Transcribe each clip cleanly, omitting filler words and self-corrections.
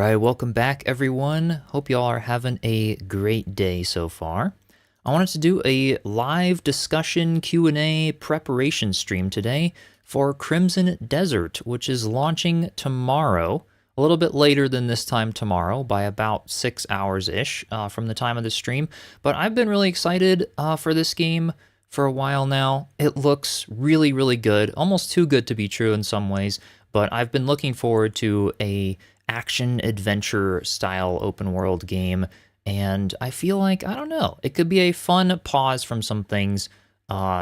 right, welcome back everyone. Hope y'all are having a great day so far. I wanted to do a live discussion Q&A preparation stream today for Crimson Desert, which is launching tomorrow, a little bit later than this time tomorrow by about 6 hours-ish from the time of the stream. But I've been really excited for this game for a while now. It looks really, really good, almost too good to be true in some ways, but I've been looking forward to a action adventure style open world game, and I feel like, I don't know, it could be a fun pause from some things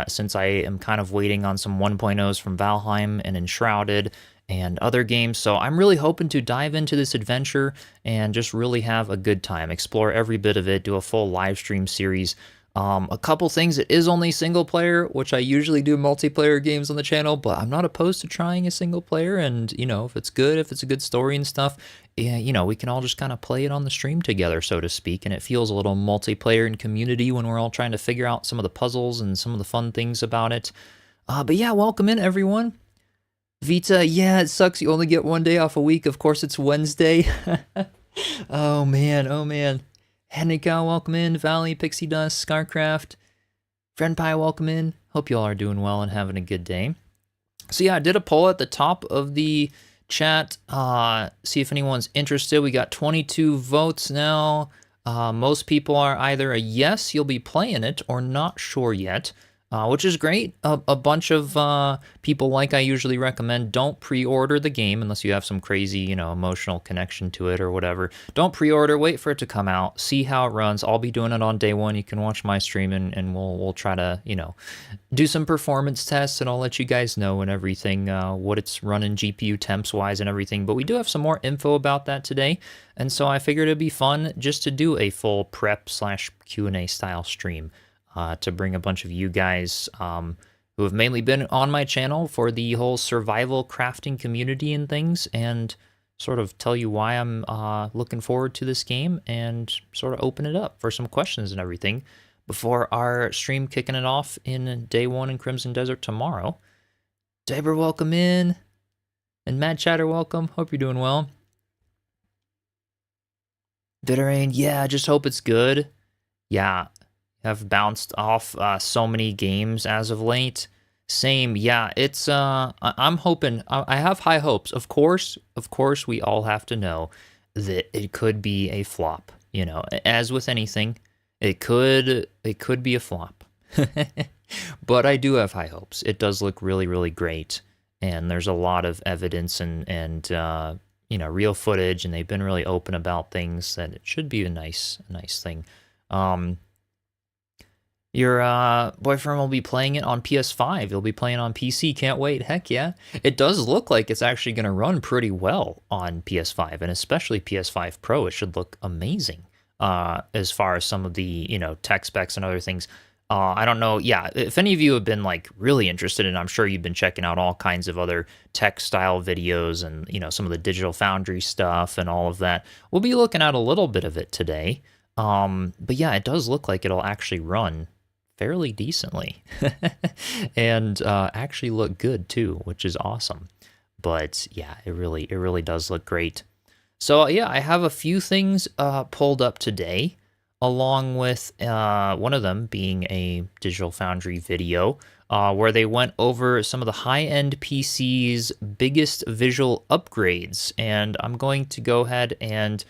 since I am kind of waiting on some 1.0s from Valheim and Enshrouded and other games. So I'm really hoping to dive into this adventure and just really have a good time, explore every bit of it, do a full live stream series. A couple things, it is only single player, which I usually do multiplayer games on the channel, but I'm not opposed to trying a single player, and, you know, if it's good, if it's a good story and stuff, yeah, you know, we can all just kind of play it on the stream together, so to speak, and it feels a little multiplayer and community when we're all trying to figure out some of the puzzles and some of the fun things about it. But yeah, welcome in, everyone. Vita, yeah, it sucks you only get one day off a week. Of course, it's Wednesday. Oh, man, oh, man. Hennika, welcome in. Valley, Pixie Dust, Scarcraft, Friend Pie, welcome in. Hope you all are doing well and having a good day. So yeah, I did a poll at the top of the chat. See if anyone's interested. We got 22 votes now. Most people are either a yes, you'll be playing it, or not sure yet. Which is great. A bunch of people, like I usually recommend, don't pre-order the game unless you have some crazy, you know, emotional connection to it or whatever. Don't pre-order, wait for it to come out, see how it runs. I'll be doing it on day one. You can watch my stream and we'll try to, you know, do some performance tests, and I'll let you guys know and everything, what it's running GPU temps wise and everything. But we do have some more info about that today, and so I figured it'd be fun just to do a full prep / Q&A style stream. To bring a bunch of you guys who have mainly been on my channel for the whole survival crafting community and things, and sort of tell you why I'm looking forward to this game, and sort of open it up for some questions and everything before our stream kicking it off in day one in Crimson Desert tomorrow. Deborah, welcome in. And Mad Chatter, welcome. Hope you're doing well. Bitterain, yeah, I just hope it's good. Yeah. Have bounced off so many games as of late. Same, yeah, it's, I'm hoping, I have high hopes. Of course, we all have to know that it could be a flop, you know, as with anything, it could be a flop. But I do have high hopes. It does look really, really great, and there's a lot of evidence and you know, real footage, and they've been really open about things that it should be a nice thing. Your boyfriend will be playing it on PS5. He'll be playing on PC. Can't wait. Heck yeah. It does look like it's actually going to run pretty well on PS5, and especially PS5 Pro. It should look amazing as far as some of the, you know, tech specs and other things. I don't know. Yeah, if any of you have been like really interested, and I'm sure you've been checking out all kinds of other tech style videos and, you know, some of the Digital Foundry stuff and all of that, we'll be looking at a little bit of it today. But yeah, it does look like it'll actually run fairly decently and actually look good too, which is awesome. But yeah, it really does look great. So yeah, I have a few things pulled up today, along with one of them being a Digital Foundry video where they went over some of the high-end PC's biggest visual upgrades, and I'm going to go ahead and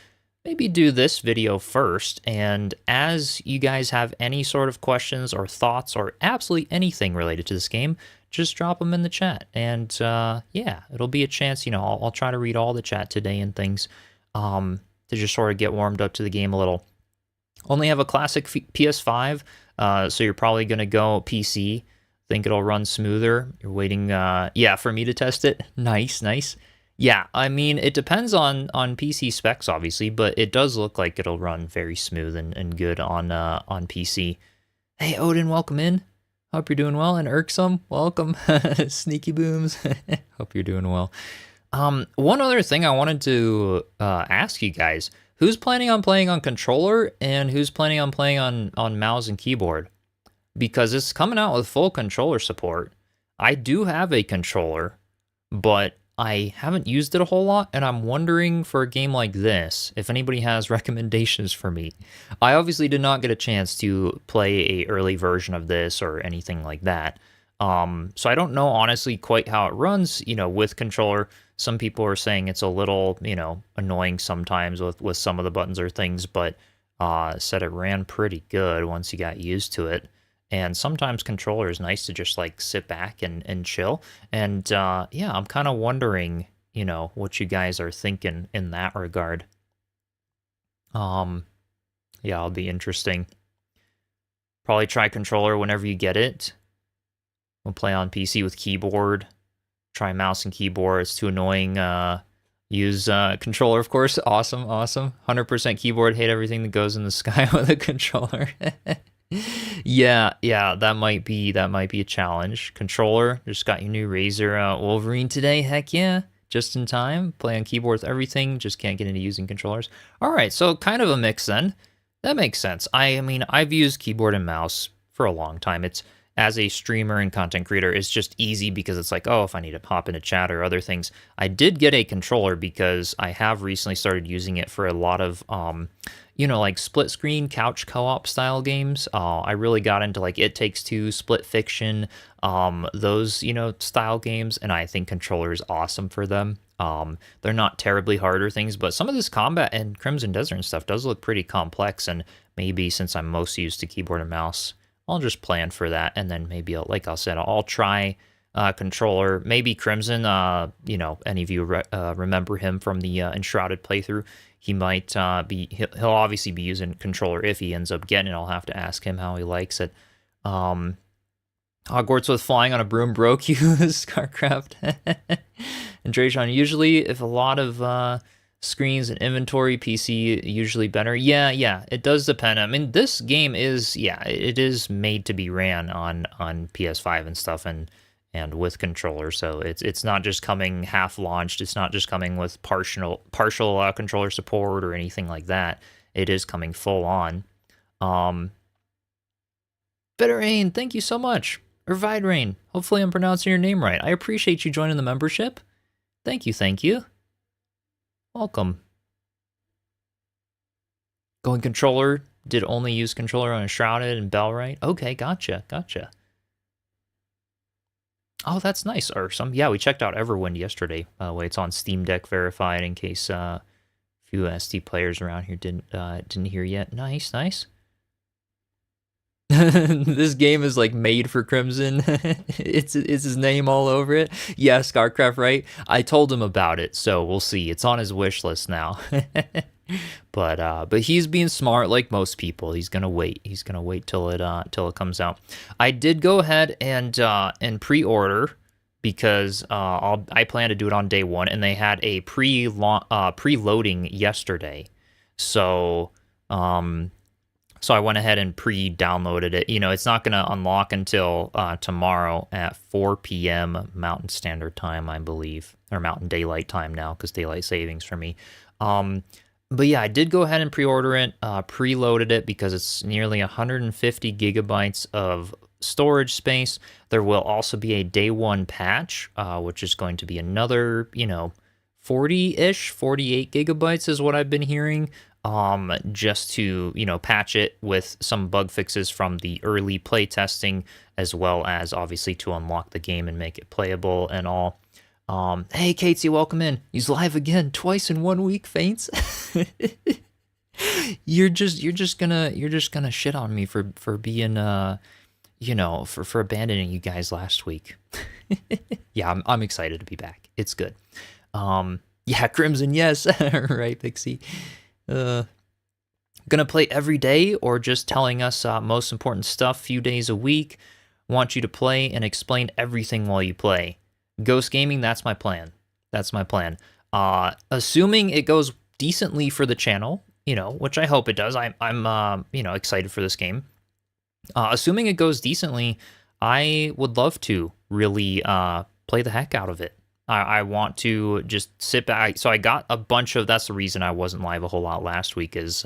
maybe do this video first, and as you guys have any sort of questions or thoughts or absolutely anything related to this game, just drop them in the chat, and yeah, it'll be a chance, you know, I'll try to read all the chat today and things to just sort of get warmed up to the game a little. Only have a classic PS5, so you're probably going to go PC. Think it'll run smoother. You're waiting, yeah, for me to test it. Nice. Yeah, I mean, it depends on PC specs, obviously, but it does look like it'll run very smooth and good on PC. Hey, Odin, welcome in. Hope you're doing well. And Irksome, welcome. Sneaky Booms, hope you're doing well. One other thing I wanted to ask you guys, who's planning on playing on controller and who's planning on playing on mouse and keyboard? Because it's coming out with full controller support. I do have a controller, but I haven't used it a whole lot, and I'm wondering for a game like this, if anybody has recommendations for me. I obviously did not get a chance to play a early version of this or anything like that. So I don't know honestly quite how it runs, with controller. Some people are saying it's a little, annoying sometimes with some of the buttons or things, but said it ran pretty good once you got used to it. And sometimes controller is nice to just like sit back and chill. And yeah, I'm kind of wondering, what you guys are thinking in that regard. Yeah, it'll be interesting. Probably try controller whenever you get it. We'll play on PC with keyboard. Try mouse and keyboard. It's too annoying. Use controller, of course. Awesome. 100% keyboard. Hate everything that goes in the sky with a controller. Yeah, that might be a challenge. Controller, just got your new Razer Wolverine today. Heck yeah, just in time. Play on keyboard with everything. Just can't get into using controllers. All right, so kind of a mix then. That makes sense. I mean, I've used keyboard and mouse for a long time. It's as a streamer and content creator, it's just easy because it's like, oh, if I need to hop into chat or other things. I did get a controller because I have recently started using it for a lot of like split screen couch co-op style games. I really got into like It Takes Two, Split Fiction, those, style games, and I think controller is awesome for them. They're not terribly harder things, but some of this combat and Crimson Desert and stuff does look pretty complex, and maybe since I'm most used to keyboard and mouse, I'll just plan for that, and then maybe, like I said, I'll try controller. Maybe Crimson, any of you remember him from the Enshrouded playthrough. He might he'll obviously be using controller if he ends up getting it. I'll have to ask him how he likes it. Hogwarts with flying on a broom broke you, ScarCraft. And Drayshawn, usually if a lot of screens and inventory, PC usually better. Yeah, it does depend. I mean, this game is, it is made to be ran on PS5 and stuff, and with controller, so it's not just coming half launched. It's not just coming with partial controller support or anything like that. It is coming full on. Better Rain, thank you so much. Or Vide Rain, hopefully I'm pronouncing your name right. I appreciate you joining the membership. Thank you. Welcome. Going controller, did only use controller on Enshrouded and Bellright. Okay, gotcha. Oh, that's nice, Ursum. Yeah, we checked out Everwind yesterday. By the way, it's on Steam Deck verified in case a few SD players around here didn't hear yet. Nice. This game is like made for Crimson. It's his name all over it. Yeah, ScarCraft, right? I told him about it, so we'll see. It's on his wish list now. But he's being smart like most people. He's gonna wait. He's gonna wait till it comes out. I did go ahead and pre-order because I plan to do it on day one, and they had a preloading yesterday. So I went ahead and pre-downloaded it. It's not gonna unlock until tomorrow at 4 p.m. Mountain Standard Time, I believe, or Mountain Daylight Time now, because daylight savings for me. But yeah, I did go ahead and pre-order it, preloaded it because it's nearly 150 gigabytes of storage space. There will also be a day one patch, which is going to be another, 40-ish, 48 gigabytes is what I've been hearing, just to, patch it with some bug fixes from the early play testing, as well as obviously to unlock the game and make it playable and all. Hey, Katesy, welcome in. He's live again, twice in 1 week, Faints. You're just gonna shit on me for being for abandoning you guys last week. Yeah, I'm excited to be back. It's good. Yeah, Crimson, yes. Right, Pixie. Gonna play every day or just telling us most important stuff few days a week? Want you to play and explain everything while you play. Ghost gaming, that's my plan. Assuming it goes decently for the channel, which I hope it does. I'm excited for this game. Assuming it goes decently, I would love to really play the heck out of it. I want to just sit back. So I got a bunch of, that's the reason I wasn't live a whole lot last week, is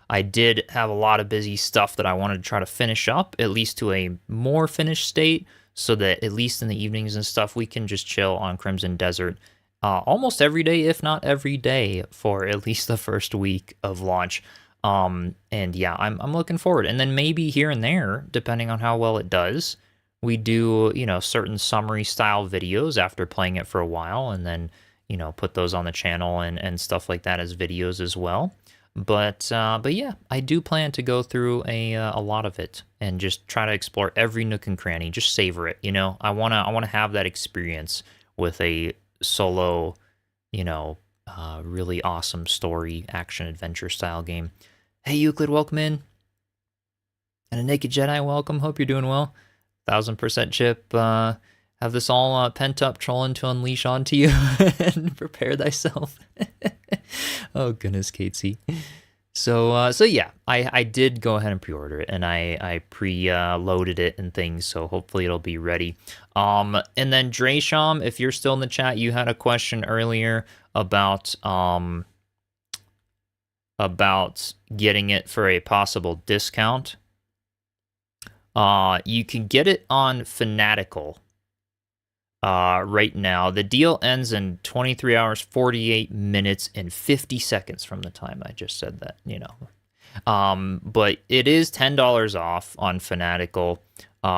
I did have a lot of busy stuff that I wanted to try to finish up, at least to a more finished state, so that at least in the evenings and stuff, we can just chill on Crimson Desert almost every day, if not every day, for at least the first week of launch. And yeah, I'm looking forward. And then maybe here and there, depending on how well it does, we do, certain summary style videos after playing it for a while, and then, put those on the channel and stuff like that as videos as well. But yeah, I do plan to go through a lot of it and just try to explore every nook and cranny, just savor it. I wanna have that experience with a solo, really awesome story action adventure style game. Hey Euclid, welcome in, and a Naked Jedi, welcome. Hope you're doing well. 1000% Chip. Have this all pent up trolling to unleash onto you and prepare thyself. Oh goodness, Catesy. So yeah, I did go ahead and pre-order it, and I pre-loaded it and things, so hopefully it'll be ready. And then Draysham, if you're still in the chat, you had a question earlier about getting it for a possible discount. You can get it on Fanatical right now. The deal ends in 23 hours, 48 minutes, and 50 seconds from the time I just said that, But it is $10 off on Fanatical,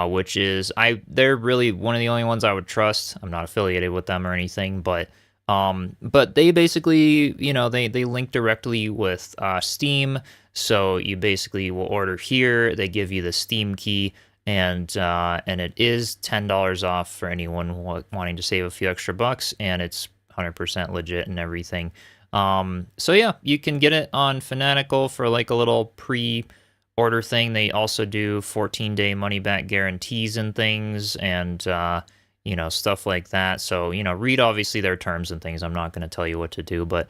which is, they're really one of the only ones I would trust. I'm not affiliated with them or anything, but they basically, they link directly with Steam. So you basically will order here, they give you the Steam key, and it is $10 off for anyone wanting to save a few extra bucks, and it's 100% legit and everything. So yeah, you can get it on Fanatical for like a little pre-order thing. They also do 14-day money-back guarantees and things, and stuff like that. So read obviously their terms and things. I'm not going to tell you what to do, but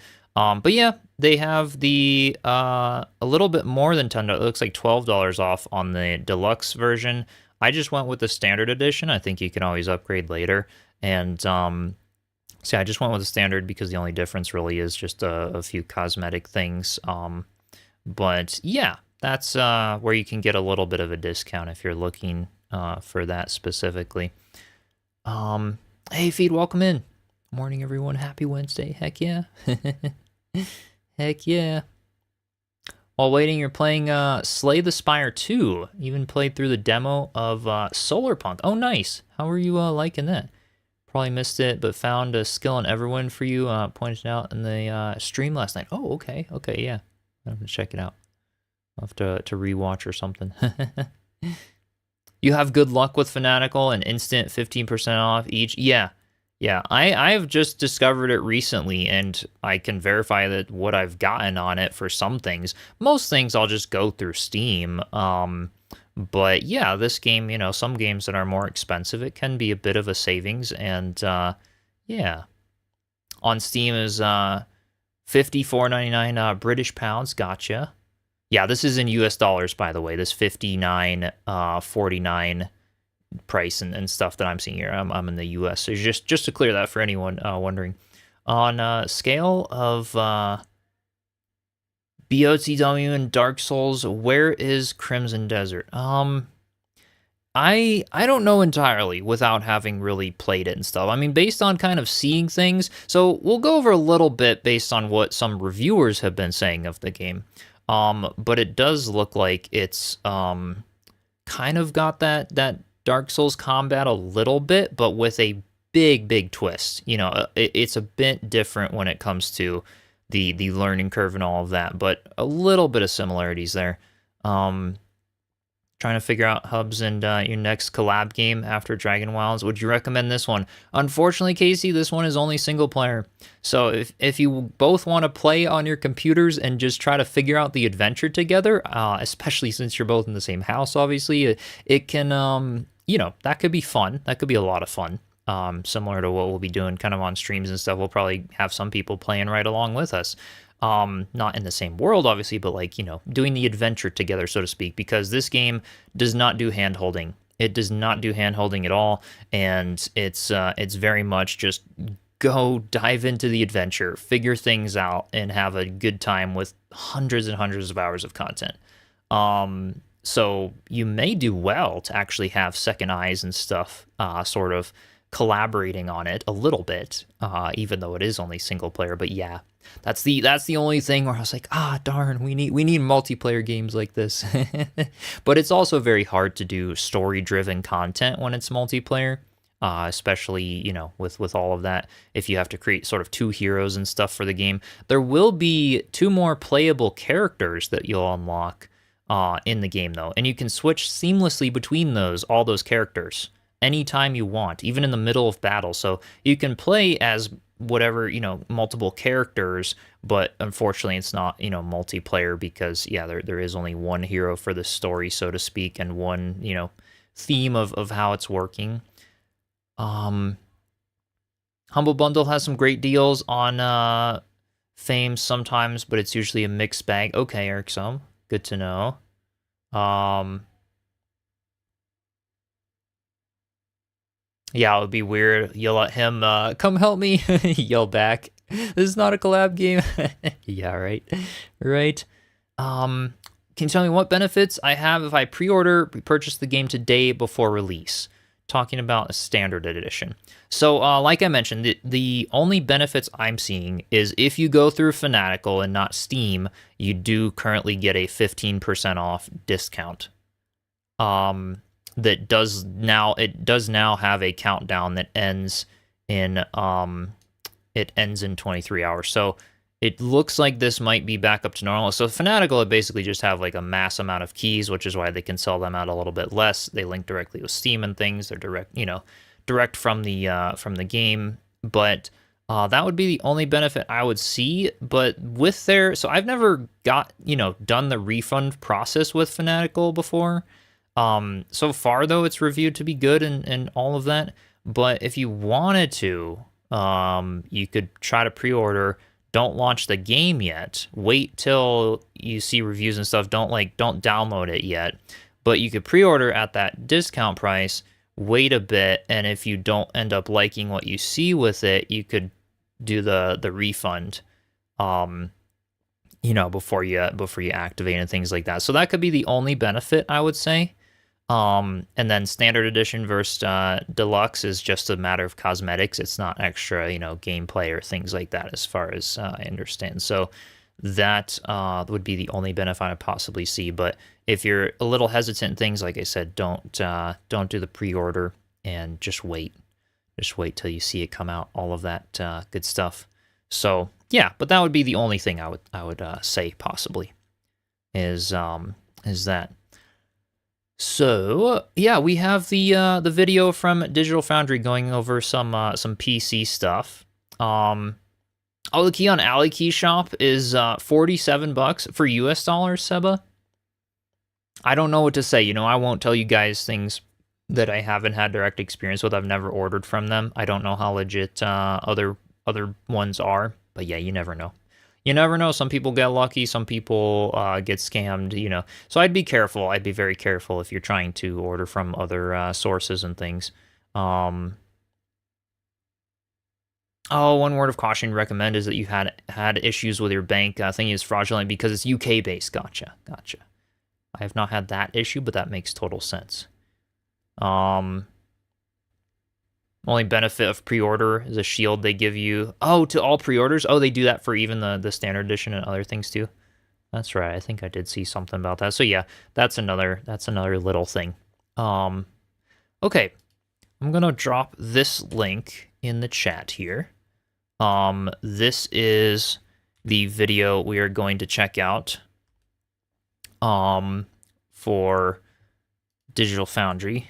yeah, they have the a little bit more than $10. It looks like $12 off on the deluxe version. I just went with the standard edition. I think you can always upgrade later. And so I just went with the standard because the only difference really is just a few cosmetic things. But yeah, that's where you can get a little bit of a discount if you're looking for that specifically. Hey Feed, welcome in. Morning everyone, happy Wednesday. Heck yeah. Heck yeah. While waiting, you're playing Slay the Spire 2. Even played through the demo of Solarpunk. Oh, nice. How are you liking that? Probably missed it, but found a skill in Everwind for you. Pointed out in the stream last night. Oh, okay. Okay, yeah. I'm going to check it out. I'll have to rewatch or something. You have good luck with Fanatical and instant 15% off each. Yeah. Yeah, I've just discovered it recently, and I can verify that what I've gotten on it for some things. Most things I'll just go through Steam. But yeah, this game, some games that are more expensive, it can be a bit of a savings. And yeah, on Steam is $54.99 British pounds. Gotcha. Yeah, this is in US dollars, by the way. This $59.49 price and stuff that I'm seeing here. I'm in the US, so just to clear that for anyone wondering. On scale of BOTW and Dark Souls, where is Crimson Desert? I don't know entirely without having really played it and stuff. I mean, based on kind of seeing things, so we'll go over a little bit based on what some reviewers have been saying of the game. But it does look like it's kind of got that Dark Souls combat a little bit, but with a big twist. It's a bit different when it comes to the learning curve and all of that, but a little bit of similarities there. Trying to figure out hubs and your next collab game after Dragon Wilds. Would you recommend this one? Unfortunately, Casey, this one is only single player. So if you both want to play on your computers and just try to figure out the adventure together, especially since you're both in the same house, obviously, it can, that could be fun. That could be a lot of fun. Similar to what we'll be doing kind of on streams and stuff. We'll probably have some people playing right along with us. Not in the same world, obviously, but doing the adventure together, so to speak, because this game does not do hand-holding. It does not do hand-holding at all, and it's very much just go dive into the adventure, figure things out, and have a good time with hundreds and hundreds of hours of content. So you may do well to actually have second eyes and stuff, sort of collaborating on it a little bit, even though it is only single player. But yeah, that's the only thing where I was like, darn, we need multiplayer games like this. But it's also very hard to do story-driven content when it's multiplayer, especially, you know, with all of that. If you have to create sort of two heroes and stuff for the game, there will be 2 more playable characters that you'll unlock in the game, though, and you can switch seamlessly between all those characters anytime you want, even in the middle of battle. So you can play as whatever, you know, multiple characters, but unfortunately it's not, you know, multiplayer because, yeah, there is only one hero for the story, so to speak, and one, you know, theme of how it's working. Humble Bundle has some great deals on Fame sometimes, but it's usually a mixed bag. Okay, Ericsson, good to know. Yeah, it would be weird. You'll let him come help me yell back. This is not a collab game. Yeah, right. Right. Can you tell me what benefits I have if I purchase the game today before release? Talking about a standard edition. So, like I mentioned, the only benefits I'm seeing is if you go through Fanatical and not Steam, you do currently get a 15% off discount. That does now have a countdown that ends in 23 hours. So it looks like this might be back up to normal. So Fanatical would basically just have like a mass amount of keys, which is why they can sell them out a little bit less. They link directly with Steam and things. They're direct from the game. But that would be the only benefit I would see. But so I've never done the refund process with Fanatical before. So far though, it's reviewed to be good and all of that. But if you wanted to, you could try to pre-order. Don't launch the game yet. Wait till you see reviews and stuff. Don't download it yet. But you could pre-order at that discount price, wait a bit, and if you don't end up liking what you see with it, you could do the refund before you activate and things like that. So that could be the only benefit, I would say. And then standard edition versus deluxe is just a matter of cosmetics. It's not extra, gameplay or things like that, as far as I understand. So that would be the only benefit I possibly see. But if you're a little hesitant in things, like I said, don't do the pre-order and just wait. Just wait till you see it come out. All of that good stuff. So yeah, but that would be the only thing I would say possibly is that. So yeah, we have the video from Digital Foundry going over some PC stuff. The key on Alley Key Shop is $47 for US dollars, Seba. I don't know what to say. I won't tell you guys things that I haven't had direct experience with. I've never ordered from them. I don't know how legit other ones are, but yeah, you never know. You never know. Some people get lucky. Some people get scammed, So I'd be careful. I'd be very careful if you're trying to order from other sources and things. One word of caution recommend is that you had issues with your bank thingy is fraudulent because it's UK based. Gotcha. I have not had that issue, but that makes total sense. Only benefit of pre-order is a shield they give you. Oh, to all pre-orders? Oh, they do that for even the standard edition and other things too. That's right. I think I did see something about that. So yeah, that's another little thing. Okay. I'm going to drop this link in the chat here. This is the video we are going to check out for Digital Foundry.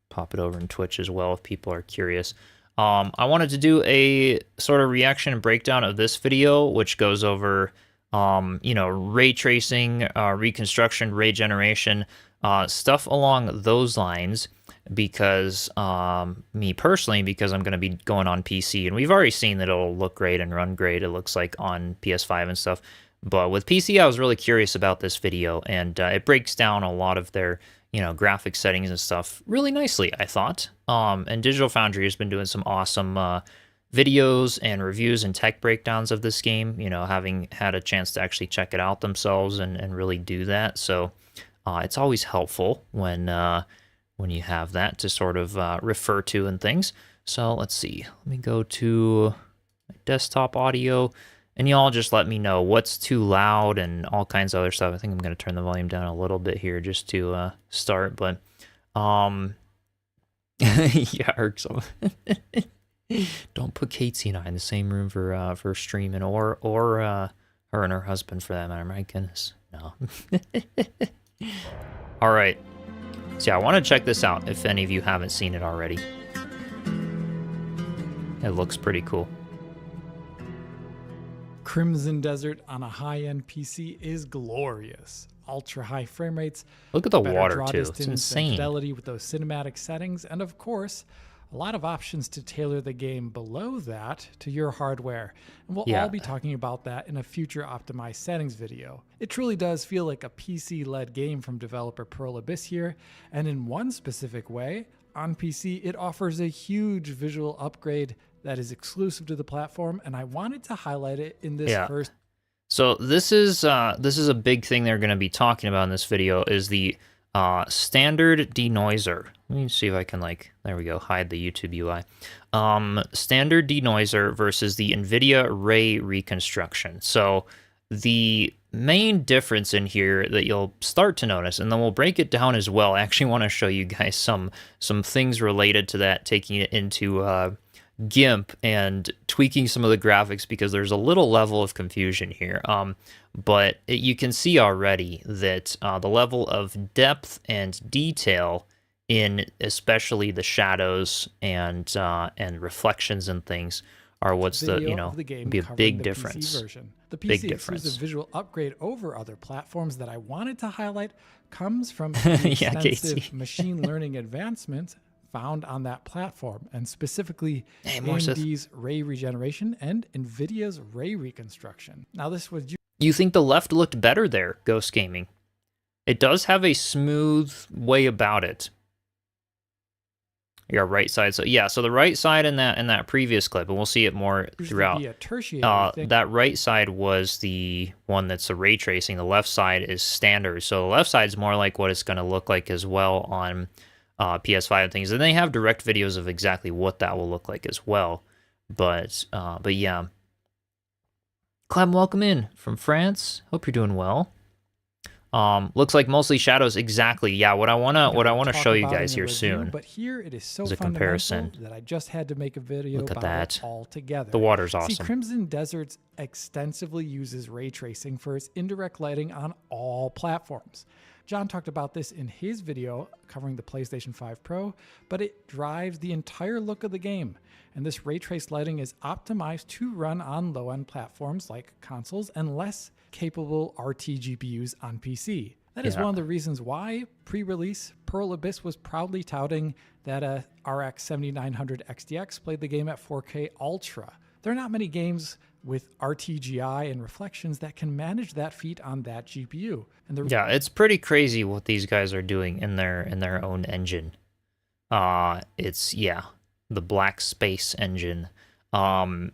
Pop it over in Twitch as well if people are curious. I wanted to do a sort of reaction and breakdown of this video, which goes over, ray tracing, reconstruction, ray generation, stuff along those lines. Because me personally, because I'm going to be going on PC, and we've already seen that it'll look great and run great. It looks like on PS5 and stuff. But with PC, I was really curious about this video, and it breaks down a lot of their graphic settings and stuff really nicely, I thought. And Digital Foundry has been doing some awesome videos and reviews and tech breakdowns of this game, having had a chance to actually check it out themselves and really do that. So it's always helpful when you have that to sort of refer to and things. So let's see. Let me go to desktop audio, and y'all just let me know what's too loud and all kinds of other stuff. I think I'm going to turn the volume down a little bit here just to start, but yeah, irksome. Don't put Casey and I in the same room for streaming, or her and her husband for that matter. My goodness, no. All right, so yeah, I want to check this out if any of you haven't seen it already. It looks pretty cool. Crimson Desert on a high-end PC is glorious. Ultra-high frame rates. Look at the better water draw too. It's distance and insane. fidelity with those cinematic settings, and of course, a lot of options to tailor the game below that to your hardware. And we'll all be talking about that in a future optimized settings video. It truly does feel like a PC-led game from developer Pearl Abyss here, and in one specific way, on PC, it offers a huge visual upgrade that is exclusive to the platform, and I wanted to highlight it in this first. So this is a big thing they're going to be talking about in this video, is the standard denoiser. Let me see if I can, there we go, hide the YouTube UI. Standard denoiser versus the NVIDIA Ray reconstruction. So the main difference in here that you'll start to notice, and then we'll break it down as well. I actually want to show you guys some things related to that, taking it into GIMP and tweaking some of the graphics, because there's a little level of confusion here. But you can see already that the level of depth and detail in especially the shadows and reflections and things are what's be a big difference. The PC exclusive visual upgrade over other platforms that I wanted to highlight comes from the extensive machine learning advancements found on that platform, and specifically AMD's ray regeneration and NVIDIA's ray reconstruction. Now, this was... You think the left looked better there, Ghost Gaming? It does have a smooth way about it. Your right side. So yeah, so the right side in that previous clip, and we'll see it more throughout. That right side was the one that's a ray tracing. The left side is standard. So the left side is more like what it's going to look like as well on PS5 and things, and they have direct videos of exactly what that will look like as well. But yeah, Clem, welcome in from France. Hope you're doing well. Looks like mostly shadows. Exactly. Yeah. What I wanna show you guys here soon. But here it is so a comparison that I just had to make a video Look at about that. it all together. The water's awesome. See, Crimson Desert extensively uses ray tracing for its indirect lighting on all platforms. John talked about this in his video covering the PlayStation 5 Pro, but it drives the entire look of the game. And this ray trace lighting is optimized to run on low-end platforms like consoles and less capable RT GPUs on PC. That is one of the reasons why pre-release Pearl Abyss was proudly touting that a RX 7900 XTX played the game at 4K Ultra. There are not many games with RTGI and reflections that can manage that feat on that GPU. And it's pretty crazy what these guys are doing in their own engine. It's the Black Space engine.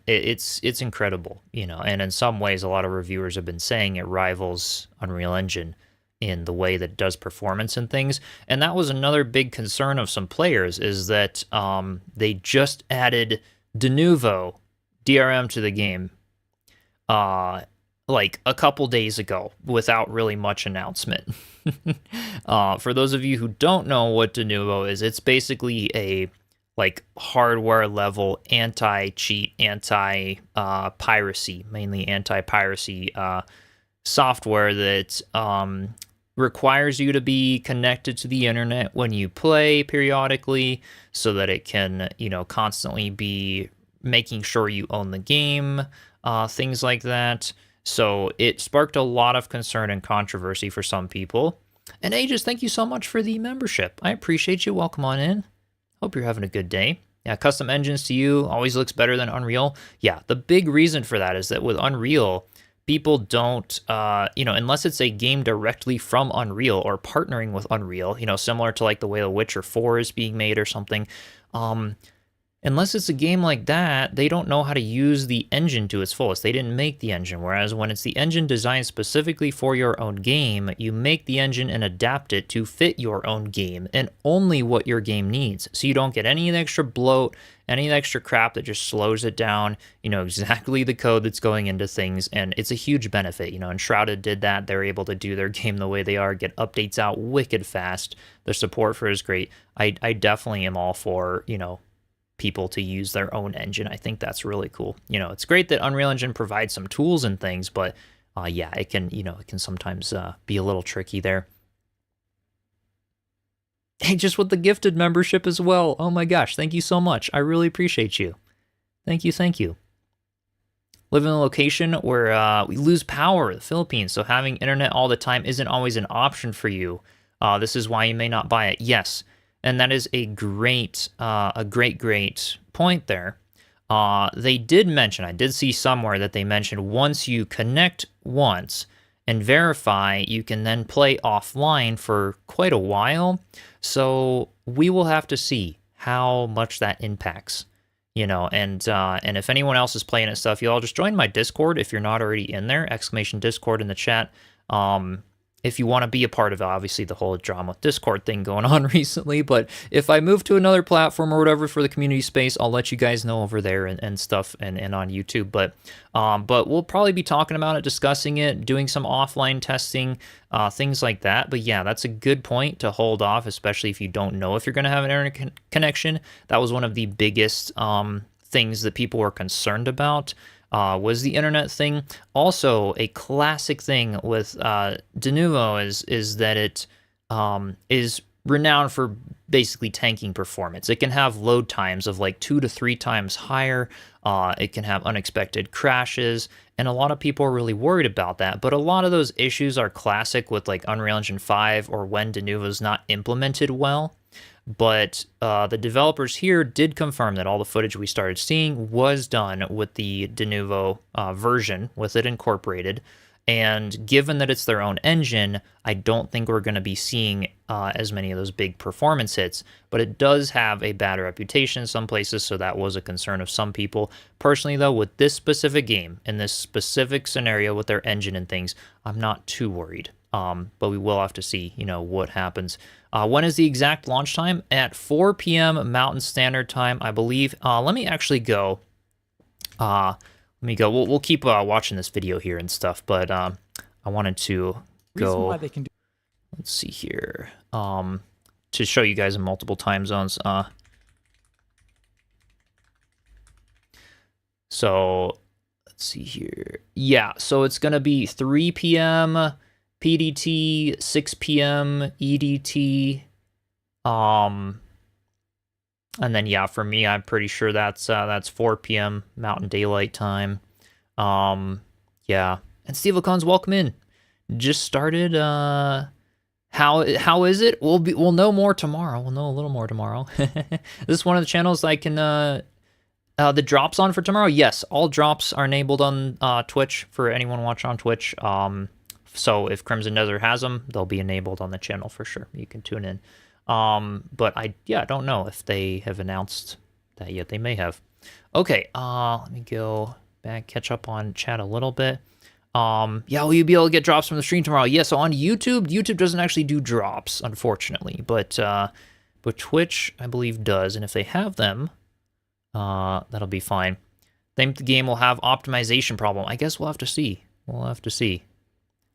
It's incredible, and in some ways a lot of reviewers have been saying it rivals Unreal Engine in the way that it does performance and things. And that was another big concern of some players, is that they just added de novo DRM to the game like a couple days ago without really much announcement. For those of you who don't know what de novo is, it's basically a hardware level anti-cheat, anti-piracy, mainly anti-piracy software that requires you to be connected to the internet when you play periodically, so that it can, constantly be making sure you own the game, things like that. So it sparked a lot of concern and controversy for some people. And Aegis, thank you so much for the membership. I appreciate you. Welcome on in. Hope you're having a good day. Yeah, custom engines to you always looks better than Unreal. Yeah, the big reason for that is that with Unreal, people don't, unless it's a game directly from Unreal or partnering with Unreal, similar to like the way The Witcher 4 is being made or something, unless it's a game like that, they don't know how to use the engine to its fullest. They didn't make the engine. Whereas when it's the engine designed specifically for your own game, you make the engine and adapt it to fit your own game and only what your game needs. So you don't get any of the extra bloat, any of the extra crap that just slows it down. You know exactly the code that's going into things, and it's a huge benefit. You know, Enshrouded did that. They're able to do their game the way they are, get updates out wicked fast. The support for it is great. I definitely am all for, you know, people to use their own engine. I think that's really cool. You know, it's great that Unreal Engine provides some tools and things, but yeah, it can, you know, it can sometimes be a little tricky there. Hey, just with the gifted membership as well. Oh my gosh, thank you so much. I really appreciate you. Thank you, thank you. Live in a location where we lose power, the Philippines, so having internet all the time isn't always an option for you. This is why you may not buy it. Yes, and that is a great point there. They did mention, I did see somewhere that they mentioned once you connect once and verify, you can then play offline for quite a while. So we will have to see how much that impacts, you know, and if anyone else is playing it stuff, you all just join my Discord if you're not already in there, !Discord in the chat. If you want to be a part of it, obviously the whole drama with Discord thing going on recently, but if I move to another platform or whatever for the community space, I'll let you guys know over there and stuff and on YouTube. But we'll probably be talking about it, discussing it, doing some offline testing, things like that. But yeah, that's a good point to hold off, especially if you don't know if you're going to have an internet connection. That was one of the biggest things that people were concerned about. Was the internet thing. Also, a classic thing with Denuvo is that it is renowned for basically tanking performance. It can have load times of like 2 to 3 times higher. It can have unexpected crashes, and a lot of people are really worried about that. But a lot of those issues are classic with like Unreal Engine 5 or when Denuvo is not implemented well. But the developers here did confirm that all the footage we started seeing was done with the Denuvo version, with it incorporated. And given that it's their own engine, I don't think we're going to be seeing as many of those big performance hits. But it does have a bad reputation in some places, so that was a concern of some people. Personally, though, with this specific game, in this specific scenario with their engine and things, I'm not too worried. But we will have to see, you know, what happens. When is the exact launch time? At 4 p.m. Mountain Standard Time, I believe. Let me actually go. We'll keep watching this video here and stuff, but I wanted to go. Why they can do. Let's see here. To show you guys in multiple time zones. So let's see here. Yeah, so it's gonna be 3 p.m. PDT, 6 p.m. EDT, and then yeah, for me, I'm pretty sure that's 4 p.m. Mountain Daylight Time. Yeah, and Steve-O-Con's welcome in. Just started. How is it? We'll know more tomorrow. We'll know a little more tomorrow. This is one of the channels I can the drops on for tomorrow. Yes, all drops are enabled on Twitch for anyone watching on Twitch. So if Crimson Desert has them, they'll be enabled on the channel for sure. You can tune in. But I don't know if they have announced that yet. They may have. Okay, let me go back, catch up on chat a little bit. Yeah, will you be able to get drops from the stream tomorrow? Yeah, so on YouTube doesn't actually do drops, unfortunately, but Twitch, I believe, does, and if they have them, that'll be fine. Think the game will have optimization problem. I guess we'll have to see. We'll have to see.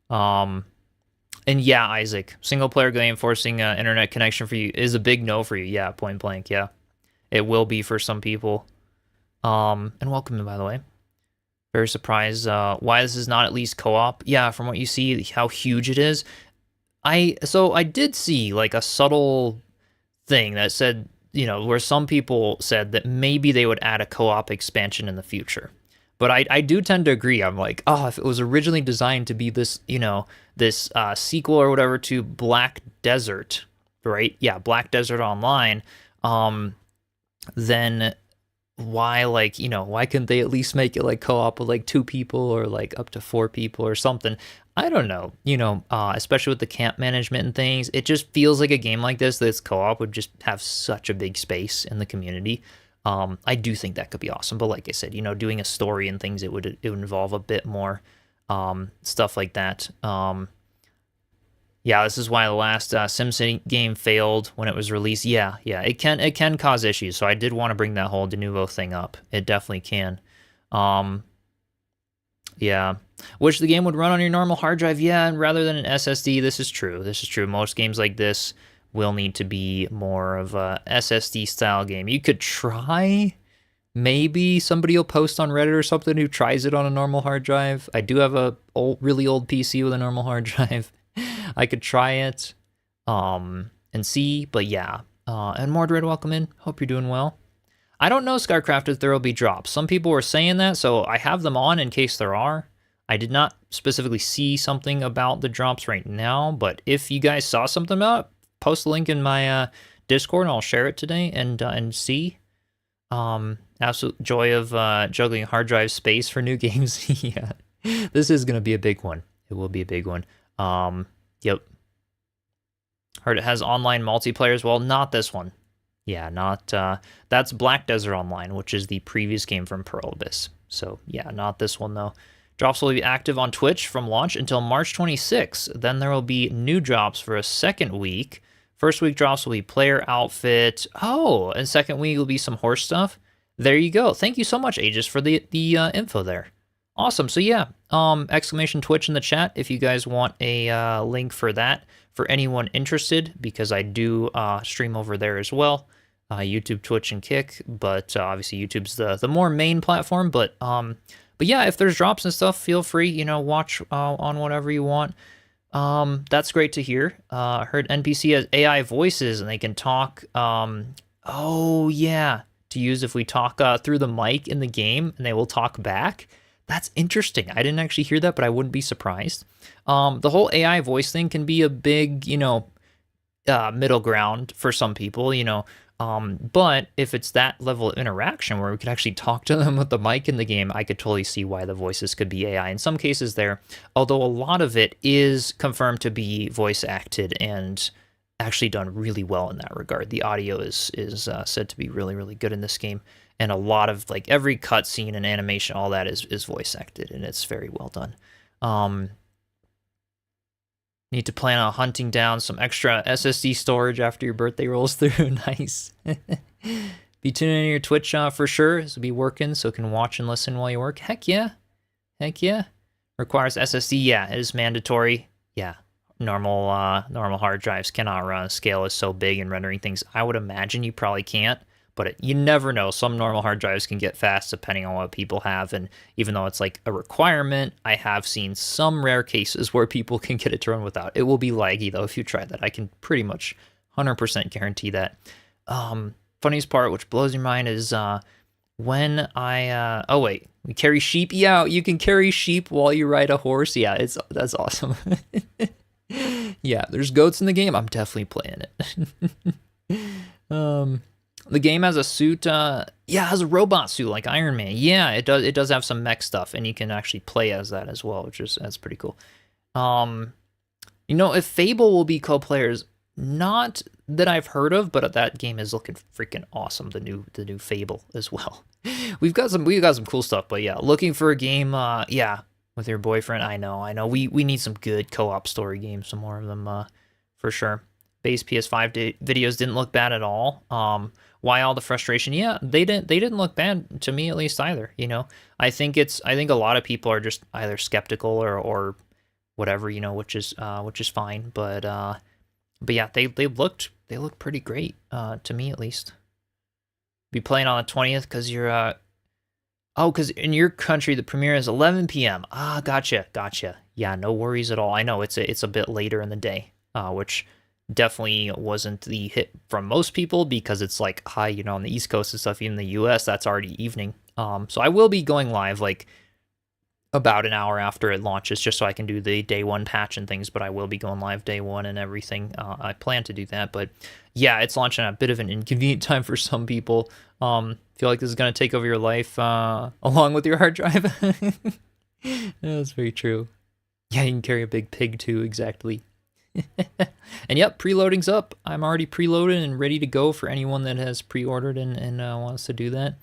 And yeah, Isaac, single player game forcing internet connection for you is a big no for you. Yeah, point blank. Yeah, it will be for some people. And welcome, by the way. Very surprised why this is not at least co-op. Yeah, from what you see, how huge it is. So I did see like a subtle thing that said, you know, where some people said that maybe they would add a co-op expansion in the future. But I do tend to agree. I'm like, oh, if it was originally designed to be this, you know, this sequel or whatever to Black Desert, right? Yeah, Black Desert Online. Then why, like, you know, why couldn't they at least make it like co-op with like 2 people or like up to 4 people or something? I don't know, you know, especially with the camp management and things. It just feels like a game like this co-op would just have such a big space in the community. I do think that could be awesome. But like I said, doing a story and things, it would involve a bit more stuff like that. Yeah, this is why the last SimCity game failed when it was released. Yeah, it can cause issues. So I did want to bring that whole de novo thing up. It definitely can. Yeah. Wish the game would run on your normal hard drive. Yeah, and rather than an SSD. This is true. Most games like this will need to be more of a SSD style game. You could try. Maybe somebody will post on Reddit or something who tries it on a normal hard drive. I do have a really old PC with a normal hard drive. I could try it and see, but yeah. And Mordred, welcome in. Hope you're doing well. I don't know, ScarCraft, if there will be drops. Some people were saying that, so I have them on in case there are. I did not specifically see something about the drops right now, but if you guys saw something about it, post a link in my Discord and I'll share it today and see. Absolute joy of juggling hard drive space for new games. Yeah, this is going to be a big one. It will be a big one. Yep. Heard it has online multiplayer as well. Not this one. Yeah, not that's Black Desert Online, which is the previous game from Pearl Abyss. So yeah, not this one though. Drops will be active on Twitch from launch until March 26th. Then there will be new drops for a second week. First week drops will be player outfit. Oh, and second week will be some horse stuff. There you go. Thank you so much, Aegis, for the info there. Awesome. So yeah, exclamation Twitch in the chat if you guys want a link for that for anyone interested, because I do stream over there as well. YouTube, Twitch, and Kick, but obviously YouTube's the more main platform. But yeah, if there's drops and stuff, feel free, watch on whatever you want. That's great to hear. I heard NPC has AI voices and they can talk. Oh yeah, to use if we talk through the mic in the game, and they will talk back. That's interesting. I didn't actually hear that, but I wouldn't be surprised. The whole AI voice thing can be a big, middle ground for some people, but if it's that level of interaction where we could actually talk to them with the mic in the game, I could totally see why the voices could be AI in some cases there. Although a lot of it is confirmed to be voice acted and actually done really well in that regard. The audio is said to be really, really good in this game. And a lot of every cutscene and animation, all that is voice acted, and it's very well done. Need to plan on hunting down some extra SSD storage after your birthday rolls through. Nice. Be tuning in your Twitch for sure. This will be working, so you can watch and listen while you work. Heck yeah. Requires SSD. Yeah, it is mandatory. Yeah. Normal hard drives cannot run. Scale is so big and rendering things. I would imagine you probably can't. But you never know. Some normal hard drives can get fast depending on what people have. And even though it's a requirement, I have seen some rare cases where people can get it to run without. It will be laggy, though, if you try that. I can pretty much 100% guarantee that. Funniest part, which blows your mind, is when I... oh, wait. We carry sheep? Yeah, you can carry sheep while you ride a horse. Yeah, that's awesome. Yeah, there's goats in the game. I'm definitely playing it. The game has a suit, it has a robot suit like Iron Man. Yeah, it does have some mech stuff, and you can actually play as that as well, that's pretty cool. If Fable will be co-players, not that I've heard of, but that game is looking freaking awesome. The new Fable as well. We've got some cool stuff, but yeah, looking for a game, with your boyfriend. I know. We need some good co-op story games, some more of them, for sure. Base PS5 videos didn't look bad at all. Why all the frustration? Yeah, they didn't look bad to me, at least either. I think a lot of people are just either skeptical or whatever, which is fine. But yeah, they looked pretty great to me, at least. Be playing on the 20th because you're because in your country the premiere is 11 p.m. Gotcha. Yeah, no worries at all. I know it's a bit later in the day, which definitely wasn't the hit from most people because it's high, on the East Coast and stuff. Even in the US, that's already evening. So I will be going live about an hour after it launches, just so I can do the day one patch and things. But I will be going live day one and everything. I plan to do that. But yeah, it's launching at a bit of an inconvenient time for some people. Feel like this is gonna take over your life along with your hard drive. That's very true. Yeah, you can carry a big pig too. Exactly. And yep, preloading's up. I'm already preloaded and ready to go for anyone that has pre-ordered and wants to do that.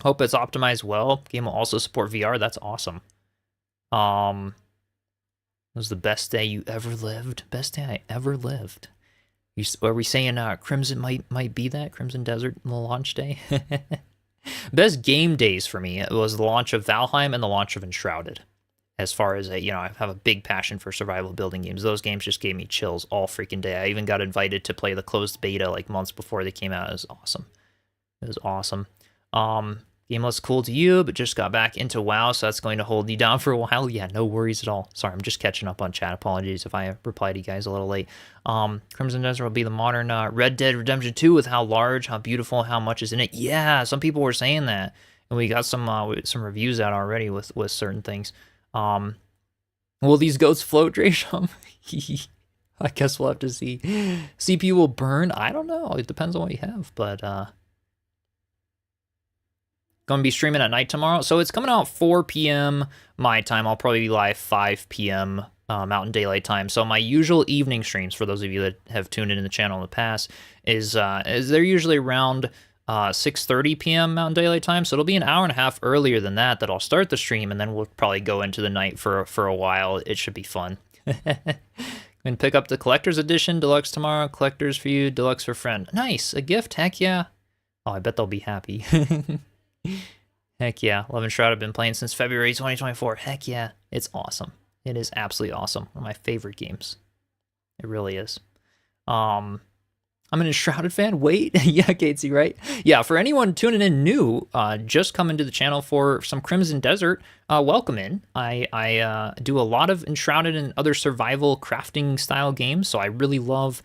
Hope it's optimized well. Game will also support VR. That's awesome. It was the best day you ever lived. Best day I ever lived. Are we saying Crimson might be that? Crimson Desert the launch day? Best game days for me, it was the launch of Valheim and the launch of Enshrouded. As far as, I have a big passion for survival building games. Those games just gave me chills all freaking day. I even got invited to play the closed beta like months before they came out. It was awesome. It was awesome. Game looks cool to you, but just got back into WoW, so that's going to hold you down for a while. Yeah, no worries at all. Sorry, I'm just catching up on chat. Apologies if I replied to you guys a little late. Crimson Desert will be the modern Red Dead Redemption 2 with how large, how beautiful, how much is in it. Yeah, some people were saying that, and we got some reviews out already with certain things. Will these goats float, Drasham? I guess we'll have to see. CPU will burn? I don't know. It depends on what you have, but going to be streaming at night tomorrow. So it's coming out 4 p.m. my time. I'll probably be live 5 p.m. Mountain Daylight Time. So my usual evening streams, for those of you that have tuned in the channel in the past, is they're usually around 6:30 p.m. Mountain Daylight Time, so it'll be an hour and a half earlier than that I'll start the stream, and then we'll probably go into the night for a while. It should be fun. And pick up the Collector's Edition Deluxe tomorrow. Collector's for you, Deluxe for friend. Nice, a gift, heck yeah. Oh, I bet they'll be happy. Heck yeah, Love Enshrouded, I've been playing since February 2024. Heck yeah, it's awesome. It is absolutely awesome. One of my favorite games. It really is. I'm an Enshrouded fan. Wait, yeah, Gatesy, right? Yeah, for anyone tuning in new, just coming to the channel for some Crimson Desert, welcome in. I do a lot of Enshrouded and other survival crafting style games, so I really love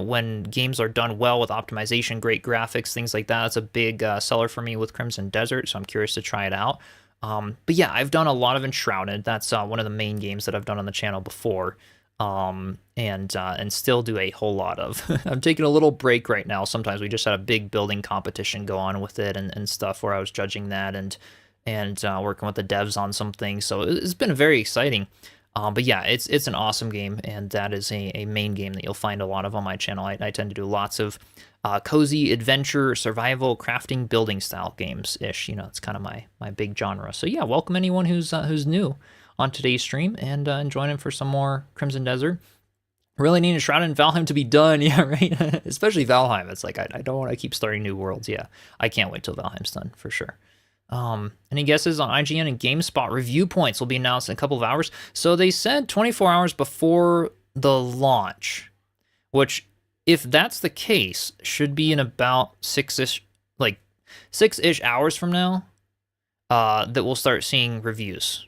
when games are done well with optimization, great graphics, things like that. That's a big seller for me with Crimson Desert, so I'm curious to try it out. But yeah, I've done a lot of Enshrouded. That's one of the main games that I've done on the channel before. And still do a whole lot of. I'm taking a little break right now. Sometimes we just had a big building competition go on with it and stuff where I was judging that and working with the devs on some things. So it's been very exciting. But yeah, it's an awesome game, and that is a main game that you'll find a lot of on my channel. I tend to do lots of cozy adventure, survival, crafting, building style games-ish. It's kind of my big genre. So yeah, welcome anyone who's new on today's stream, and join in for some more Crimson Desert. Really need Enshrouded and Valheim to be done, yeah, right? Especially Valheim. It's like, I don't want to keep starting new worlds, yeah. I can't wait till Valheim's done, for sure. Any guesses on IGN and GameSpot review points will be announced in a couple of hours. So they said 24 hours before the launch, which, if that's the case, should be in about six-ish hours from now, that we'll start seeing reviews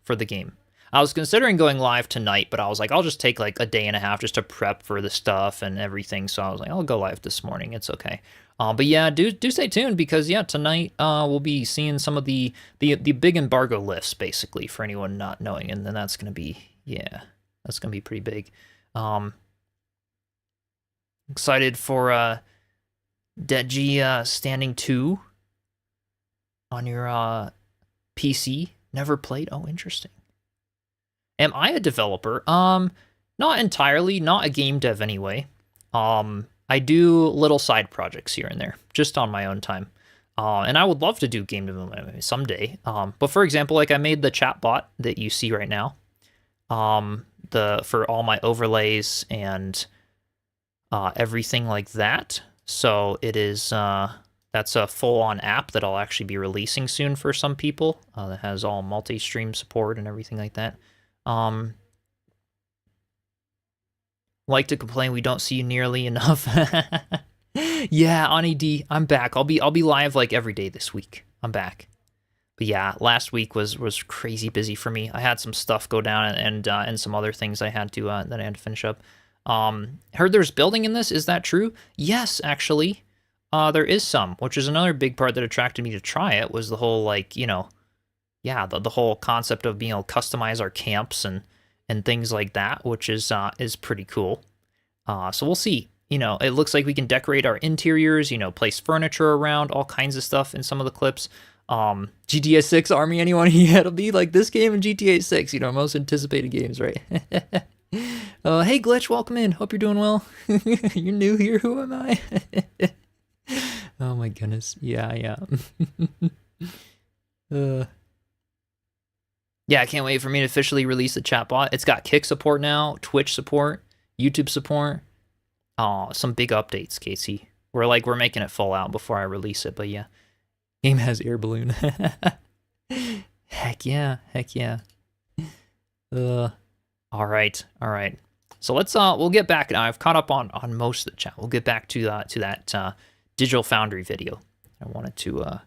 for the game. I was considering going live tonight, but I was like, I'll just take like a day and a half just to prep for the stuff and everything. So I was like, I'll go live this morning. It's okay. But yeah, do stay tuned, because yeah, tonight we'll be seeing some of the big embargo lists, basically, for anyone not knowing, and then that's gonna be pretty big. Excited for Deji Standing 2 on your PC. Never played? Oh, interesting. Am I a developer? Not entirely, not a game dev anyway. I do little side projects here and there, just on my own time. And I would love to do game development someday. But for example, like I made the chatbot that you see right now, for all my overlays and everything like that. So it is that's a full-on app that I'll actually be releasing soon for some people. That has all multi-stream support and everything like that. Like to complain we don't see you nearly enough. Yeah, Ani D, I'm back. I'll be live like every day this week. I'm back. But yeah, last week was crazy busy for me. I had some stuff go down and some other things I had to finish up. Heard there's building in this. Is that true? Yes, actually. There is some, which is another big part that attracted me to try it, was the whole, the whole concept of being able to customize our camps and things like that, which is pretty cool. So we'll see. It looks like we can decorate our interiors, place furniture around, all kinds of stuff in some of the clips. GTA 6 Army, anyone? Yeah, it'll be like this game and GTA 6, most anticipated games, right? Hey Glitch, welcome in. Hope you're doing well. You're new here. Who am I? Oh my goodness. Yeah. Yeah, I can't wait for me to officially release the chatbot. It's got Kick support now, Twitch support, YouTube support. Oh, some big updates, Casey. We're making it full out before I release it, but yeah. Game has air balloon. Heck yeah. All right. So let's we'll get back now. I've caught up on most of the chat. We'll get back to that Digital Foundry video. I wanted to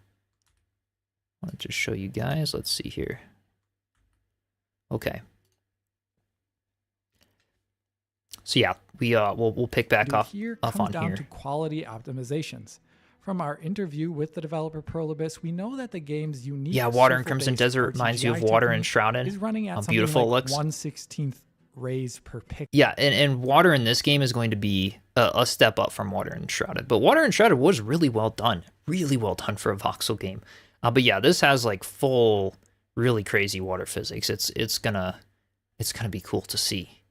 show you guys. Let's see here. Okay. So yeah, we'll pick back up on here. To quality optimizations. From our interview with the developer Prolibus, we know that the game's unique Water in Crimson Desert reminds you of Water in Enshrouded. Is running at how something beautiful like it looks. 1/16 raise per pixel. Yeah, and Water in this game is going to be a step up from Water in Enshrouded. But Water in Enshrouded was really well done for a voxel game. But yeah, this has like full, really crazy water physics. It's gonna be cool to see.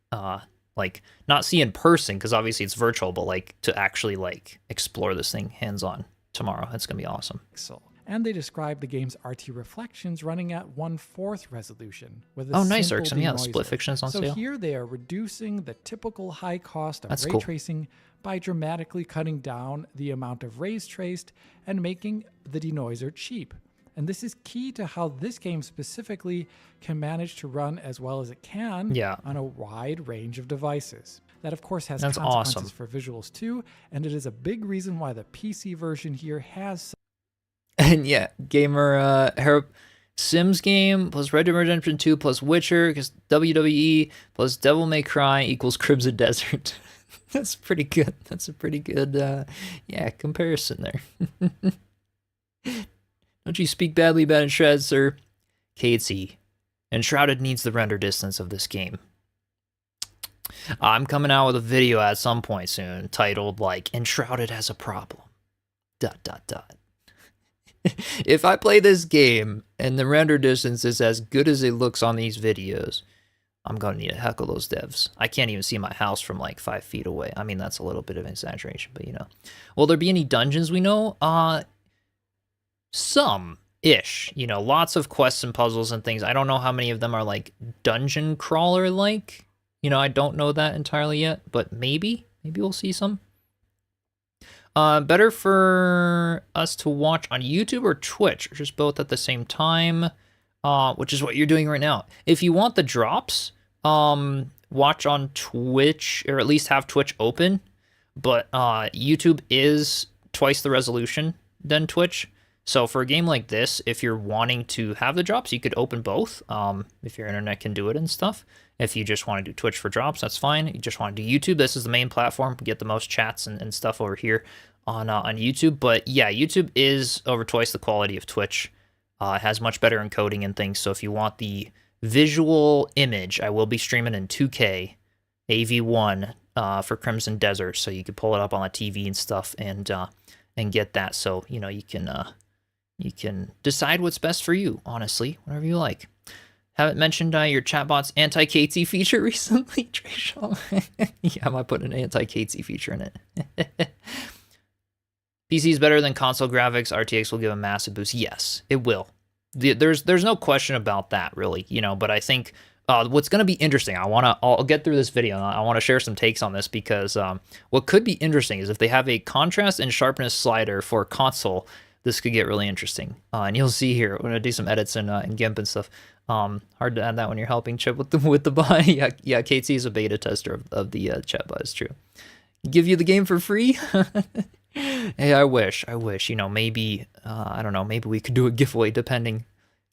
Like not see in person because obviously it's virtual, but like to actually like explore this thing hands-on tomorrow. That's gonna be awesome. And they describe the game's RT reflections running at 1/4 resolution with a nice, simple Erkson. Yeah, the denoiser. split fiction is on so sale. Here they are reducing the typical high cost of That's ray cool. tracing by dramatically cutting down the amount of rays traced and making the denoiser cheap. And this is key to how this game specifically can manage to run as well as it can on a wide range of devices. That, of course, has consequences for visuals too, and it is a big reason why the PC version here has. And yeah, gamer Sims game plus Red Dead Redemption 2 plus Witcher because WWE plus Devil May Cry equals Crimson Desert. That's pretty good. That's a pretty good comparison there. Don't you speak badly about Enshrouded, sir? Casey, Enshrouded needs the render distance of this game. I'm coming out with a video at some point soon titled, like, Enshrouded has a problem. ... If I play this game and the render distance is as good as it looks on these videos, I'm going to need to heckle those devs. I can't even see my house from like 5 feet away. I mean, that's a little bit of an exaggeration, but you know. Will there be any dungeons we know? Some-ish. You know, lots of quests and puzzles and things. I don't know how many of them are like dungeon crawler-like. You know, I don't know that entirely yet, but maybe. Maybe we'll see some. Better for us to watch on YouTube or Twitch, or just both at the same time, which is what you're doing right now. If you want the drops, watch on Twitch, or at least have Twitch open, but YouTube is twice the resolution than Twitch. So for a game like this, if you're wanting to have the drops, you could open both, if your internet can do it and stuff. If you just want to do Twitch for drops, that's fine. You just want to do YouTube, this is the main platform. Get the most chats and stuff over here on YouTube. But yeah, YouTube is over twice the quality of Twitch. It has much better encoding and things. So if you want the visual image, I will be streaming in 2K AV1 for Crimson Desert. So you can pull it up on the TV and stuff and get that. So, you know, you can decide what's best for you, honestly, whatever you like. Haven't mentioned your chatbot's anti-Katesy feature recently, Trayshaw. Yeah, I might put an anti-Katesy feature in it. PC is better than console graphics. RTX will give a massive boost. Yes, it will. There's no question about that, really. You know, but I think what's going to be interesting, I'll get through this video. And I want to share some takes on this because what could be interesting is if they have a contrast and sharpness slider for console, this could get really interesting. And you'll see here, I'm going to do some edits in GIMP and stuff. Hard to add that when you're helping Chip with the bot. yeah, KT is a beta tester of the chatbot. It's true. Give you the game for free? Hey, I wish. You know, maybe I don't know. Maybe we could do a giveaway. Depending.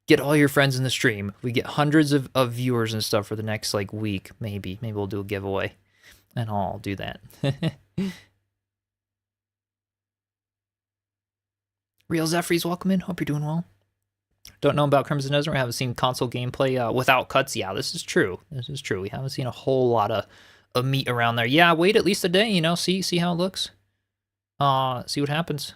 Get all your friends in the stream. We get hundreds of viewers and stuff for the next like week. Maybe we'll do a giveaway, and I'll do that. Real Zephyrs, welcome in. Hope you're doing well. Don't know about Crimson Desert. We haven't seen console gameplay without cuts. Yeah, this is true. We haven't seen a whole lot of meat around there. Yeah, wait at least a day, you know, see how it looks. See what happens.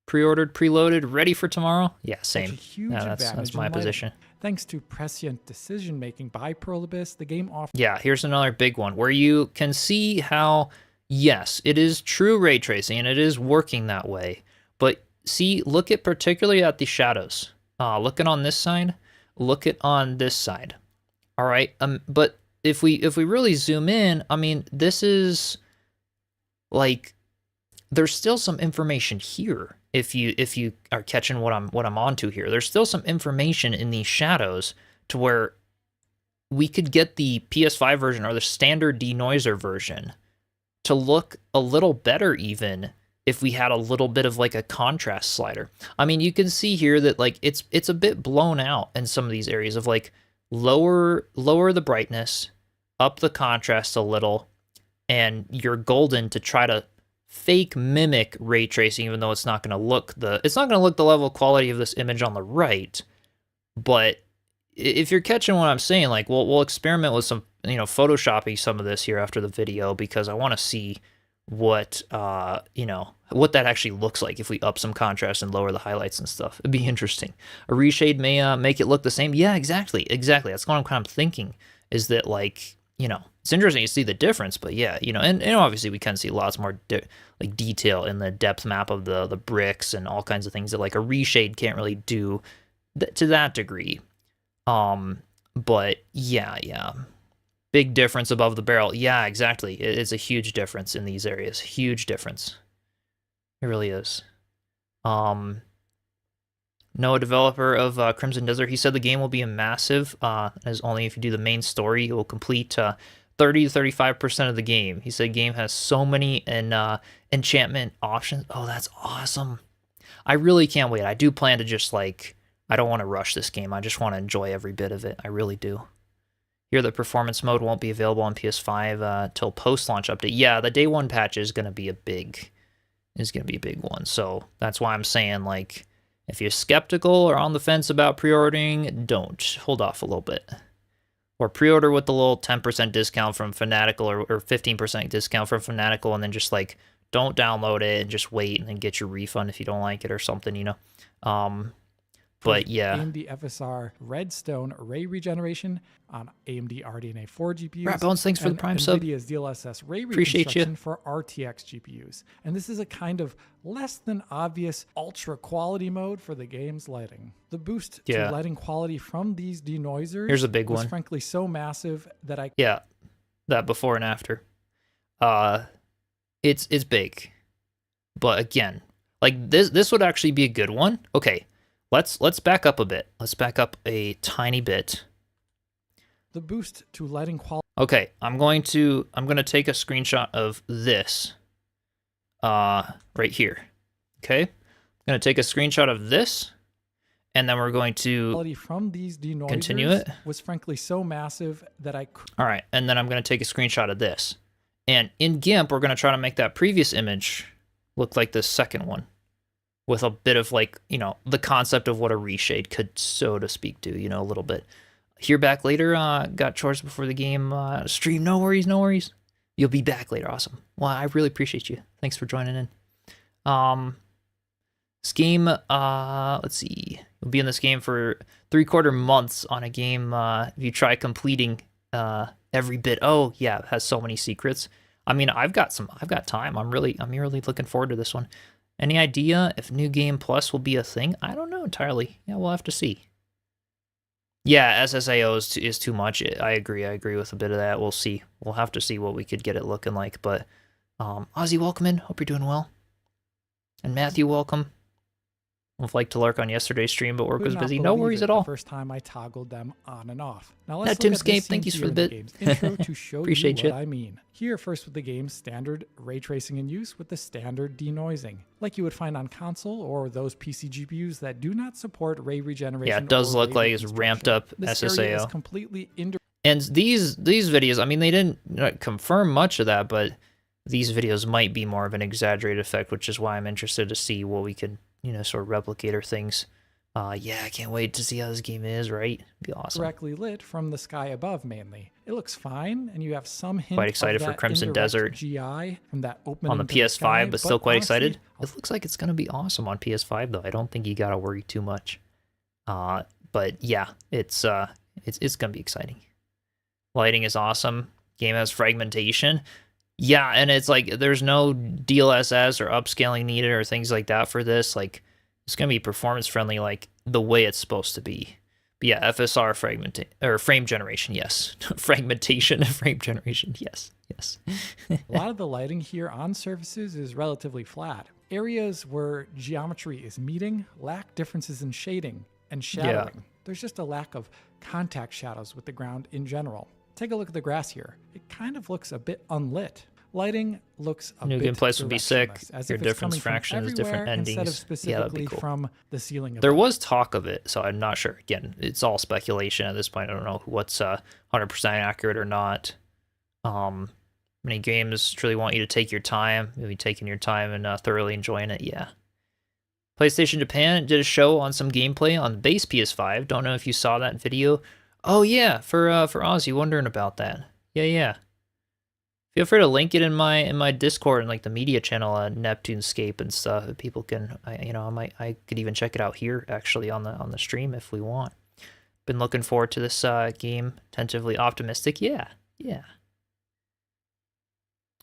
Pre-ordered, preloaded, ready for tomorrow. Yeah, same. Yeah, that's my position. Thanks to prescient decision making by Prolibus, the game offers. Yeah, here's another big one where you can see how, yes, it is true ray tracing and it is working that way. But see, look at particularly at the shadows. Look at on this side, look at on this side. All right, but if we really zoom in, I mean, this is like, there's still some information here. If you are catching what I'm onto here, there's still some information in these shadows to where we could get the PS5 version or the standard denoiser version to look a little better even if we had a little bit of like a contrast slider. I mean, you can see here that like it's a bit blown out in some of these areas of like lower the brightness, up the contrast a little, and you're golden to try to fake mimic ray tracing, even though it's not going to look the level of quality of this image on the right. But if you're catching what I'm saying, like we'll experiment with some, photoshopping some of this here after the video, because I want to see what what that actually looks like if we up some contrast and lower the highlights and stuff. It'd be interesting. A reshade may make it look the same. Yeah, exactly. That's what I'm kind of thinking, is that like, it's interesting to see the difference, but yeah, and obviously we can see lots more like detail in the depth map of the bricks and all kinds of things that like a reshade can't really do to that degree. But yeah. Big difference above the barrel. Yeah, exactly. It's a huge difference in these areas. Huge difference. It really is. Noah, developer of Crimson Desert, he said the game will be a massive, as only if you do the main story, it will complete 30 to 35% of the game. He said game has so many enchantment options. Oh, that's awesome. I really can't wait. I do plan to just like, I don't want to rush this game. I just want to enjoy every bit of it. I really do. Here, the performance mode won't be available on PS5 till post-launch update. Yeah, the day one patch is going to be a big one. So that's why I'm saying, like, if you're skeptical or on the fence about pre-ordering, don't. Hold off a little bit. Or pre-order with the little 10% discount from Fanatical or 15% discount from Fanatical, and then just, like, don't download it and just wait and then get your refund if you don't like it or something, But yeah. AMD FSR Redstone Ray Regeneration on AMD RDNA 4 GPUs. Rat Bones, thanks for the Prime sub. NVIDIA's DLSS Ray Appreciate Reconstruction you. for RTX GPUs. And this is a kind of less than obvious ultra quality mode for the game's lighting. The boost to lighting quality from these denoisers Here's a big was one. frankly so massive that I... Yeah, that before and after. It's big. But again, like this would actually be a good one. Okay. Let's back up a bit. Let's back up a tiny bit. The boost to lighting quality. Okay, I'm going to take a screenshot of this right here. Okay? I'm going to take a screenshot of this, and then we're going to from these denoisers continue it. Was frankly so massive that I All right, and then I'm going to take a screenshot of this. And in GIMP, we're going to try to make that previous image look like this second one, with a bit of like, the concept of what a reshade could, so to speak, do, a little bit. Hear back later, got chores before the game stream. No worries. You'll be back later. Awesome. Well, I really appreciate you. Thanks for joining in. This game, let's see. You'll be in this game for 3/4 months on a game if you try completing every bit. Oh, yeah, it has so many secrets. I mean, I've got time. I'm really looking forward to this one. Any idea if New Game Plus will be a thing? I don't know entirely. Yeah, we'll have to see. Yeah, SSAO is too much. I agree with a bit of that. We'll see. We'll have to see what we could get it looking like. But Ozzy, welcome in. Hope you're doing well. And Matthew, welcome. Would like to lurk on yesterday's stream, but work was busy. No worries at all. The first time I toggled them on and off. Now let's look at this thank you for the bit. Game's intro to show Appreciate you what I mean. Here, first with the game's standard ray tracing in use with the standard denoising, like you would find on console or those PC GPUs that do not support ray regeneration. Yeah, it does look like it's ramped up this SSAO. Area is completely and these videos, I mean, they didn't confirm much of that, but these videos might be more of an exaggerated effect, which is why I'm interested to see what we could, sort of replicate or things. Yeah, I can't wait to see how this game is, right? It'd be awesome. Directly lit from the sky above, mainly. It looks fine, and you have some hint quite excited of for that Crimson Desert GI from that opening on the to PS5, sky, but still quite honestly, excited. It looks like it's going to be awesome on PS5, though. I don't think you got to worry too much. But yeah, it's gonna be exciting. Lighting is awesome. Game has fragmentation. Yeah, and it's like there's no DLSS or upscaling needed or things like that for this. Like it's gonna be performance friendly, like the way it's supposed to be. But yeah, FSR frame generation, yes. Fragmentation, frame generation, yes, yes. A lot of the lighting here on surfaces is relatively flat. Areas where geometry is meeting lack differences in shading and shadowing. Yeah. There's just a lack of contact shadows with the ground in general. Take a look at the grass here. It kind of looks a bit unlit. Lighting looks a New bit game place would be sick. directionless, as Your if it's different coming from fractions, different everywhere instead of endings. Yeah, that'd be specifically cool. from the ceiling. There above. was talk of it, so I'm not sure. Again, it's all speculation at this point. I don't know what's 100% accurate or not. Many games truly want you to take your time. Maybe taking your time and thoroughly enjoying it. Yeah. PlayStation Japan did a show on some gameplay on the base PS5. Don't know if you saw that video. Oh yeah, for Ozzy, wondering about that. Yeah. Feel free to link it in my Discord and like the media channel, Neptunescape and stuff. People can, I could even check it out here actually on the stream if we want. Been looking forward to this game. Tentatively optimistic. Yeah.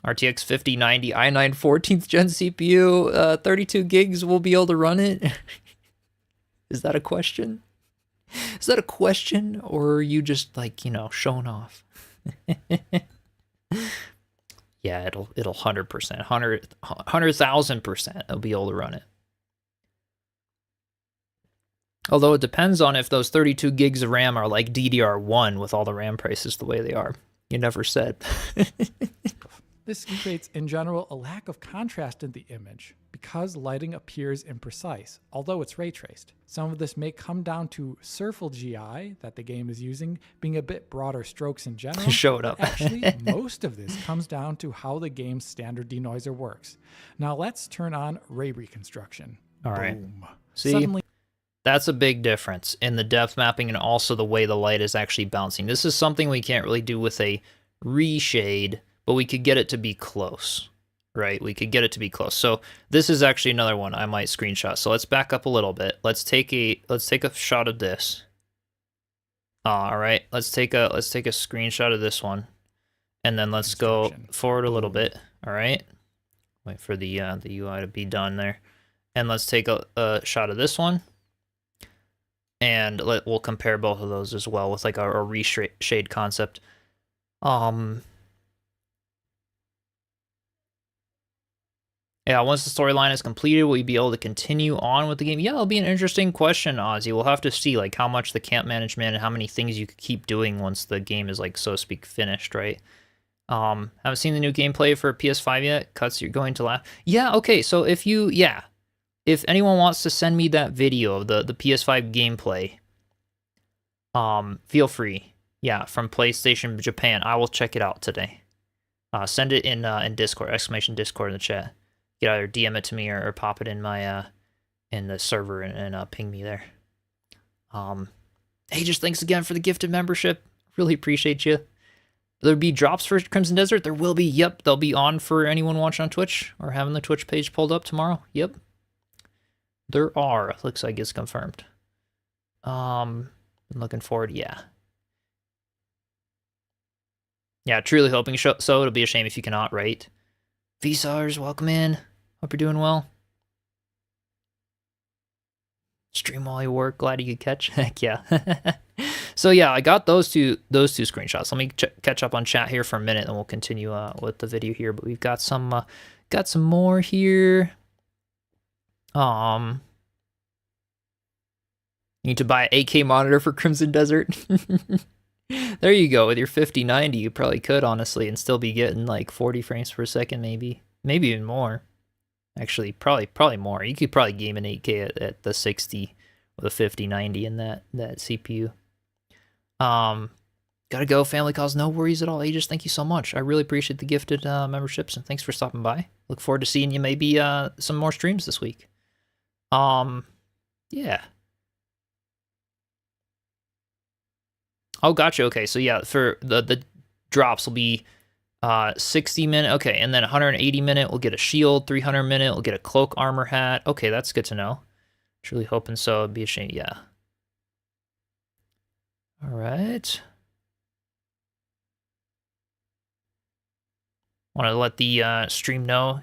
RTX 5090 i9 14th gen CPU, 32 gigs will be able to run it. Is that a question? Is that a question, or are you just like, showing off? Yeah, it'll 100%, 100,000% it'll be able to run it. Although it depends on if those 32 gigs of RAM are like DDR1 with all the RAM prices the way they are. You never said. This creates, in general, a lack of contrast in the image because lighting appears imprecise, although it's ray traced. Some of this may come down to Surfel GI that the game is using being a bit broader strokes in general. Show it up. Actually, most of this comes down to how the game's standard denoiser works. Now let's turn on ray reconstruction. All right. Boom. See? Suddenly, that's a big difference in the depth mapping and also the way the light is actually bouncing. This is something we can't really do with a reshade, but we could get it to be close, right? We could get it to be close. So this is actually another one I might screenshot. So let's back up a little bit. Let's take a shot of this. All right, let's take a screenshot of this one, and then let's go forward a little bit. All right, wait for the UI to be done there, and let's take a shot of this one. And we'll compare both of those as well with like a reshade concept. Yeah, once the storyline is completed, will you be able to continue on with the game? Yeah, it'll be an interesting question, Ozzy. We'll have to see like how much the camp management and how many things you could keep doing once the game is like, so to speak, finished, right? Haven't seen the new gameplay for PS5 yet. Cuts, you're going to laugh. Yeah, okay, so if anyone wants to send me that video of the PS5 gameplay, feel free. Yeah, from PlayStation Japan. I will check it out today. Send it in Discord, exclamation Discord in the chat. You can either DM it to me or pop it in my in the server and ping me there. Hey, just thanks again for the gifted membership. Really appreciate you. There'll be drops for Crimson Desert. There will be. Yep, they'll be on for anyone watching on Twitch or having the Twitch page pulled up tomorrow. Yep. There are. Looks like it's confirmed. I'm looking forward. Yeah. Yeah, truly hoping so. It'll be a shame if you cannot, right? VSARs, welcome in. Hope you're doing well. Stream while you work. Glad you could catch. Heck yeah. So yeah, I got those two screenshots. Let me catch up on chat here for a minute, and we'll continue with the video here. But we've got some more here. You need to buy an 8K monitor for Crimson Desert. There you go. With your 5090, you probably could, honestly, and still be getting like 40 frames per second, maybe even more. Actually, probably more. You could probably game an 8K at the 60 with a 5090 in that CPU. Gotta go. Family calls. No worries at all. Aegis, thank you so much. I really appreciate the gifted memberships, and thanks for stopping by. Look forward to seeing you maybe some more streams this week. Yeah. Oh, gotcha. Okay, so yeah, for the drops will be 60 minute. Okay, and then 180 minute we'll get a shield. 300 minute we'll get a cloak armor hat. Okay, that's good to know. Truly hoping so. It'd be a shame. Yeah. right. Want to let the stream know.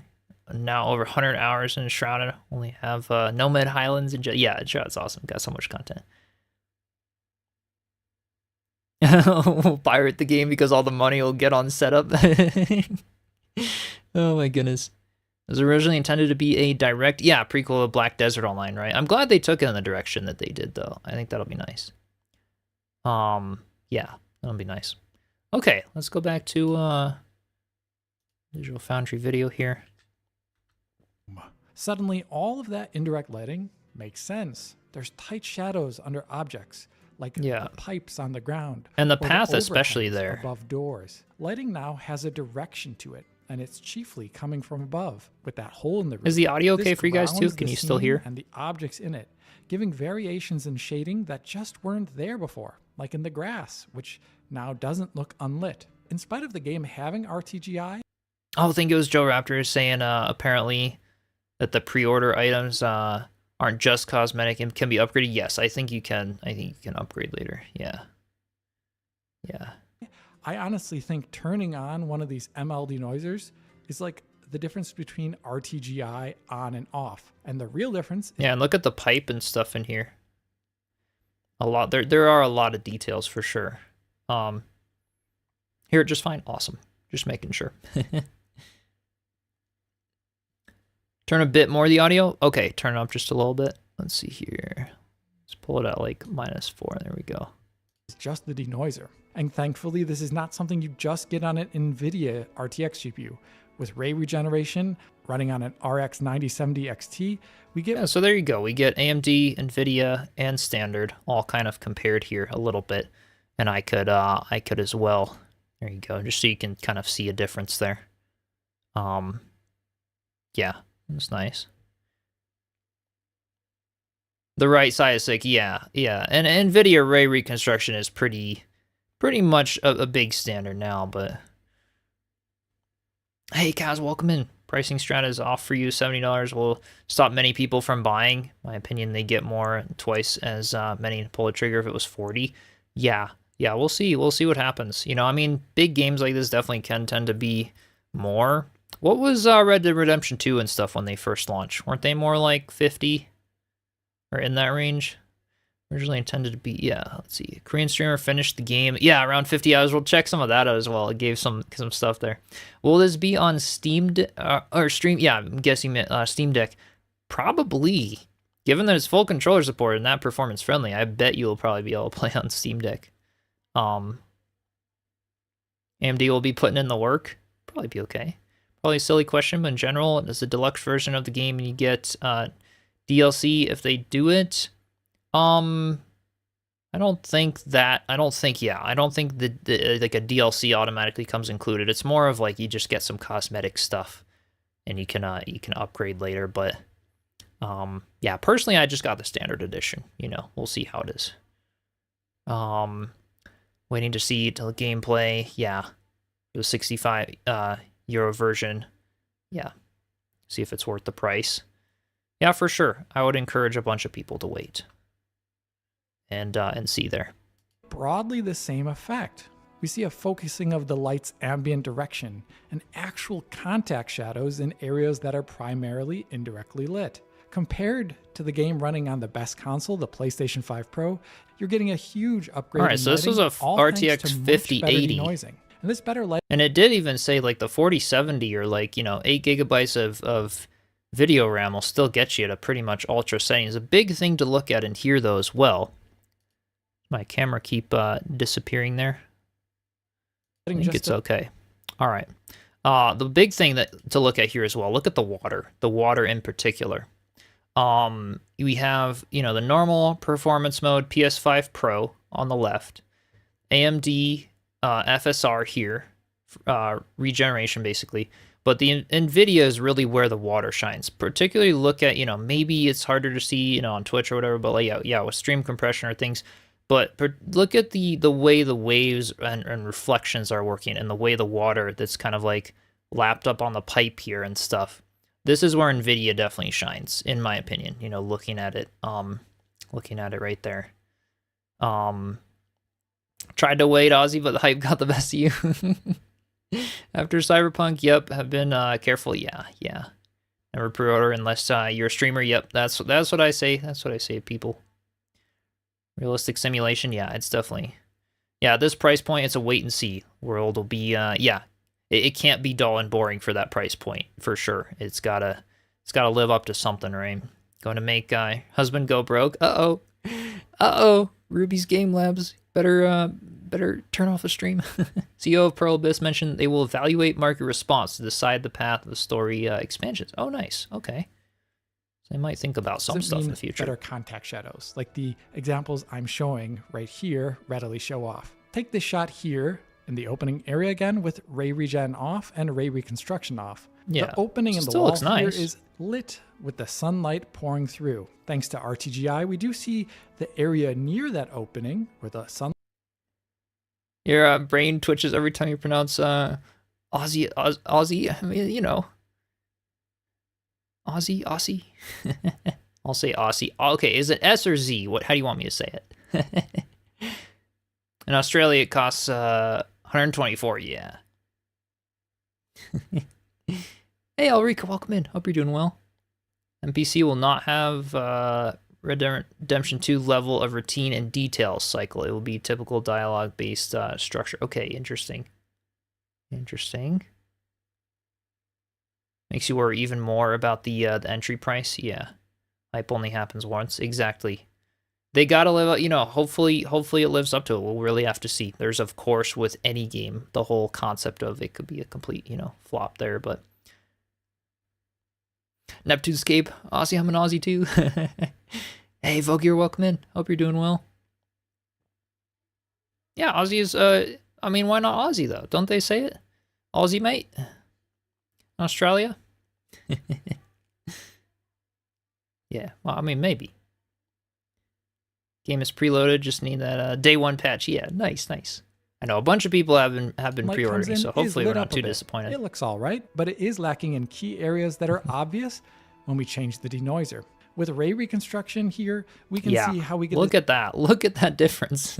Now over 100 hours in Enshrouded. Only have Nomad Highlands and yeah, Enshrouded's awesome. Got so much content. We'll pirate the game because all the money will get on setup. Oh my goodness. It was originally intended to be a direct, yeah, prequel of Black Desert Online, right? I'm glad they took it in the direction that they did, though. I think that'll be nice. Yeah, that'll be nice. Okay, let's go back to Visual Foundry video here. Suddenly, all of that indirect lighting makes sense. There's tight shadows under objects, like the pipes on the ground. And the or path especially there. Above doors. Lighting now has a direction to it, and it's chiefly coming from above, with that hole in the roof. Is the audio okay for you guys too? Can you still hear? And the objects in it, giving variations in shading that just weren't there before, like in the grass, which now doesn't look unlit. In spite of the game having RTGI. Oh, I think it was Joe Raptor saying apparently that the pre-order items aren't just cosmetic and can be upgraded. Yes, I think you can. I think you can upgrade later. Yeah. Yeah. I honestly think turning on one of these ML denoisers is like the difference between RTGI on and off. And the real difference is and look at the pipe and stuff in here. A lot there are a lot of details for sure. Here just fine. Awesome. Just making sure. Turn a bit more the audio. Okay, turn it up just a little bit. Let's see here. Let's pull it at like -4. There we go. It's just the denoiser. And thankfully, this is not something you just get on an NVIDIA RTX GPU. With ray regeneration running on an RX 9070 XT, we get... Yeah, so there you go. We get AMD, NVIDIA, and standard all kind of compared here a little bit. And I could as well. There you go. Just so you can kind of see a difference there. Yeah, that's nice. The right side is like, yeah. And NVIDIA ray reconstruction is pretty much a big standard now, but hey, Kaz, welcome in. Pricing strat is off for you. $70 will stop many people from buying. In my opinion, they get more twice as many to pull the trigger if it was 40. Yeah, we'll see. We'll see what happens. You know, I mean, big games like this definitely can tend to be more. What was Red Dead Redemption 2 and stuff when they first launched? Weren't they more like 50 or in that range? Originally intended to be, yeah, let's see. Korean streamer finished the game. Yeah, around 50 hours. We'll check some of that out as well. It gave some stuff there. Will this be on Steam or Stream? Yeah, I'm guessing Steam Deck. Probably. Given that it's full controller support and that performance friendly, I bet you will probably be able to play on Steam Deck. AMD will be putting in the work. Probably be okay. Probably a silly question, but in general, it's a deluxe version of the game and you get DLC if they do it. I don't think that like a DLC automatically comes included. It's more of like you just get some cosmetic stuff and you can upgrade later, but yeah, personally I just got the standard edition, you know. We'll see how it is. Waiting to see the gameplay. Yeah. The 65 euro version. Yeah. See if it's worth the price. Yeah, for sure. I would encourage a bunch of people to wait. And see there. Broadly the same effect. We see a focusing of the light's ambient direction and actual contact shadows in areas that are primarily indirectly lit. Compared to the game running on the best console, the PlayStation 5 Pro, you're getting a huge upgrade. All right, so this was a RTX 5080. And this better light. And it did even say like the 4070 or like, you know, 8 gigabytes of video RAM will still get you at a pretty much ultra settings. A big thing to look at and hear though as well. My camera keep disappearing there. I think it's okay. All right. The big thing to look at here as well, look at the water in particular. We have, you know, the normal performance mode PS5 Pro on the left, AMD FSR here, regeneration basically, but the NVIDIA is really where the water shines. Particularly look at, you know, maybe it's harder to see, you know, on Twitch or whatever, but like, yeah, with stream compression or things. But look at the way the waves and reflections are working and the way the water that's kind of like lapped up on the pipe here and stuff. This is where NVIDIA definitely shines, in my opinion, you know, looking at it right there. Tried to wait, Ozzy, but the hype got the best of you. After Cyberpunk, yep, have been careful. Yeah. Never pre-order unless you're a streamer. Yep, that's what I say. That's what I say to people. Realistic simulation, yeah, it's definitely... Yeah, at this price point, it's a wait-and-see world. Will be, yeah, it can't be dull and boring for that price point, for sure. It's gotta live up to something, right? Going to make husband go broke. Uh-oh. Ruby's Game Labs. Better turn off the stream. CEO of Pearl Abyss mentioned they will evaluate market response to decide the path of the story expansions. Oh, nice. Okay. So they might think about some stuff in the future. Better contact shadows, like the examples I'm showing right here, readily show off. Take this shot here in the opening area again with ray regen off and ray reconstruction off. Yeah. The opening in the Still wall looks nice. here is lit with the sunlight pouring through. Thanks to RTGI, we do see the area near that opening where the sun. Your brain twitches every time you pronounce Aussie. I mean, you know, Aussie. I'll say Aussie. Okay, is it S or Z? How do you want me to say it? In Australia, it costs 124. Yeah. Hey, Ulrika, welcome in. Hope you're doing well. NPC will not have Redemption 2 level of routine and detail cycle. It will be typical dialogue-based structure. Okay, interesting. Makes you worry even more about the entry price. Yeah, hype only happens once. Exactly. They gotta live up. You know, hopefully it lives up to it. We'll really have to see. There's, of course, with any game, the whole concept of it could be a complete, flop there, but. Neptunescape, Aussie, I'm an Aussie too. Hey, Vogier, welcome in. Hope you're doing well. Yeah, Aussie is, I mean, why not Aussie, though? Don't they say it? Aussie, mate? Australia? Yeah, well, I mean, maybe. Game is preloaded, just need that day one patch. Yeah, nice. I know a bunch of people have been pre-ordering, so hopefully we're not too disappointed. It looks all right, but it is lacking in key areas that are obvious when we change the denoiser. With ray reconstruction here, we can see how we get. Look at that! Look at that difference.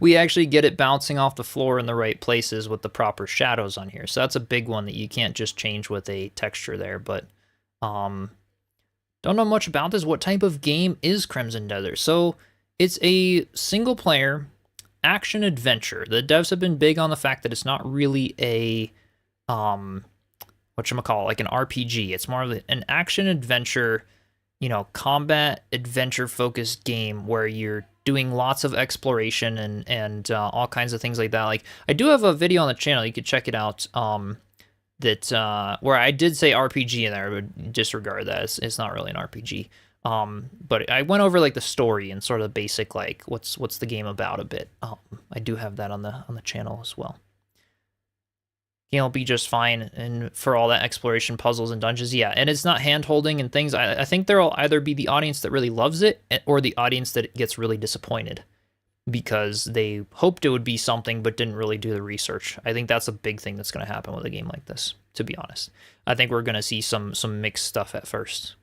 We actually get it bouncing off the floor in the right places with the proper shadows on here. So that's a big one that you can't just change with a texture there. But don't know much about this. What type of game is Crimson Desert? So it's a single player action adventure. The devs have been big on the fact that it's not really a whatchamacallit, like an RPG. It's more of an action adventure, combat adventure focused game where you're doing lots of exploration and all kinds of things like that. Like, I do have a video on the channel, you could check it out, that where I did say RPG in there, but disregard that. It's not really an RPG. But I went over like the story and sort of basic, like what's the game about a bit. I do have that on the channel as well. Game will be just fine, and for all that exploration, puzzles, and dungeons, yeah. And it's not hand-holding and things. I think there'll either be the audience that really loves it, or the audience that gets really disappointed because they hoped it would be something but didn't really do the research. I think that's a big thing that's going to happen with a game like this, to be honest. I think we're going to see some mixed stuff at first.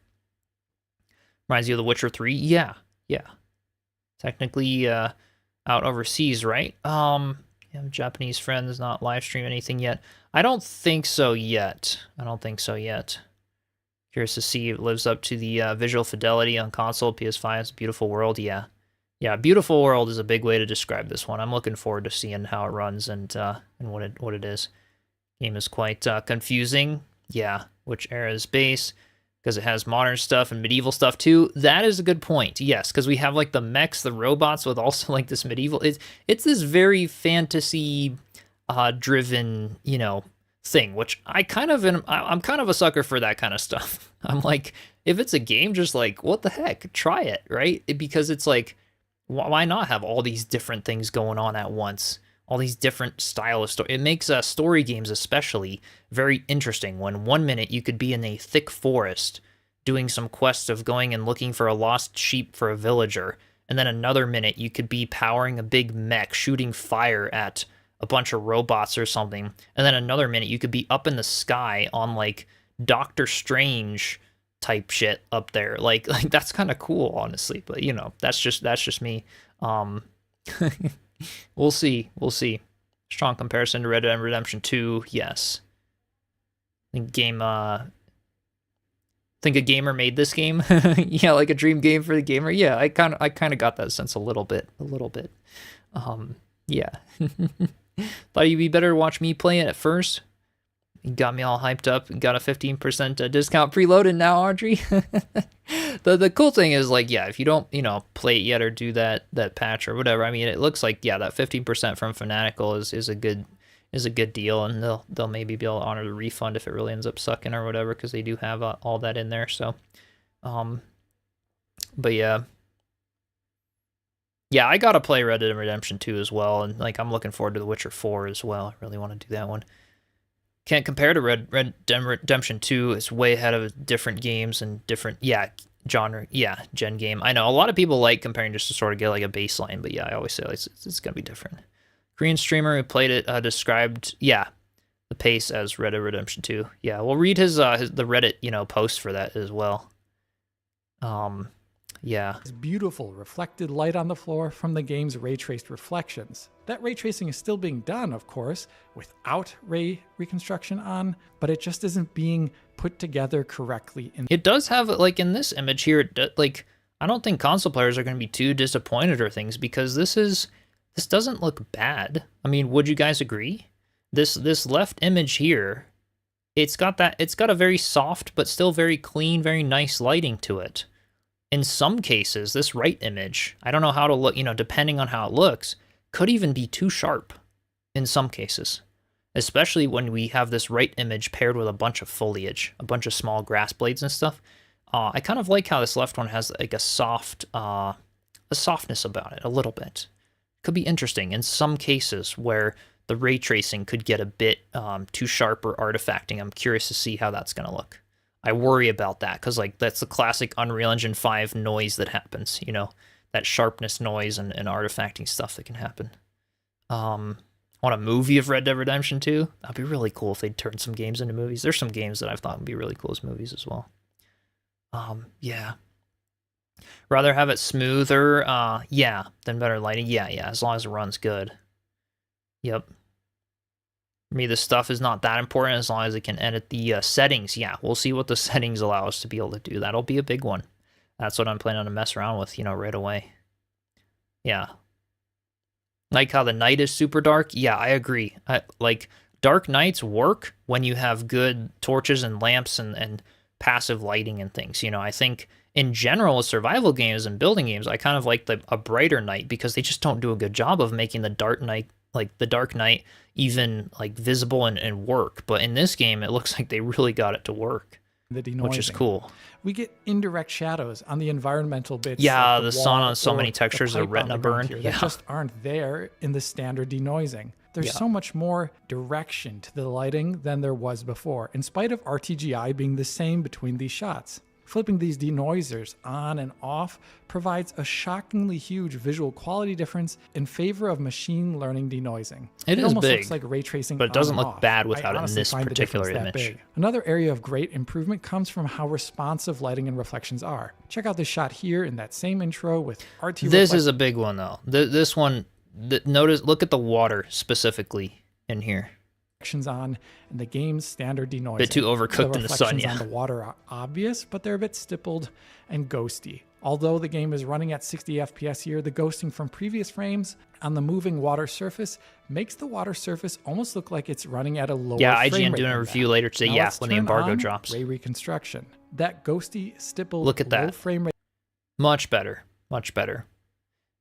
Reminds you of The Witcher 3? Yeah. Technically out overseas, right? You have Japanese friends, not live stream anything yet. I don't think so yet. Curious to see if it lives up to the visual fidelity on console, PS5. It's a beautiful world, yeah. Yeah, beautiful world is a big way to describe this one. I'm looking forward to seeing how it runs and what it is. Game is quite confusing. Yeah, which era is base? Because it has modern stuff and medieval stuff too. That is a good point. Yes, because we have like the mechs, the robots with also like this medieval. It's this very fantasy driven, thing, which I'm kind of a sucker for that kind of stuff. I'm like, if it's a game, just like, what the heck? Try it, right? Because it's like, why not have all these different things going on at once? All these different style of story. It makes story games especially very interesting when 1 minute you could be in a thick forest doing some quest of going and looking for a lost sheep for a villager, and then another minute you could be powering a big mech, shooting fire at a bunch of robots or something, and then another minute you could be up in the sky on like Doctor Strange type shit up there. Like that's kind of cool, honestly. But that's just me. We'll see. We'll see. Strong comparison to Red Dead Redemption 2, yes. I think a gamer made this game. Yeah, like a dream game for the gamer. Yeah, I kind of got that sense a little bit. Yeah. Thought you'd be better to watch me play it at first. You got me all hyped up. Got a 15% discount preloaded now, Audrey. The cool thing is, like, yeah, if you don't, play it yet or do that patch or whatever, I mean, it looks like, yeah, that 15% from Fanatical is a good deal, and they'll maybe be able to honor the refund if it really ends up sucking or whatever, because they do have all that in there. So, but yeah. Yeah, I gotta play Red Dead Redemption 2 as well, and like I'm looking forward to The Witcher 4 as well. I really want to do that one. Can't compare to Red Dead Redemption 2. It's way ahead of different games and different, genre, gen game. I know a lot of people like comparing just to sort of get like a baseline, but yeah, I always say it's gonna be different. Korean streamer who played it described, the pace as Red Dead Redemption 2. Yeah, we'll read his the Reddit, post for that as well. Yeah. It's beautiful reflected light on the floor from the game's ray traced reflections. That ray tracing is still being done, of course, without ray reconstruction on, but it just isn't being put together correctly. It does have, like, in this image here, like, I don't think console players are going to be too disappointed or things, because this doesn't look bad. I mean, would you guys agree? This left image here, it's got a very soft but still very clean, very nice lighting to it. In some cases, this right image, I don't know how to look, depending on how it looks, could even be too sharp in some cases, especially when we have this right image paired with a bunch of foliage, a bunch of small grass blades and stuff. I kind of like how this left one has like a softness about it, a little bit. Could be interesting in some cases where the ray tracing could get a bit too sharp or artifacting. I'm curious to see how that's going to look. I worry about that because, like, that's the classic Unreal Engine 5 noise that happens, that sharpness noise and artifacting stuff that can happen. Want a movie of Red Dead Redemption 2? That'd be really cool if they'd turn some games into movies. There's some games that I've thought would be really cool as movies as well. Yeah. Rather have it smoother, than better lighting. Yeah, as long as it runs good. Yep. For me, this stuff is not that important as long as it can edit the settings. Yeah, we'll see what the settings allow us to be able to do. That'll be a big one. That's what I'm planning to mess around with, right away. Yeah. Like how the night is super dark. Yeah, I agree. Like, dark nights work when you have good torches and lamps and passive lighting and things. I think in general with survival games and building games, I kind of like a brighter night because they just don't do a good job of making the dark night even like visible and work. But in this game, it looks like they really got it to work, which is cool. We get indirect shadows on the environmental bits. Yeah, like the sun on so many textures, the retina burn. That just aren't there in the standard denoising. There's so much more direction to the lighting than there was before, in spite of RTGI being the same between these shots. Flipping these denoisers on and off provides a shockingly huge visual quality difference in favor of machine learning denoising. It is almost big, looks like ray tracing, but it doesn't look off. bad without it in this particular image. Big. Another area of great improvement comes from how responsive lighting and reflections are. Check out this shot here in that same intro with RT. This is a big one though. This one, look at the water specifically in here. On and the game's standard denoising. A bit too overcooked in the sun, on the water are obvious, but they're a bit stippled and ghosty. Although the game is running at 60 FPS here, the ghosting from previous frames on the moving water surface makes the water surface almost look like it's running at a lower frame rate. IGN doing a review later today. Now when the embargo drops. Ray reconstruction. That ghosty, stippled, look at that. Low frame rate. Much better.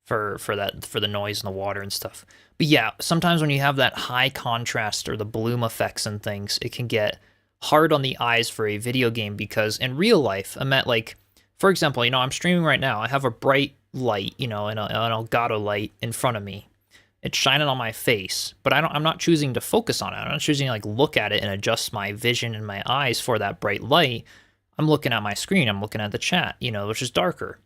For the noise and the water and stuff. But yeah, sometimes when you have that high contrast or the bloom effects and things, it can get hard on the eyes for a video game because in real life, for example, I'm streaming right now. I have a bright light, an Elgato light in front of me. It's shining on my face, but I'm not choosing to focus on it. I'm not choosing to look at it and adjust my vision and my eyes for that bright light. I'm looking at my screen. I'm looking at the chat, which is darker.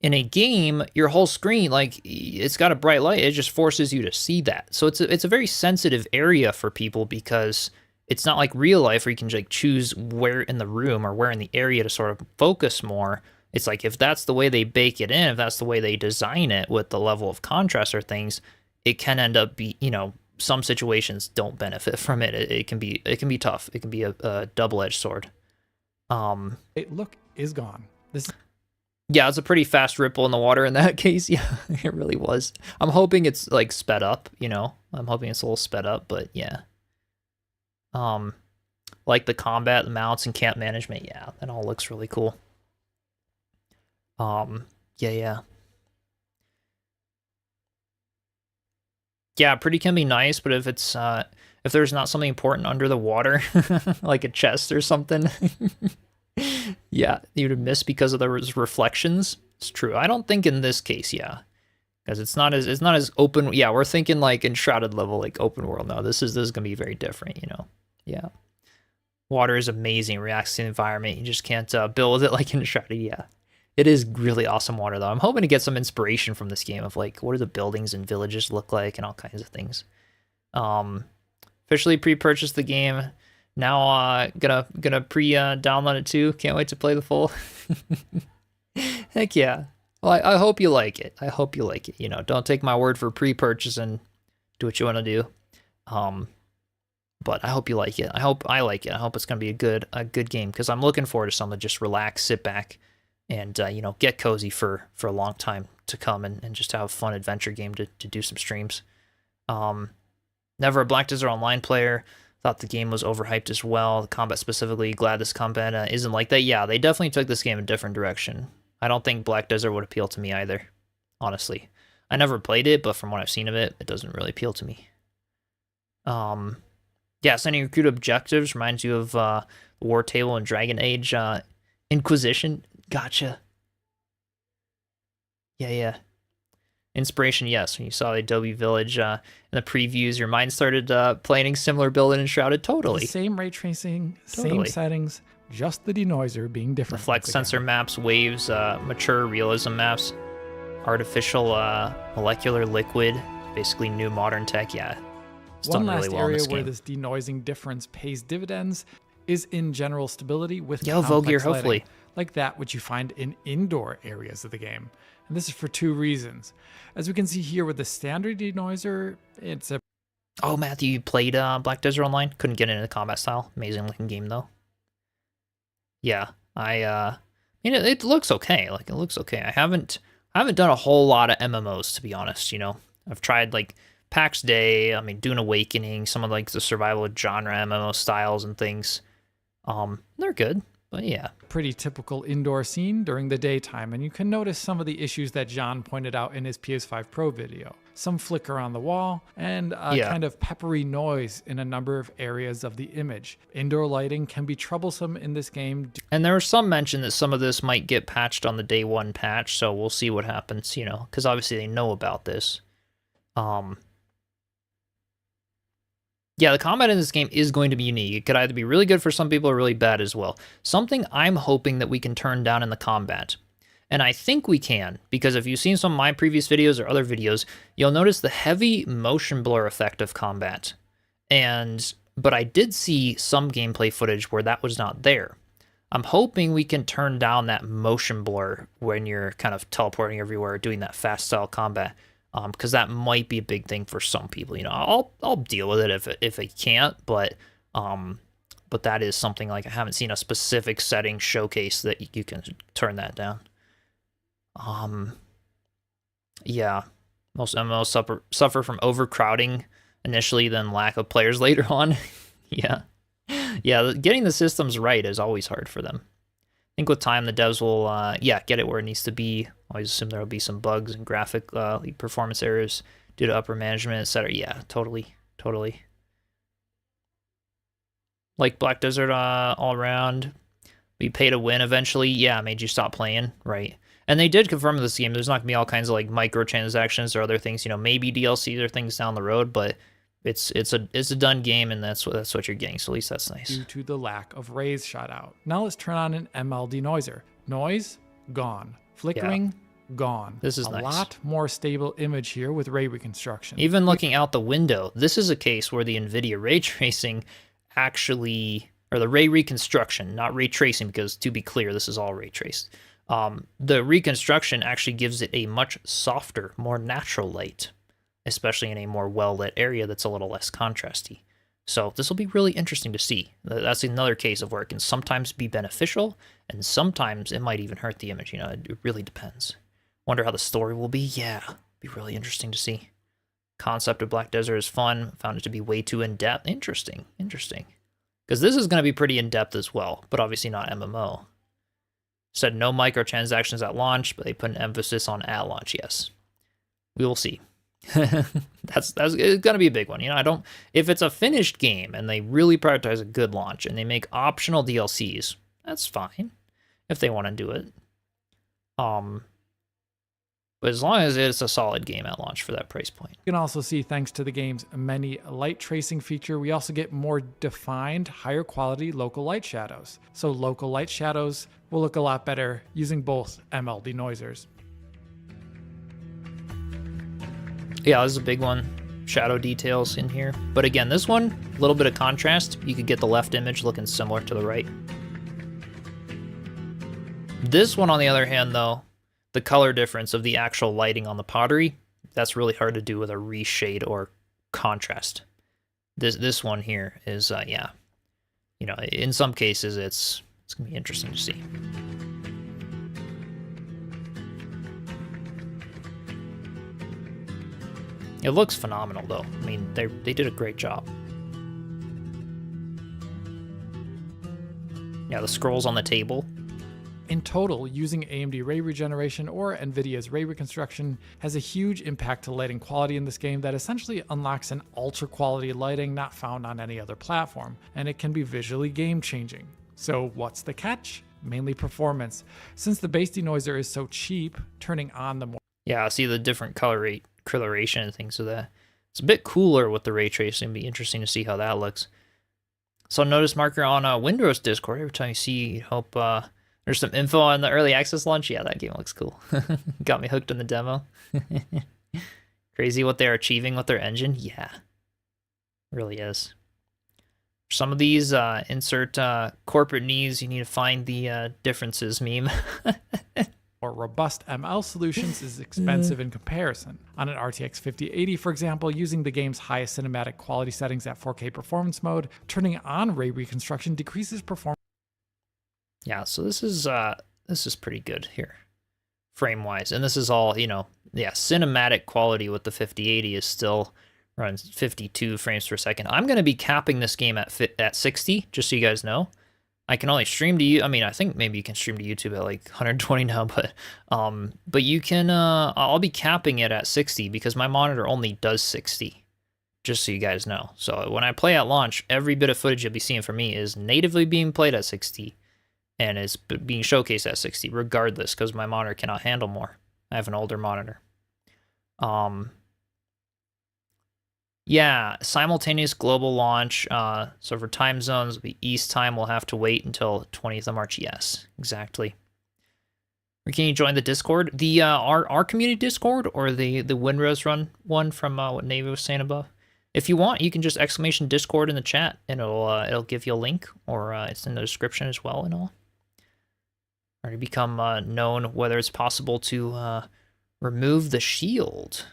In a game, your whole screen, it's got a bright light. It just forces you to see that. So it's a very sensitive area for people because it's not like real life where you can choose where in the room or where in the area to sort of focus more. It's like if that's the way they bake it in, if that's the way they design it with the level of contrast or things, it can end up some situations don't benefit from it. It can be tough. It can be a double-edged sword. Look is gone. Yeah, it's a pretty fast ripple in the water in that case. Yeah, it really was. I'm hoping it's like sped up, I'm hoping it's a little sped up, but yeah. Like the combat, the mounts, and camp management, yeah, that all looks really cool. Yeah. Yeah, pretty can be nice, but if it's if there's not something important under the water, like a chest or something, yeah, you'd miss because of those reflections. It's true. I don't think in this case, yeah, because it's not as open. Yeah, we're thinking like Enshrouded level, like open world. No, this is gonna be very different. Yeah. Water is amazing. Reacts to the environment. You just can't build it like Enshrouded. Yeah, it is really awesome water though. I'm hoping to get some inspiration from this game of like what do the buildings and villages look like and all kinds of things. Officially pre-purchased the game. Now gonna pre-download it too. Can't wait to play the full. Heck yeah. Well, I hope you like it. I hope you like it. Don't take my word for pre-purchase and do what you want to do. But I hope you like it. I hope I like it. I hope it's gonna be a good game because I'm looking forward to something to just relax, sit back, and get cozy for a long time to come and just have a fun adventure game to do some streams. Never a Black Desert Online player. Thought the game was overhyped as well. The combat specifically, glad this combat isn't like that. Yeah, they definitely took this game a different direction. I don't think Black Desert would appeal to me either, honestly. I never played it, but from what I've seen of it, it doesn't really appeal to me. Yeah, sending recruit objectives reminds you of the War Table and Dragon Age Inquisition. Gotcha. Yeah. Inspiration, yes. When you saw the Adobe Village in the previews, your mind started planning similar build in Enshrouded. Totally. The same ray tracing, same settings, just the denoiser being different. The flex sensor maps, waves, mature realism maps, artificial molecular liquid, basically new modern tech. Yeah. It's One done last really well area in this where game. this denoising difference pays dividends is in general stability with Yo, complex Vogear, hopefully. lighting, like that which you find in indoor areas of the game. And this is for two reasons. As we can see here with the standard denoiser, it's a... Oh, Matthew, you played Black Desert Online? Couldn't get into the combat style. Amazing looking game, though. Yeah, it looks okay. Like, it looks okay. I haven't done a whole lot of MMOs, to be honest, I've tried, like, PAX Day, Dune Awakening, some of, like, the survival genre MMO styles and things. They're good. But yeah. Pretty typical indoor scene during the daytime, and you can notice some of the issues that John pointed out in his PS5 Pro video. Some flicker on the wall, and a kind of peppery noise in a number of areas of the image. Indoor lighting can be troublesome in this game. And there was some mention that some of this might get patched on the day one patch, so we'll see what happens, because obviously they know about this. Yeah, the combat in this game is going to be unique. It could either be really good for some people or really bad as well. Something I'm hoping that we can turn down in the combat. And I think we can, because if you've seen some of my previous videos or other videos, you'll notice the heavy motion blur effect of combat. But I did see some gameplay footage where that was not there. I'm hoping we can turn down that motion blur when you're kind of teleporting everywhere, doing that fast style combat. Because that might be a big thing for some people. I'll deal with it if I can't, but that is something like I haven't seen a specific setting showcase that you can turn that down. Yeah, most MMOs suffer from overcrowding initially, then lack of players later on. Yeah, getting the systems right is always hard for them. I think with time the devs will get it where it needs to be. Always assume there will be some bugs and graphic performance errors due to upper management, etc. Yeah, totally. Like Black Desert all around, be pay to win eventually. Yeah, made you stop playing, right? And they did confirm in this game there's not gonna be all kinds of like microtransactions or other things. Maybe DLCs or things down the road, but it's a done game, and that's what you're getting. So at least that's nice. Due to the lack of rays shot out. Now let's turn on an ML denoiser. Noise gone. Flickering, gone. This is a nice. lot more stable image here with ray reconstruction. Even looking out the window, this is a case where the NVIDIA ray tracing actually, or the ray reconstruction, not ray tracing, because to be clear, this is all ray traced. The reconstruction actually gives it a much softer, more natural light. especially in a more well-lit area that's a little less contrasty. So this will be really interesting to see. That's another case of where it can sometimes be beneficial, and sometimes it might even hurt the image. You know, it really depends. Wonder how the story will be. Yeah, be really interesting to see. Concept of Black Desert is fun. Found it to be way too in-depth. Interesting. Because this is going to be pretty in-depth as well, but obviously not MMO. Said no microtransactions at launch, but they put an emphasis on at launch. Yes, we will see. that's it's gonna be a big one. You know, if it's a finished game and they really prioritize a good launch and they make optional DLCs, that's fine if they want to do it. But as long as it's a solid game at launch for that price point. You can also see, thanks to the game's many light tracing feature, we also get more defined, higher quality local light shadows. So local light shadows will look a lot better using both ML denoisers. Yeah, this is a big one. Shadow details in here. But again, this one, a little bit of contrast. You could get the left image looking similar to the right. This one, on the other hand, though, the color difference of the actual lighting on the pottery, that's really hard to do with a reshade or contrast. This one here is, yeah. You know, in some cases, it's going to be interesting to see. It looks phenomenal, though. I mean, they did a great job. Yeah, the scrolls on the table. In total, using AMD ray regeneration or NVIDIA's ray reconstruction has a huge impact to lighting quality in this game that essentially unlocks an ultra quality lighting not found on any other platform, and it can be visually game changing. So what's the catch? Mainly performance. Since the base denoiser is so cheap, turning on the more... Yeah, see the different color rate, coloration and things of that. It's a bit cooler with the ray tracing. It'd be interesting to see how that looks. So notice marker on Windows Discord. Every time you see, you hope there's some info on the early access launch. Yeah, that game looks cool. Got me hooked in the demo. Crazy what they're achieving with their engine. Yeah, really is. Some of these insert corporate needs. You need to find the differences meme. Or robust ML solutions is expensive in comparison. On an RTX 5080, for example, using the game's highest cinematic quality settings at 4K performance mode, turning on ray reconstruction decreases performance. Yeah, so this is pretty good here, frame-wise. And this is all, you know, yeah, cinematic quality with the 5080 is still runs 52 frames per second. I'm going to be capping this game at 60, just so you guys know. I can only stream to you. I mean, I think maybe you can stream to YouTube at like 120 now, but you can, I'll be capping it at 60 because my monitor only does 60, just so you guys know. So when I play at launch, every bit of footage you'll be seeing from me is natively being played at 60 and is being showcased at 60 regardless, because my monitor cannot handle more. I have an older monitor. Yeah, simultaneous global launch. So for time zones, the East time will have to wait until 20th of March. Yes, exactly. Or can you join the Discord? The our community Discord or the Winrose run one from what Navy was saying above? If you want, you can just exclamation Discord in the chat and it'll give you a link, or it's in the description as well and all. Or to become known whether it's possible to remove the shield.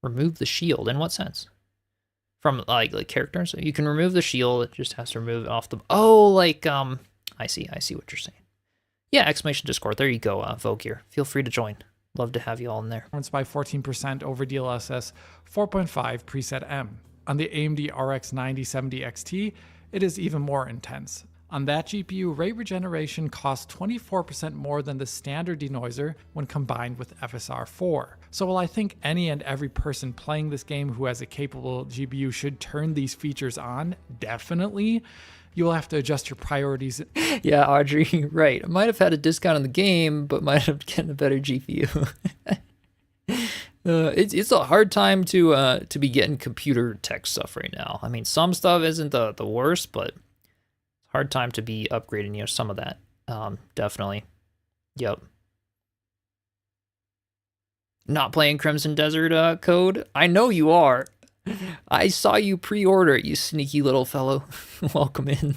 Remove the shield in what sense? From like characters, you can remove the shield. It just has to remove it off the. Oh, like I see what you're saying. Yeah, exclamation Discord. There you go, Vogear. Feel free to join. Love to have you all in there. By 14% over DLSS 4.5 preset M. On the AMD RX 9070 XT, it is even more intense. On that GPU, ray regeneration costs 24% more than the standard denoiser when combined with FSR 4. So while I think any and every person playing this game who has a capable GPU should turn these features on, definitely, you'll have to adjust your priorities. Yeah, Audrey, right. I might have had a discount on the game, but might have gotten a better GPU. It's a hard time to be getting computer tech stuff right now. I mean, some stuff isn't the worst, but hard time to be upgrading, you know, some of that. Definitely. Yep. Not playing Crimson Desert code? I know you are. I saw you pre-order it, you sneaky little fellow. Welcome in.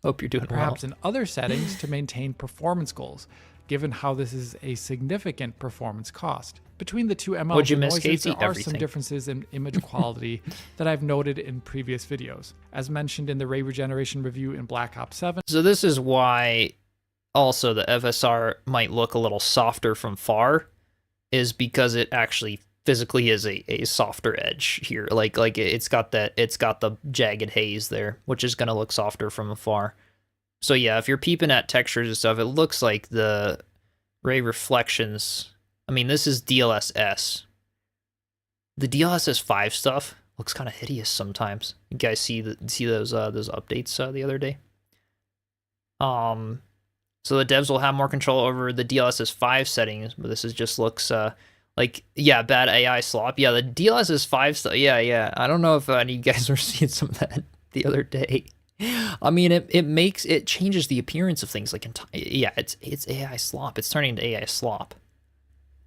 Hope you're doing Perhaps well. in other settings to maintain performance goals. given how this is a significant performance cost. Between the two What'd MLs you and miss, noises, Casey? there are some Everything. differences in image quality that I've noted in previous videos. As mentioned in the ray regeneration review in Black Ops 7. So this is why also the FSR might look a little softer from far, is because it actually physically is a softer edge here. Like it's got the jagged haze there, which is gonna look softer from afar. So yeah, if you're peeping at textures and stuff, it looks like the ray reflections. I mean, this is DLSS. The DLSS 5 stuff looks kind of hideous sometimes. You guys see those updates the other day? So the devs will have more control over the DLSS 5 settings, but this is just looks like, yeah, bad AI slop. Yeah, the DLSS 5 stuff. Yeah. I don't know if any of you guys were seeing some of that the other day. I mean, it changes the appearance of things. Like, yeah, it's AI slop. It's turning into AI slop.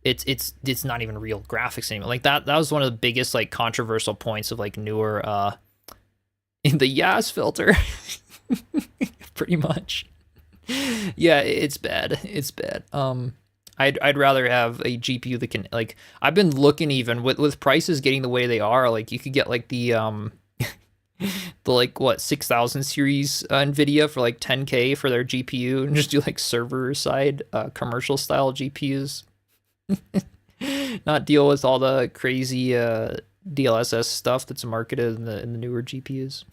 It's not even real graphics anymore. Like that was one of the biggest like controversial points of like newer in the Yas filter. Pretty much. Yeah, it's bad. It's bad. I'd rather have a GPU that can, like, I've been looking, even with prices getting the way they are, like you could get like the the like what 6000 series Nvidia for like 10K for their GPU, and just do like server side commercial style GPUs. Not deal with all the crazy DLSS stuff that's marketed in the newer GPUs.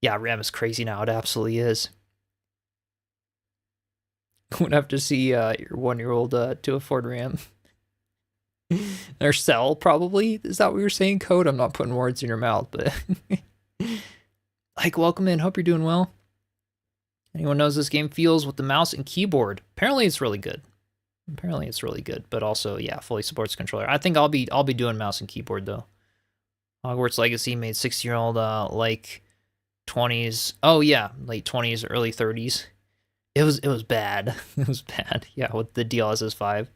Yeah, RAM is crazy now. It absolutely is. Would have to see your 1-year-old to afford RAM. Or sell, probably. Is that what you're saying, Code? I'm not putting words in your mouth, but like, welcome in. Hope you're doing well. Anyone knows this game feels with the mouse and keyboard? Apparently, it's really good. But also, yeah, fully supports controller. I think I'll be doing mouse and keyboard though. Hogwarts Legacy made 60-year-old like 20s. Oh yeah, late 20s, early 30s. It was bad. It was bad. Yeah, with the DLSS 5.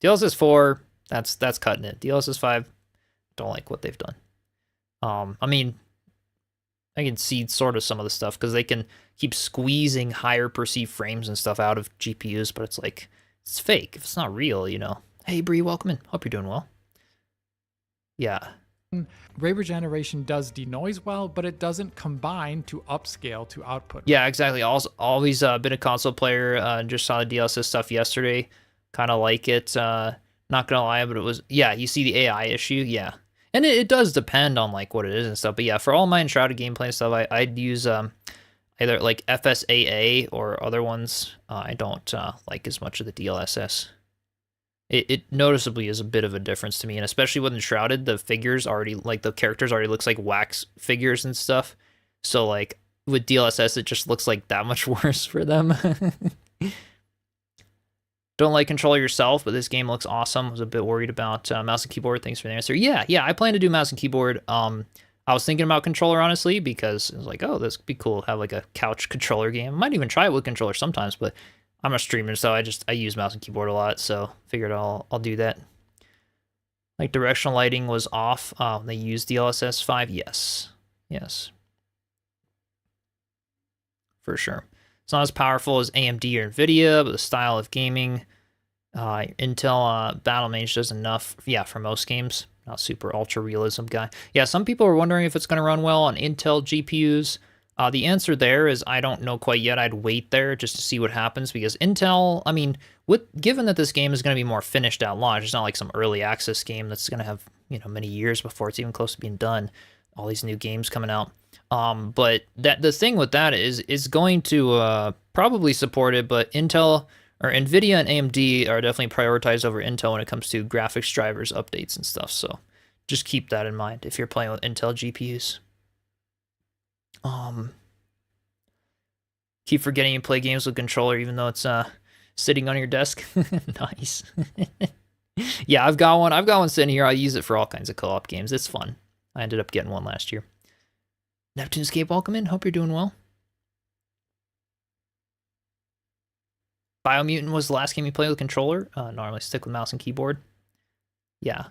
DLSS 4, that's cutting it. DLSS 5, don't like what they've done. I mean, I can see sort of some of the stuff because they can keep squeezing higher perceived frames and stuff out of GPUs, but it's like, it's fake. If it's not real, you know. Hey, Bree, welcome in. Hope you're doing well. Yeah. Ray regeneration does denoise well, but it doesn't combine to upscale to output. Yeah, exactly. Always been a console player. Just saw the DLSS stuff yesterday. Kind of like it. Not gonna lie, but it was, yeah, you see the AI issue. Yeah. And it does depend on like what it is and stuff. But yeah, for all my Enshrouded gameplay and stuff, I'd use either like FSAA or other ones. I don't like as much of the DLSS. It noticeably is a bit of a difference to me, and especially with Enshrouded, the figures already, like the characters already looks like wax figures and stuff. So like with DLSS, it just looks like that much worse for them. Don't like controller yourself, but this game looks awesome. I was a bit worried about mouse and keyboard. Thanks for the answer. Yeah, I plan to do mouse and keyboard. I was thinking about controller, honestly, because it was like, oh, this could be cool to have like a couch controller game. I might even try it with controller sometimes, but I'm a streamer, so I use mouse and keyboard a lot, so figured I'll do that. Like directional lighting was off. They used DLSS 5. Yes. For sure. It's not as powerful as AMD or Nvidia, but the style of gaming, Intel Battlemage does enough. Yeah, for most games. Not super ultra realism guy. Yeah, some people are wondering if it's going to run well on Intel GPUs. The answer there is I don't know quite yet. I'd wait there just to see what happens, because Intel, I mean, given that this game is going to be more finished at launch, it's not like some early access game that's going to have, you know, many years before it's even close to being done. All these new games coming out. But the thing with that is going to probably support it, but Intel or Nvidia and AMD are definitely prioritized over Intel when it comes to graphics drivers, updates, and stuff. So just keep that in mind if you're playing with Intel GPUs. Keep forgetting you play games with controller even though it's sitting on your desk. Nice. Yeah, I've got one sitting here. I use it for all kinds of co-op games. It's fun. I ended up getting one last year. Neptunescape, welcome in. Hope you're doing well. Biomutant was the last game you played with controller. Normally stick with mouse and keyboard. Yeah.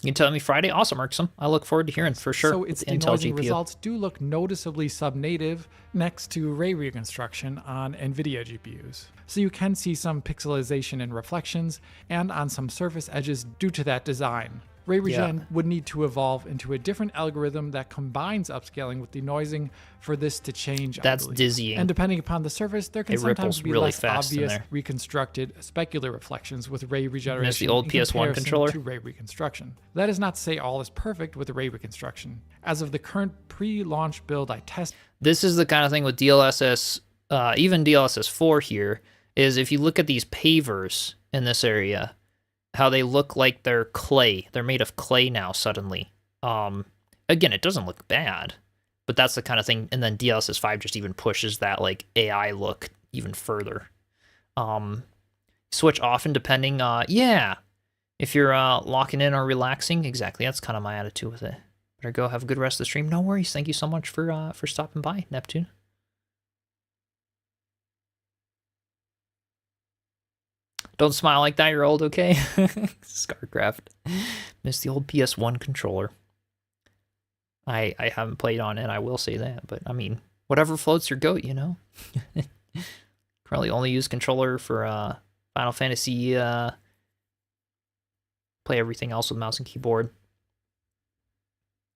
You can tell me Friday. Awesome, Erksum. I look forward to hearing for sure. So with its the Intel denoising GPU. results do look noticeably sub-native next to ray reconstruction on NVIDIA GPUs. So you can see some pixelization and reflections, and on some surface edges due to that design. Ray Regen would need to evolve into a different algorithm that combines upscaling with denoising for this to change. That's dizzying. And depending upon the surface, there can sometimes be really less obvious reconstructed specular reflections with ray regeneration. Miss the old PS1 controller to ray reconstruction. That is not to say all is perfect with ray reconstruction. As of the current pre-launch build I tested, this is the kind of thing with DLSS, even DLSS 4 here, is if you look at these pavers in this area, how they look like they're clay. They're made of clay now suddenly. Again, it doesn't look bad, but that's the kind of thing. And then DLSS 5 just even pushes that like AI look even further. Switch often depending, yeah. If you're locking in or relaxing, exactly. That's kind of my attitude with it. Better go have a good rest of the stream. No worries. Thank you so much for stopping by, Neptune. Don't smile like that, you're old, okay? Scarcraft. Miss the old PS1 controller. I haven't played on it, I will say that. But, I mean, whatever floats your goat, you know? Currently only use controller for Final Fantasy. Play everything else with mouse and keyboard.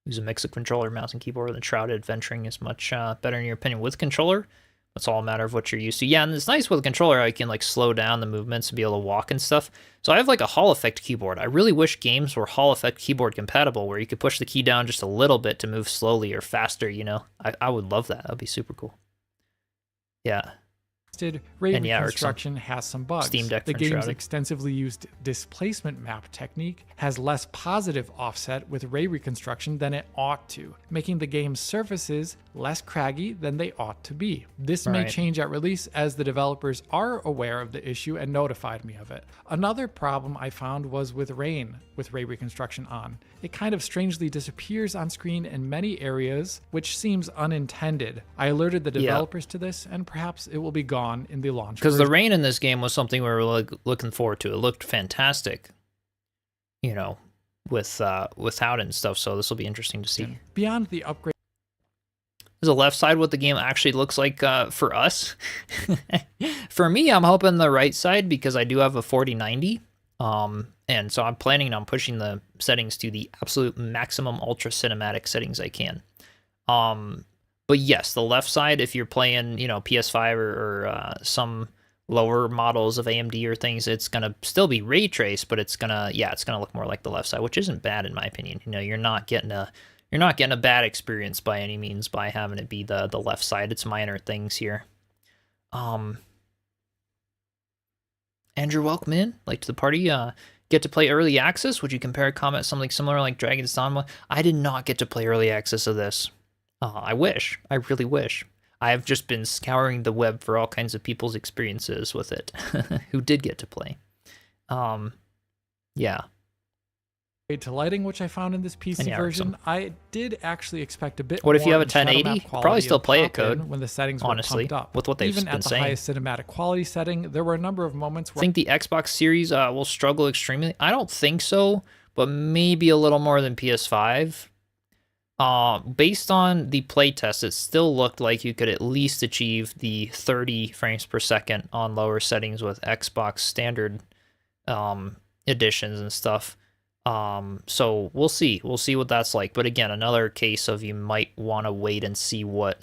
Use a mix of controller, mouse, and keyboard. Enshrouded adventuring is much better in your opinion with controller. It's all a matter of what you're used to. Yeah, and it's nice with a controller, I can like slow down the movements and be able to walk and stuff. So I have like a Hall effect keyboard. I really wish games were Hall effect keyboard compatible, where you could push the key down just a little bit to move slowly or faster, you know? I would love that. That'd be super cool. Yeah. Ray reconstruction has some bugs. Steam Deck the game's Enshrouded. extensively used displacement map technique has less positive offset with ray reconstruction than it ought to, making the game's surfaces less craggy than they ought to be. This may change at release as the developers are aware of the issue and notified me of it. Another problem I found was with rain with ray reconstruction on. It kind of strangely disappears on screen in many areas, which seems unintended. I alerted the developers to this, and perhaps it will be gone in the launch. Because the rain in this game was something we were like looking forward to. It looked fantastic, you know, without it and stuff. So this will be interesting to see. Beyond the upgrade. Is the left side what the game actually looks like for us? For me, I'm hoping the right side because I do have a 4090. And so I'm planning on pushing the settings to the absolute maximum ultra cinematic settings I can. But yes, the left side, if you're playing, you know, PS5 or some lower models of AMD or things, it's gonna still be ray traced, but it's gonna look more like the left side, which isn't bad in my opinion. You know, you're not getting a bad experience by any means by having it be the left side. It's minor things here. Andrew, welcome in, like to the party. Get to play early access? Would you compare, comment something similar like Dragon's Dogma? I did not get to play early access of this. I wish. I really wish. I have just been scouring the web for all kinds of people's experiences with it who did get to play. Yeah. To lighting, which I found in this PC version, I did actually expect a bit more. What if you have a 1080? Probably still play it, Code. When the settings were honestly, pumped up. With what they've Even been at the saying. highest cinematic quality setting, there were a number of moments where I think the Xbox Series will struggle extremely. I don't think so, but maybe a little more than PS5. Based on the playtest, it still looked like you could at least achieve the 30 frames per second on lower settings with Xbox standard editions and stuff. So we'll see. We'll see what that's like. But again, another case of you might want to wait and see what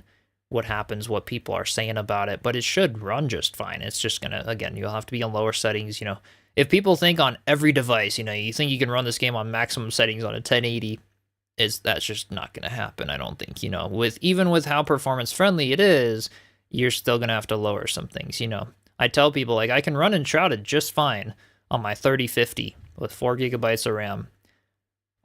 happens, what people are saying about it. But it should run just fine. It's just gonna, again, you'll have to be on lower settings. You know, if people think on every device, you know, you think you can run this game on maximum settings on a 1080, that's just not gonna happen. I don't think. You know, even with how performance friendly it is, you're still gonna have to lower some things. You know, I tell people like I can run Enshrouded just fine on my 3050 with 4 gigabytes of RAM.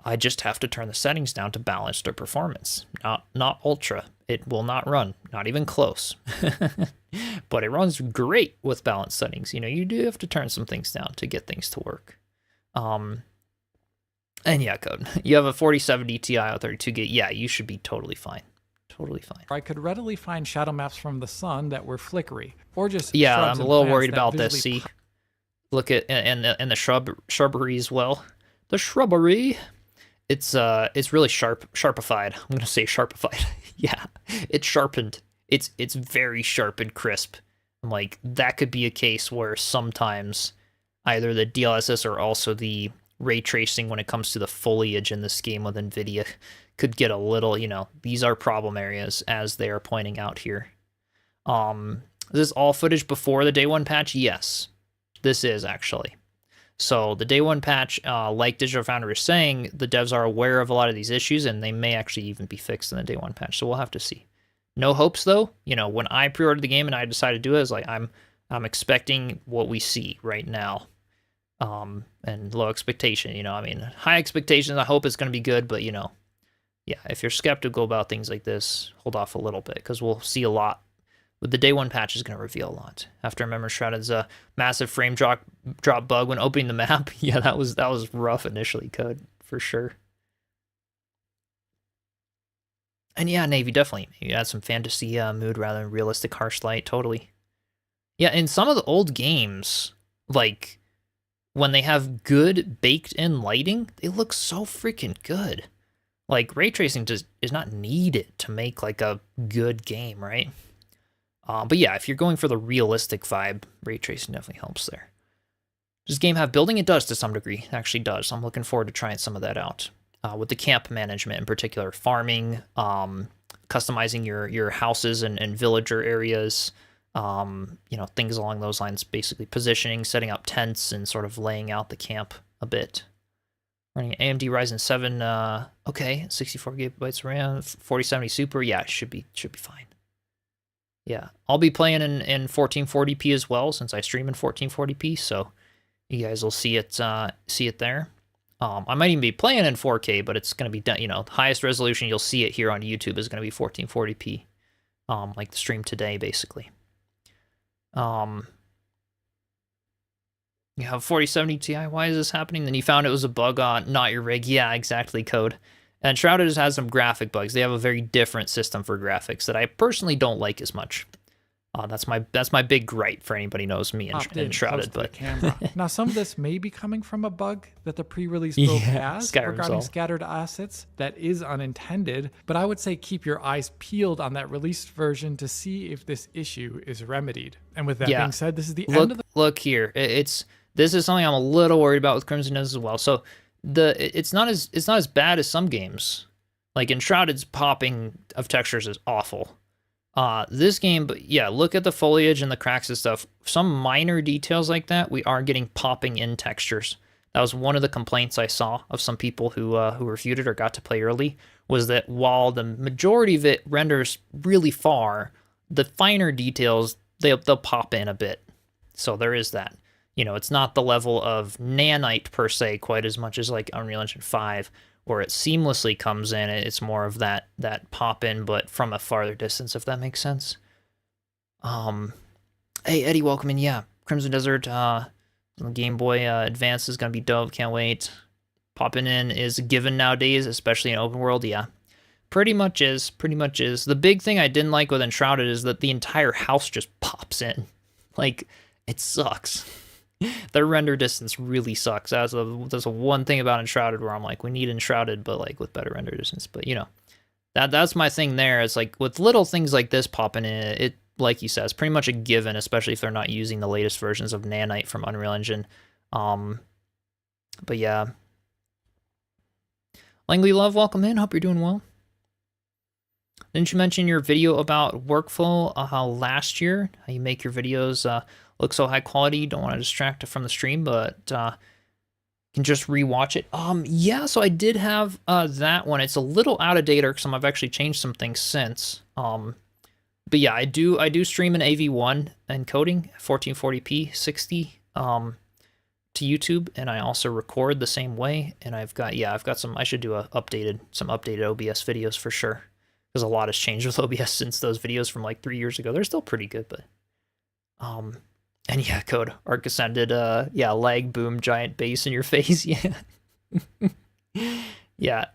I just have to turn the settings down to balance their performance, not ultra. It will not run, not even close. But it runs great with balanced settings. You know, you do have to turn some things down to get things to work. And yeah, Code, you have a 4070 Ti with 32 gig. Yeah, you should be totally fine. Totally fine. I could readily find shadow maps from the sun that were flickery, or just I'm a little worried about this. See, look at and the shrubbery as well. The shrubbery. it's really sharpified. I'm gonna say sharpified. Yeah, it's sharpened. It's very sharp and crisp. I'm like, that could be a case where sometimes either the DLSS or also the ray tracing when it comes to the foliage in this game with NVIDIA could get a little, these are problem areas as they are pointing out here. Is this all footage before the day one patch? Yes, this is actually. So the day one patch, like Digital Foundry is saying, the devs are aware of a lot of these issues, and they may actually even be fixed in the day one patch. So we'll have to see. No hopes though. When I pre-ordered the game and I decided to do it, I was like, I'm expecting what we see right now, and low expectation. High expectations. I hope it's going to be good, but yeah, if you're skeptical about things like this, hold off a little bit because we'll see a lot. With the day one patch is going to reveal a lot. After I remember Enshrouded's a massive frame drop bug when opening the map. Yeah, that was rough initially, Code, for sure. And yeah, Navy, definitely. You add some fantasy mood rather than realistic harsh light, totally. Yeah, in some of the old games, like, when they have good baked-in lighting, they look so freaking good. Like, ray tracing just is not needed to make, like, a good game, right? But yeah, if you're going for the realistic vibe, ray tracing definitely helps there. Does this game have building? It does to some degree. It actually does. I'm looking forward to trying some of that out. With the camp management in particular, farming, customizing your houses and villager areas, things along those lines, basically positioning, setting up tents, and sort of laying out the camp a bit. Running AMD Ryzen 7, okay, 64 gigabytes RAM, 4070 Super, yeah, should be fine. Yeah, I'll be playing in 1440p as well since I stream in 1440p, so you guys will see it there. I might even be playing in 4K, but it's going to be done. The highest resolution you'll see it here on YouTube is going to be 1440p, like the stream today, basically. You have 4070 Ti. Why is this happening? Then you found it was a bug on not your rig. Yeah, exactly, Code. And Enshrouded has some graphic bugs. They have a very different system for graphics that I personally don't like as much. That's my big gripe for anybody who knows me and Enshrouded. But camera. Now, some of this may be coming from a bug that the pre-release build has regarding scattered assets that is unintended, but I would say keep your eyes peeled on that released version to see if this issue is remedied. And with that being said, this is the end of the... Look here. This is something I'm a little worried about with Crimson as well. So it's not as bad as some games. Like Enshrouded's popping of textures is awful. This game, but yeah, look at the foliage and the cracks and stuff. Some minor details like that, we are getting popping in textures. That was one of the complaints I saw of some people who reviewed it or got to play early, was that while the majority of it renders really far, the finer details, they'll pop in a bit. So there is that. It's not the level of nanite per se quite as much as like Unreal Engine 5, where it seamlessly comes in. It's more of that pop in, but from a farther distance, if that makes sense. Hey Eddie, welcome in. Yeah, Crimson Desert, Game Boy Advance is gonna be dope. Can't wait. Popping in is a given nowadays, especially in open world. Yeah, pretty much is. The big thing I didn't like with Enshrouded is that the entire house just pops in. Like, it sucks. The render distance really sucks. That's a one thing about Enshrouded where I'm like, we need Enshrouded, but like with better render distance. But that's my thing there. It's like with little things like this popping in, it like you said, it's pretty much a given, especially if they're not using the latest versions of Nanite from Unreal Engine. But yeah. Langley Love, welcome in. Hope you're doing well. Didn't you mention your video about workflow last year? How you make your videos look so high quality? Don't want to distract from the stream, but can just rewatch it. Yeah, so I did have that one. It's a little out of date because I've actually changed some things since. But yeah, I do stream in AV1 encoding 1440p 60 to YouTube, and I also record the same way. And I've got some. I should do some updated OBS videos for sure, because a lot has changed with OBS since those videos from like 3 years ago. They're still pretty good, but and yeah, Code Arc Ascended, lag boom, giant bass in your face. Yeah. Yeah.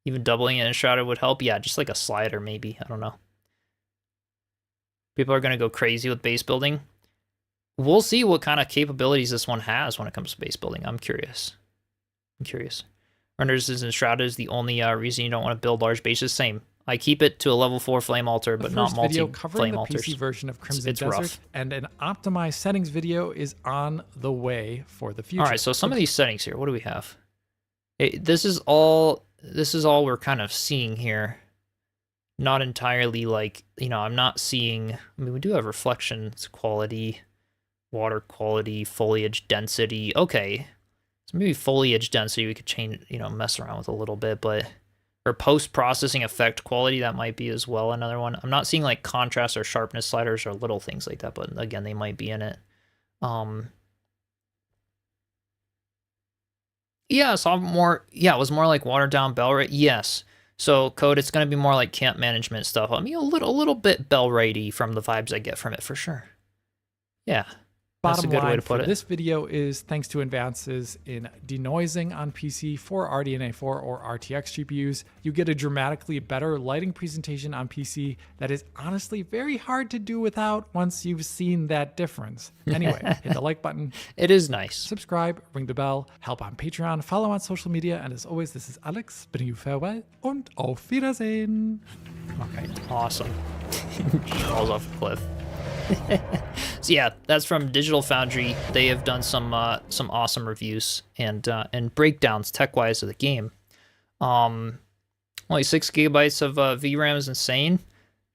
Even doubling it in Enshrouded would help. Yeah, just like a slider maybe. I don't know. People are gonna go crazy with base building. We'll see what kind of capabilities this one has when it comes to base building. I'm curious. Renders as Enshrouded is the only reason you don't want to build large bases. Same. I keep it to a level 4 flame altar, but not video covering multi-flame the altars. PC version of Crimson It's Desert, rough. and an optimized settings video is on the way for the future. All right, so some of these settings here, what do we have? This is all we're kind of seeing here. Not entirely like, you know, I'm not seeing, I mean, we do have reflections quality, water quality, foliage density. Okay, so maybe foliage density we could change, you know, mess around with a little bit, but, or post-processing effect quality, that might be as well another one. I'm not seeing like contrast or sharpness sliders or little things like that, but again, they might be in it. Yeah, so it was more like watered down bell rate. Yes. So code, it's going to be more like camp management stuff. I mean, a little bit bell ratey from the vibes I get from it for sure. Yeah. That's a good way to put it. This video is thanks to advances in denoising on PC for RDNA 4 or RTX GPUs. You get a dramatically better lighting presentation on PC that is honestly very hard to do without once you've seen that difference. Anyway, hit the like button. It is nice. Subscribe, ring the bell, help on Patreon, follow on social media, and as always, this is Alex bidding you farewell und auf Wiedersehen. Okay, awesome. Falls off a cliff. So yeah, that's from Digital Foundry. They have done some awesome reviews and breakdowns tech-wise of the game. Only 6 gigabytes of VRAM is insane.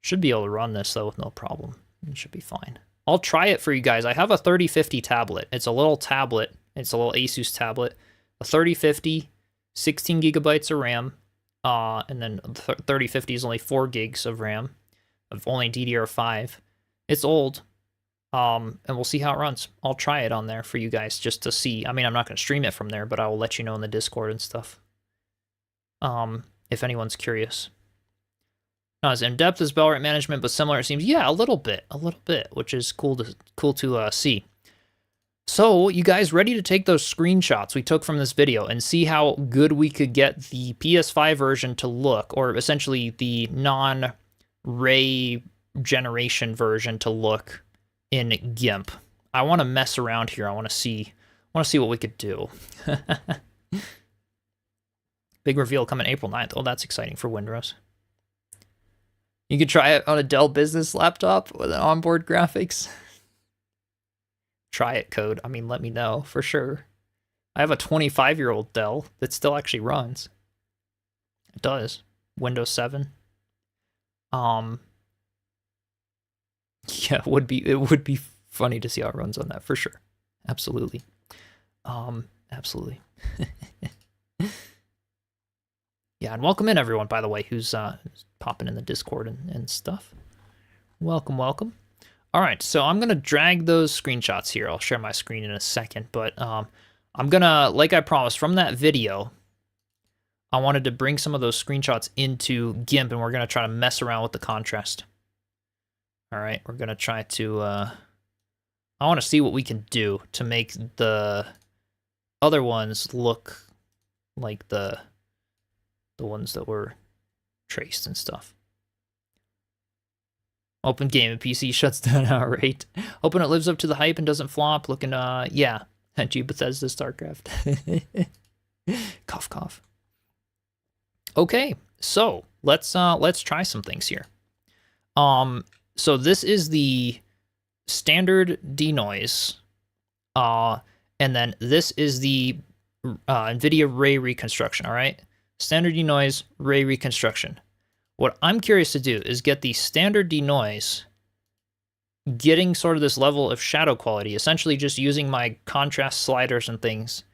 Should be able to run this though with no problem. It should be fine. I'll try it for you guys. I have a 3050 tablet. It's a little tablet. It's a little Asus tablet. A 3050, 16 gigabytes of RAM, and then 3050 is only 4 gigs of RAM, of only DDR5. It's old, and we'll see how it runs. I'll try it on there for you guys just to see. I mean, I'm not going to stream it from there, but I will let you know in the Discord and stuff. If anyone's curious. Not as in-depth as bell rate management, but similar it seems. Yeah, a little bit, which is cool to see. So, you guys ready to take those screenshots we took from this video and see how good we could get the PS5 version to look, or essentially the non-ray generation version to look in GIMP? I want to mess around here. I want to see what we could do. Big reveal coming April 9th. Oh, that's exciting for Windows. You could try it on a Dell business laptop with an onboard graphics. Try it, code. I mean, let me know for sure. I have a 25-year-old Dell that still actually runs. It does. Windows 7. Yeah, it would be funny to see how it runs on that for sure. Absolutely. Absolutely. Yeah, and welcome in everyone, by the way, who's popping in the Discord and stuff. Welcome. All right, so I'm gonna drag those screenshots here. I'll share my screen in a second, but I'm gonna, like I promised, from that video, I wanted to bring some of those screenshots into GIMP, and we're gonna try to mess around with the contrast. All right, we're gonna try to, I want to see what we can do to make the other ones look like the ones that were traced and stuff. Open game and PC shuts down outright. Hoping it lives up to the hype and doesn't flop. Looking, yeah, G Bethesda StarCraft. Cough, cough. Okay, so let's try some things here. So this is the standard denoise, and then this is the NVIDIA Ray reconstruction. All right, standard denoise, Ray reconstruction. What I'm curious to do is get the standard denoise, getting sort of this level of shadow quality, essentially just using my contrast sliders and things,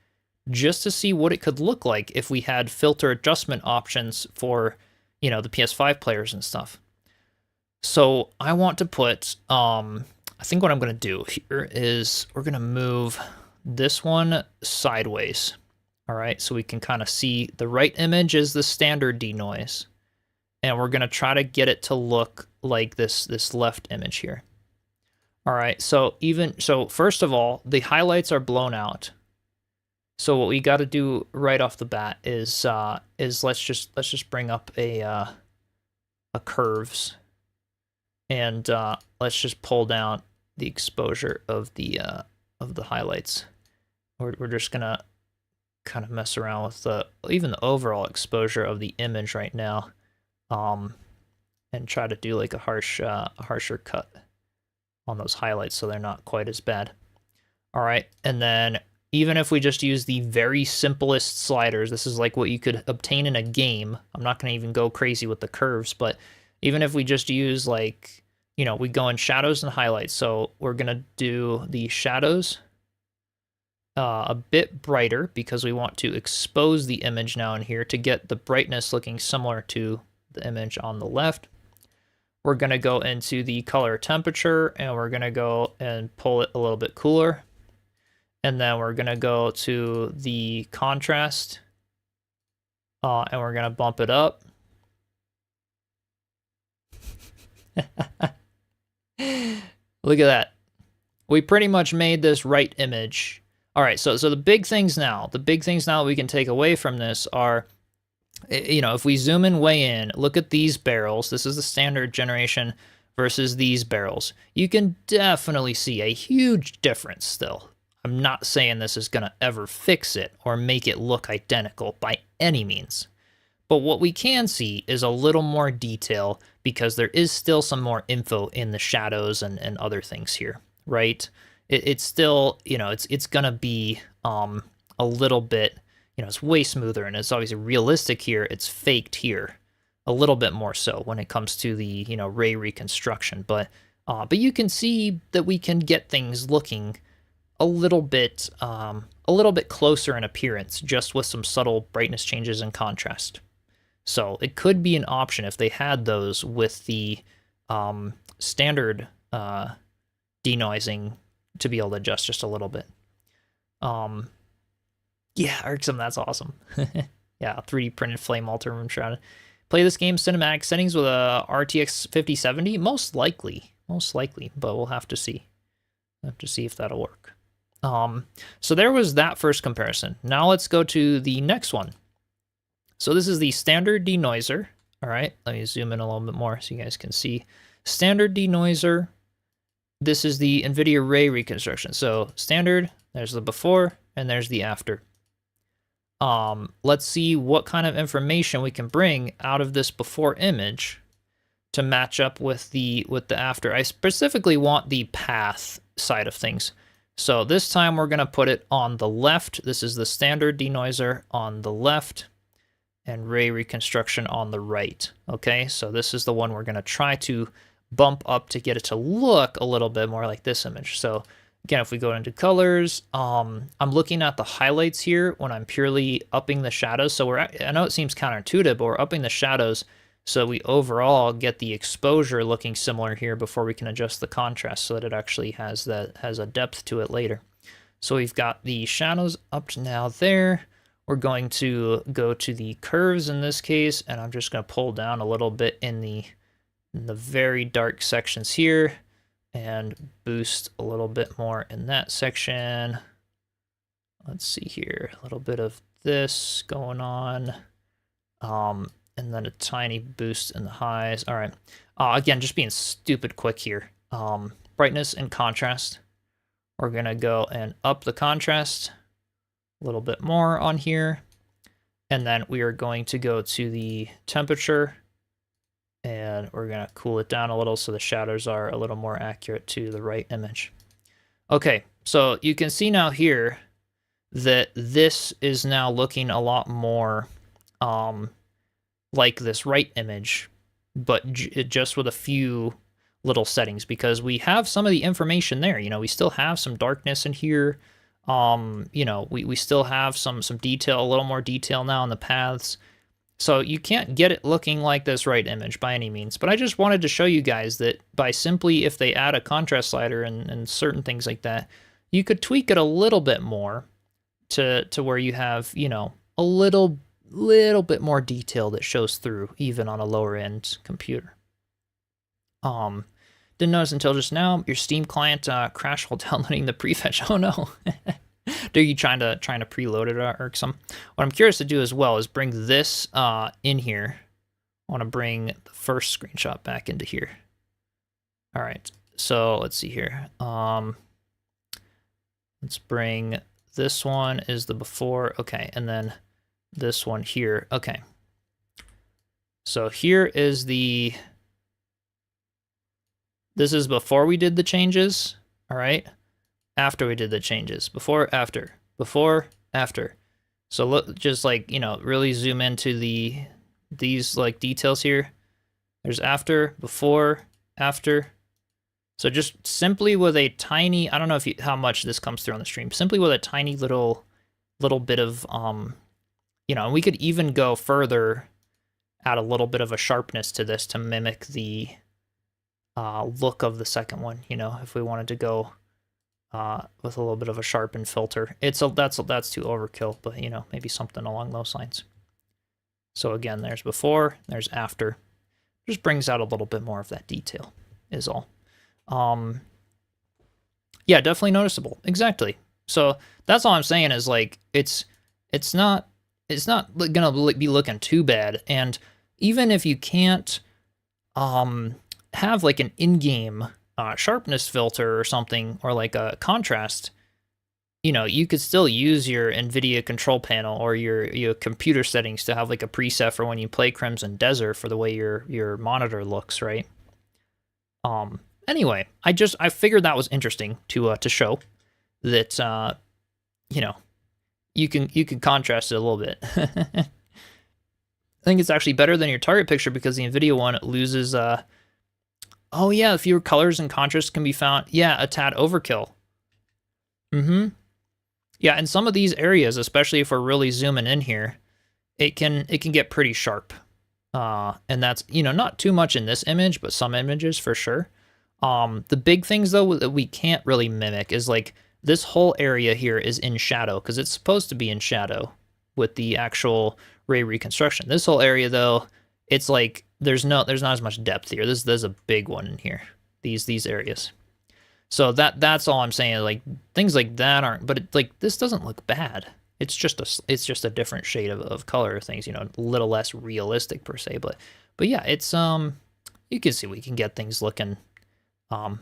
just to see what it could look like if we had filter adjustment options for, you know, the PS5 players and stuff. So I want to put, I think what I'm going to do here is we're going to move this one sideways. All right, so we can kind of see the right image is the standard denoise. And we're going to try to get it to look like this left image here. All right, so first of all, the highlights are blown out. So what we got to do right off the bat is let's just bring up a curves, and let's just pull down the exposure of the highlights. We're just gonna kind of mess around with even the overall exposure of the image right now, and try to do like a harsher cut on those highlights so they're not quite as bad. All right, and then even if we just use the very simplest sliders, this is like what you could obtain in a game. I'm not going to even go crazy with the curves, but even if we just use like, you know, we go in shadows and highlights. So we're going to do the shadows a bit brighter because we want to expose the image now in here to get the brightness looking similar to the image on the left. We're going to go into the color temperature and we're going to go and pull it a little bit cooler. And then we're going to go to the contrast and we're going to bump it up. Look at that. We pretty much made this right image. All right, so the big things now that we can take away from this are, you know, if we zoom in way in, look at these barrels. This is the standard generation versus these barrels. You can definitely see a huge difference still. I'm not saying this is going to ever fix it or make it look identical by any means. But what we can see is a little more detail because there is still some more info in the shadows and other things here, right? It's still, you know, it's going to be a little bit, you know, it's way smoother and it's obviously realistic here. It's faked here a little bit more so when it comes to the, you know, ray reconstruction. But you can see that we can get things looking a little bit closer in appearance just with some subtle brightness changes and contrast. So it could be an option if they had those with the standard denoising to be able to adjust just a little bit. Yeah, Irksome, that's awesome. Yeah, 3D printed flame altar Enshrouded. Play this game cinematic settings with a RTX 5070? Most likely, but we'll have to see. Have to see if that'll work. So there was that first comparison. Now let's go to the next one. So this is the standard denoiser. All right, let me zoom in a little bit more so you guys can see. Standard denoiser. This is the NVIDIA Ray reconstruction. So standard, there's the before, and there's the after. Let's see what kind of information we can bring out of this before image to match up with the after. I specifically want the path side of things. So this time we're going to put it on the left. This is the standard denoiser on the left and ray reconstruction on the right. Okay, so this is the one we're going to try to bump up to get it to look a little bit more like this image. So again, if we go into colors, I'm looking at the highlights here when I'm purely upping the shadows. So I know it seems counterintuitive, but we're upping the shadows so we overall get the exposure looking similar here before we can adjust the contrast so that it actually has a depth to it later. So we've got the shadows up to now there. We're going to go to the curves in this case, and I'm just going to pull down a little bit in the very dark sections here and boost a little bit more in that section. Let's see here, a little bit of this going on. And then a tiny boost in the highs. All right. Again, just being stupid quick here. Brightness and contrast. We're going to go and up the contrast a little bit more on here. And then we are going to go to the temperature. And we're going to cool it down a little so the shadows are a little more accurate to the right image. Okay, so you can see now here that this is now looking a lot more like this right image, but just with a few little settings, because we have some of the information there. You know, we still have some darkness in here. You know, we still have some detail, a little more detail now in the paths. So you can't get it looking like this right image by any means, but I just wanted to show you guys that by simply, if they add a contrast slider and certain things like that, you could tweak it a little bit more to where you have, you know, a little bit more detail that shows through even on a lower end computer. Didn't notice until just now your Steam client crashed while downloading the prefetch. Oh no. Are you trying to preload it, Irksome? What I'm curious to do as well is bring this in here. I want to bring the first screenshot back into here. All right, so let's see here. Let's bring this one is the before. Okay, and then this one here. Okay. So here is the... This is before we did the changes, all right? After we did the changes. Before, after. Before, after. So look, just like, you know, really zoom into these like details here. There's after, before, after. So just simply with a tiny, I don't know how much this comes through on the stream, simply with a tiny little bit of, you know, and we could even go further, add a little bit of a sharpness to this to mimic the look of the second one, you know, if we wanted to go with a little bit of a sharpened filter. That's too overkill, but, you know, maybe something along those lines. So again, there's before, there's after. Just brings out a little bit more of that detail, is all. Yeah, definitely noticeable. Exactly. So that's all I'm saying is, like, it's not gonna be looking too bad. And even if you can't have like an in-game sharpness filter or something, or like a contrast, you know, you could still use your NVIDIA control panel or your computer settings to have like a preset for when you play Crimson Desert for the way your monitor looks, right? Anyway, I figured that was interesting to show that you know, you can contrast it a little bit. I think it's actually better than your target picture because the NVIDIA one loses oh yeah, fewer colors and contrasts can be found. Yeah, a tad overkill. Yeah, in some of these areas, especially if we're really zooming in here, it can get pretty sharp. And that's, you know, not too much in this image, but some images for sure. The big things though that we can't really mimic is like this whole area here is in shadow because it's supposed to be in shadow with the actual ray reconstruction. This whole area though, it's like there's not as much depth here. There's a big one in here. These areas. So that's all I'm saying. Like things like that aren't, but like this doesn't look bad. It's just a different shade of color things, you know, a little less realistic per se, but yeah, it's you can see we can get things looking a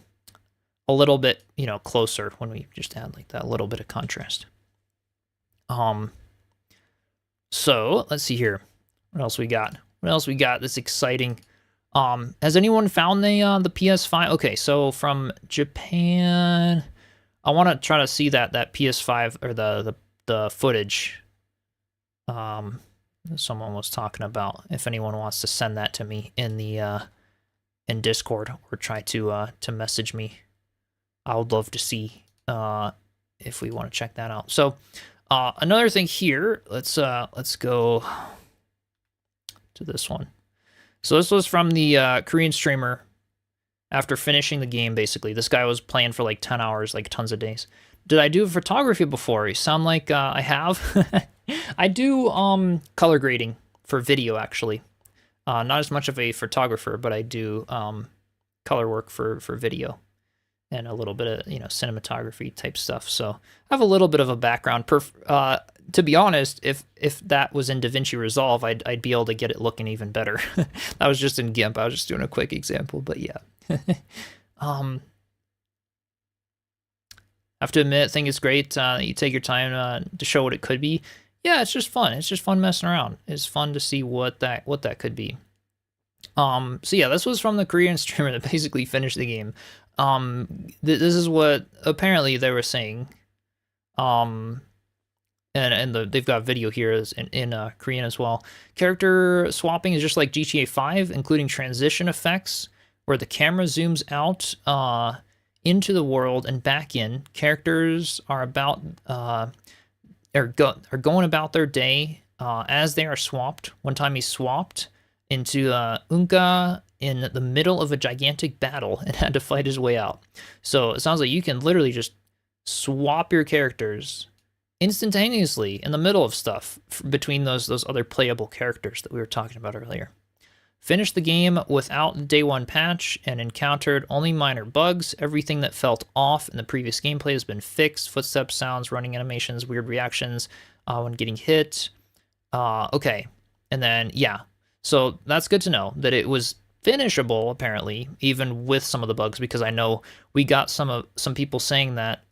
little bit, you know, closer when we just add like that little bit of contrast. So let's see here. What else we got? What else we got that's exciting? Has anyone found the PS5? Okay, so from Japan, I want to try to see that PS5 or the footage. Someone was talking about if anyone wants to send that to me in the in Discord or try to message me. I would love to see if we want to check that out. So another thing here, let's go to this one. So this was from the Korean streamer after finishing the game, basically. This guy was playing for like 10 hours, like tons of days. Did I do photography before? You sound like I have. I do color grading for video, actually. Not as much of a photographer, but I do color work for video and a little bit of, you know, cinematography type stuff. So I have a little bit of a background. To be honest, if that was in DaVinci Resolve, I'd be able to get it looking even better. That was just in GIMP. I was just doing a quick example, but yeah. I have to admit, I think it's great that you take your time to show what it could be. Yeah, it's just fun. It's just fun messing around. It's fun to see what that could be. So yeah, this was from the Korean streamer that basically finished the game. This is what apparently they were saying. And they've got video here in Korean as well. Character swapping is just like GTA 5, including transition effects, where the camera zooms out into the world and back in. Characters are going about their day as they are swapped. One time he swapped into Unka in the middle of a gigantic battle and had to fight his way out. So it sounds like you can literally just swap your characters instantaneously in the middle of stuff between those other playable characters that we were talking about earlier. Finished the game without the day one patch and encountered only minor bugs. Everything that felt off in the previous gameplay has been fixed. Footsteps, sounds, running animations, weird reactions when getting hit. Okay, and then yeah, so that's good to know that it was finishable apparently, even with some of the bugs, because I know we got some people saying that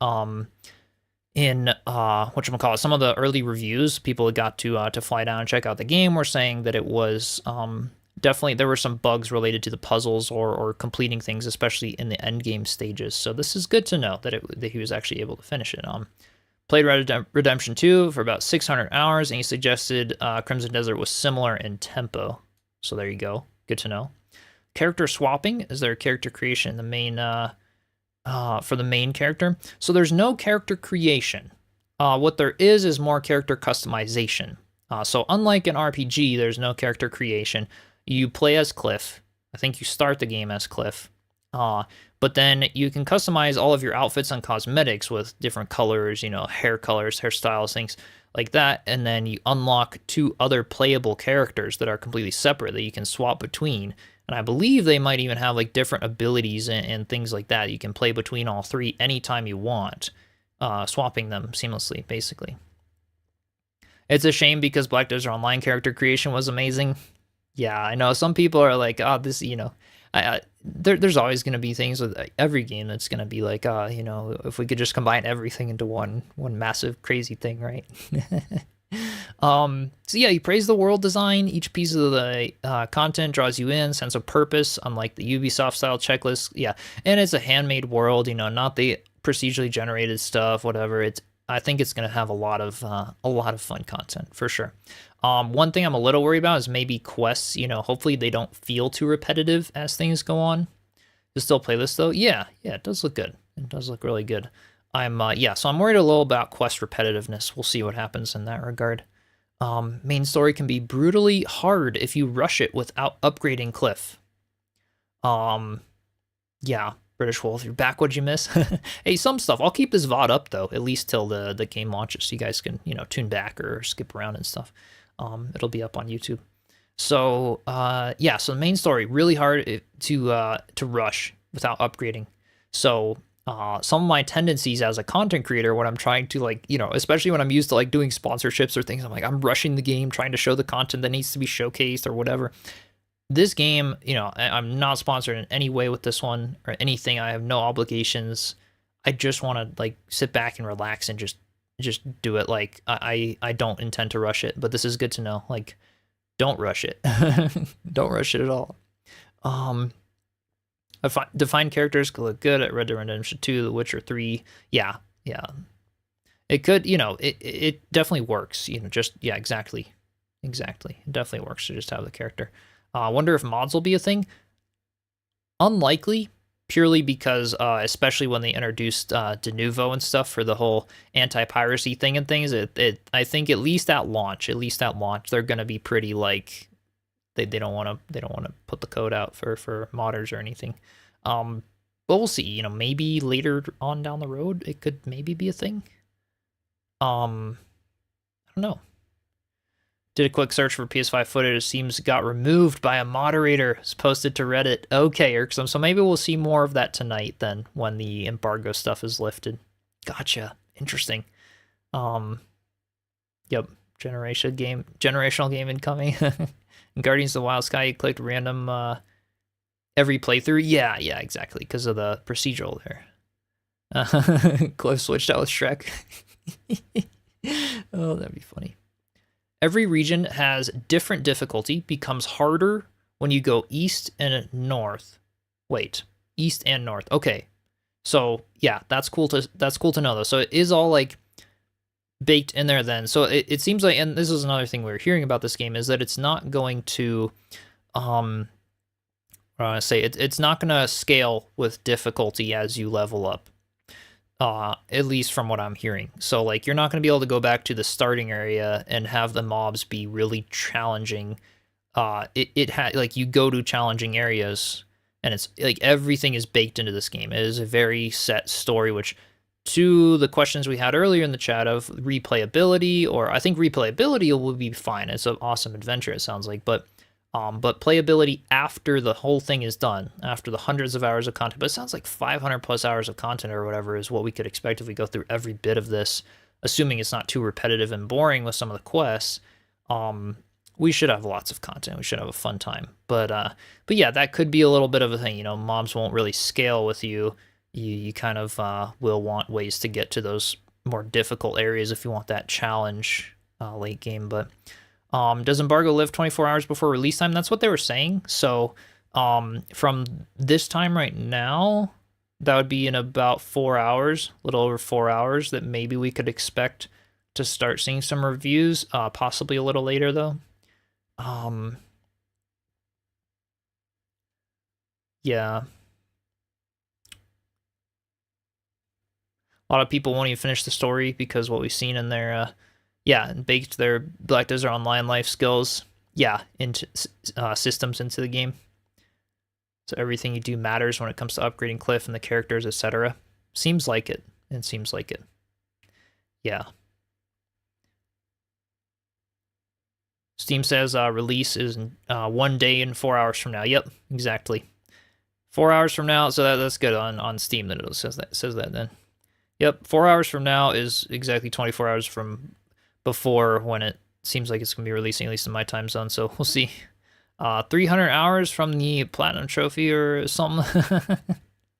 in whatchamacallit, some of the early reviews, people that got to fly down and check out the game were saying that it was definitely, there were some bugs related to the puzzles or completing things, especially in the end game stages. So this is good to know that he was actually able to finish it. Played Redemption 2 for about 600 hours, and he suggested Crimson Desert was similar in tempo. So there you go. Good to know. Character swapping, is there character creation in the main for the main character? So there's no character creation. What there is more character customization. So unlike an RPG, there's no character creation. You play as Cliff. I think you start the game as Cliff. But then you can customize all of your outfits and cosmetics with different colors, you know, hair colors, hairstyles, things like that. And then you unlock 2 other playable characters that are completely separate that you can swap between. And I believe they might even have like different abilities and things like that. You can play between all 3 anytime you want, swapping them seamlessly, basically. It's a shame because Black Desert Online character creation was amazing. Yeah, I know some people are like, oh, this, you know, there's always going to be things with every game that's going to be like, you know, if we could just combine everything into one massive crazy thing, right? So yeah, you praise the world design. Each piece of the content draws you in, sense of purpose, unlike the Ubisoft style checklist. Yeah, and it's a handmade world, you know, not the procedurally generated stuff, whatever. I think it's going to have a lot of fun content for sure. One thing I'm a little worried about is maybe quests, you know, hopefully they don't feel too repetitive as things go on. You still play this though? Yeah, it does look good. It does look really good. So I'm worried a little about quest repetitiveness. We'll see what happens in that regard. Main story can be brutally hard if you rush it without upgrading Cliff. Yeah, British Wolf, you're back. What'd you miss? Hey, some stuff. I'll keep this VOD up though, at least till the game launches, so you guys can, you know, tune back or skip around and stuff. It'll be up on YouTube. So so the main story really hard to rush without upgrading. So some of my tendencies as a content creator, when I'm trying to, like, you know, especially when I'm used to like doing sponsorships or things, I'm like, I'm rushing the game, trying to show the content that needs to be showcased or whatever. This game, you know, I'm not sponsored in any way with this one or anything. I have no obligations. I just want to like sit back and relax and just do it. Like I don't intend to rush it, but this is good to know. Like, don't rush it. Don't rush it at all. Defined characters could look good at Red Dead Redemption 2, The Witcher 3. Yeah. It could, you know, it definitely works. You know, just, yeah, exactly. It definitely works to just have the character. I wonder if mods will be a thing. Unlikely, purely because, especially when they introduced Denuvo and stuff for the whole anti-piracy thing and things, I think at least at launch, they're gonna be pretty like they don't want to put the code out for modders or anything. But we'll see. You know, maybe later on down the road it could maybe be a thing. I don't know. Did a quick search for PS5 footage. It seems it got removed by a moderator. It's posted to Reddit. Okay, irksome. So maybe we'll see more of that tonight then when the embargo stuff is lifted. Gotcha. Interesting. Yep. Generational game incoming. In Guardians of the Wild Sky, you clicked random every playthrough. Yeah, exactly. Because of the procedural there. Cliff switched out with Shrek. Oh, that'd be funny. Every region has different difficulty, becomes harder when you go east and north. Wait, east and north. Okay. So yeah, that's cool to know though. So it is all like baked in there then. So it seems like, and this is another thing we were hearing about this game, is that it's not going to it's not going to scale with difficulty as you level up. At least from what I'm hearing. So like you're not going to be able to go back to the starting area and have the mobs be really challenging. It had like you go to challenging areas and it's like everything is baked into this game. It is a very set story, which to the questions we had earlier in the chat of replayability, or I think replayability will be fine. It's an awesome adventure, it sounds like, but playability after the whole thing is done, after the hundreds of hours of content, but it sounds like 500 plus hours of content or whatever is what we could expect if we go through every bit of this, assuming it's not too repetitive and boring with some of the quests. We should have lots of content. We should have a fun time. But yeah, that could be a little bit of a thing. You know, mobs won't really scale with you. You kind of will want ways to get to those more difficult areas if you want that challenge late game. But does embargo live 24 hours before release time? That's what they were saying. So from this time right now, that would be in about 4 hours, a little over 4 hours, that maybe we could expect to start seeing some reviews, possibly a little later though. Yeah. A lot of people won't even finish the story because what we've seen in their, baked their Black Desert Online life skills, into systems into the game. So everything you do matters when it comes to upgrading Cliff and the characters, etc. Seems like it. It seems like it. Yeah. Steam says release is 1 day and 4 hours from now. Yep, exactly. 4 hours from now, so that's good on Steam that it says that then. Yep, 4 hours from now is exactly 24 hours from before when it seems like it's going to be releasing, at least in my time zone, so we'll see. 300 hours from the Platinum Trophy or something.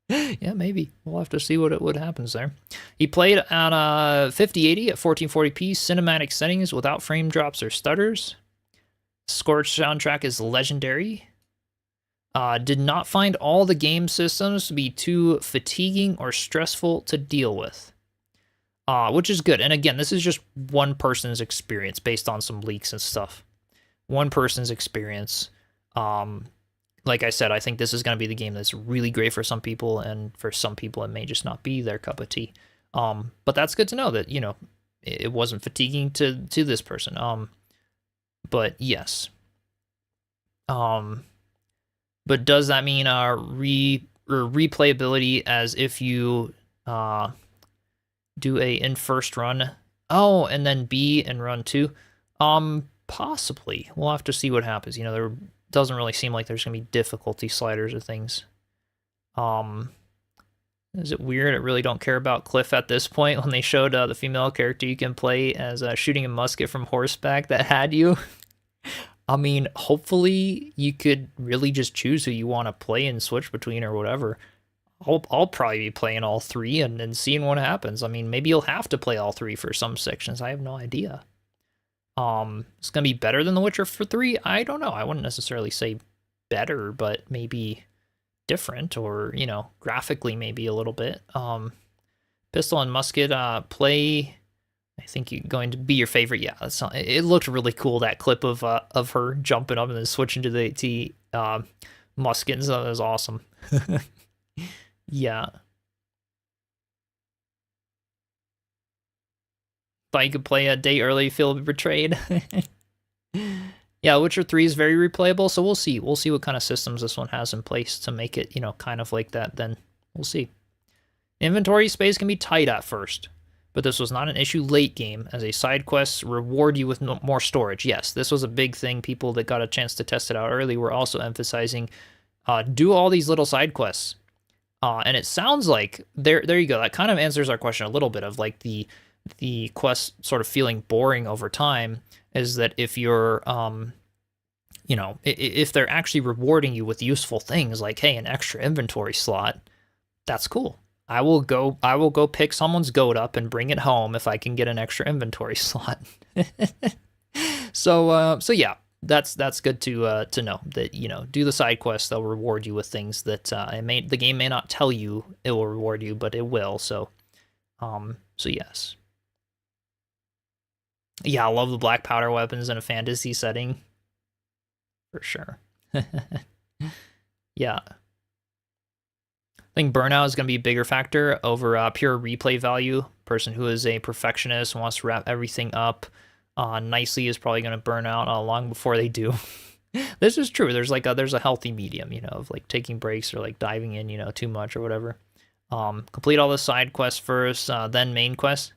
Yeah, maybe. We'll have to see what happens there. He played on 5080 at 1440p cinematic settings without frame drops or stutters. Scorch soundtrack is legendary. Did not find all the game systems to be too fatiguing or stressful to deal with. Which is good. And again, this is just one person's experience based on some leaks and stuff. One person's experience. Like I said, I think this is going to be the game that's really great for some people, and for some people it may just not be their cup of tea. But that's good to know that, you know, it wasn't fatiguing to this person. But yes. But does that mean replayability as if you do a in first run? Oh, and then B in run 2? Possibly. We'll have to see what happens. You know, there doesn't really seem like there's going to be difficulty sliders or things. Is it weird? I really don't care about Cliff at this point when they showed the female character you can play as shooting a musket from horseback that had you. I mean, hopefully you could really just choose who you want to play and switch between or whatever. I'll probably be playing all 3 and seeing what happens. I mean, maybe you'll have to play all 3 for some sections. I have no idea. It's going to be better than The Witcher for 3? I don't know. I wouldn't necessarily say better, but maybe different, or, you know, graphically maybe a little bit. Pistol and musket play, I think you're going to be your favorite. Yeah, it looked really cool, that clip of her jumping up and then switching to the musket, so that was awesome. Yeah. But you could play a day early, feel betrayed. Yeah, Witcher 3 is very replayable, so we'll see. We'll see what kind of systems this one has in place to make it, you know, kind of like that. Then we'll see. Inventory space can be tight at first, but this was not an issue late game, as a side quests reward you with more storage. Yes, this was a big thing. People that got a chance to test it out early were also emphasizing, do all these little side quests. And it sounds like, there you go. That kind of answers our question a little bit of like the quest sort of feeling boring over time, is that if you're, you know, if they're actually rewarding you with useful things like, hey, an extra inventory slot, that's cool. I will go pick someone's goat up and bring it home if I can get an extra inventory slot. So yeah, that's good to know that, you know, do the side quests. They'll reward you with things that the game may not tell you it will reward you, but it will. So yes. Yeah, I love the black powder weapons in a fantasy setting. For sure. Yeah. I think burnout is going to be a bigger factor over pure replay value. Person who is a perfectionist and wants to wrap everything up nicely is probably going to burn out long before they do. This is true. There's a healthy medium, you know, of like taking breaks or like diving in, you know, too much or whatever. Complete all the side quests first, then main quests.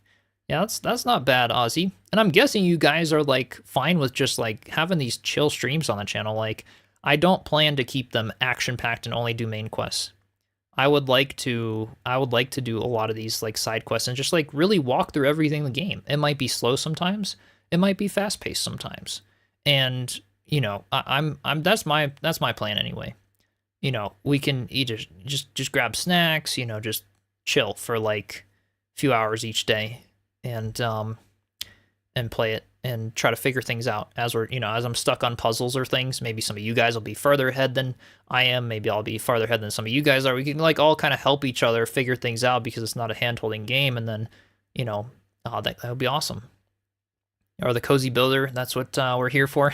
Yeah, that's not bad, Ozzy. And I'm guessing you guys are like fine with just like having these chill streams on the channel. Like, I don't plan to keep them action-packed and only do main quests. I would like to do a lot of these like side quests and just like really walk through everything in the game. It might be slow sometimes, it might be fast-paced sometimes. And, you know, that's my plan anyway. You know, we can either just grab snacks, you know, just chill for like a few hours each day. and play it and try to figure things out as as I'm stuck on puzzles or things. Maybe some of you guys will be further ahead than I am. Maybe I'll be farther ahead than some of you guys are. We can like all kind of help each other figure things out because it's not a hand-holding game. And then, that would be awesome. Or the cozy builder, that's what we're here for.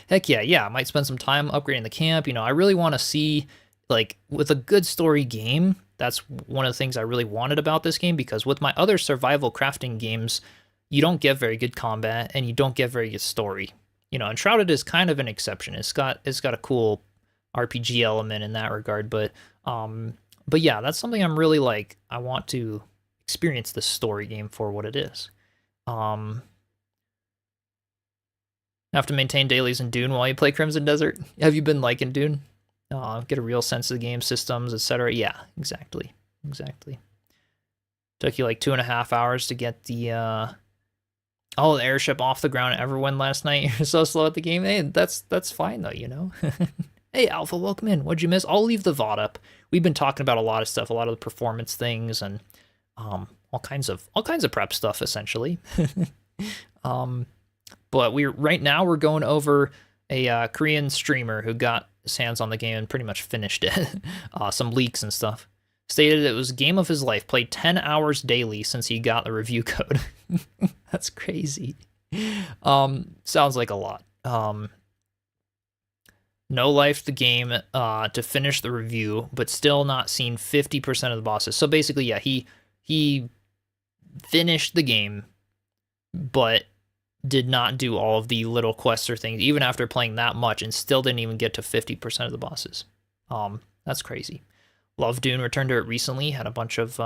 Heck yeah, I might spend some time upgrading the camp. I really want to see, like, with a good story game, that's one of the things I really wanted about this game, because with my other survival crafting games, you don't get very good combat and you don't get very good story. Enshrouded is kind of an exception. It's got a cool RPG element in that regard, but yeah, that's something I'm really like, I want to experience this story game for what it is. Have to maintain dailies in Dune while you play Crimson Desert. Have you been liking Dune? Get a real sense of the game systems, etc. Yeah, exactly. Took you like 2.5 hours to get the airship off the ground at Everwind last night. You're so slow at the game. Hey, that's fine though, Hey, Alpha, welcome in. What'd you miss? I'll leave the VOD up. We've been talking about a lot of stuff, a lot of the performance things, and all kinds of prep stuff essentially. But right now we're going over a Korean streamer who got his hands on the game and pretty much finished it. Some leaks and stuff. Stated it was a game of his life. Played 10 hours daily since he got the review code. That's crazy. Sounds like a lot. No life the game to finish the review, but still not seen 50% of the bosses. So basically, yeah, he finished the game, but did not do all of the little quests or things, even after playing that much, and still didn't even get to 50% of the bosses. That's crazy. Love Dune, returned to it recently, had a bunch of,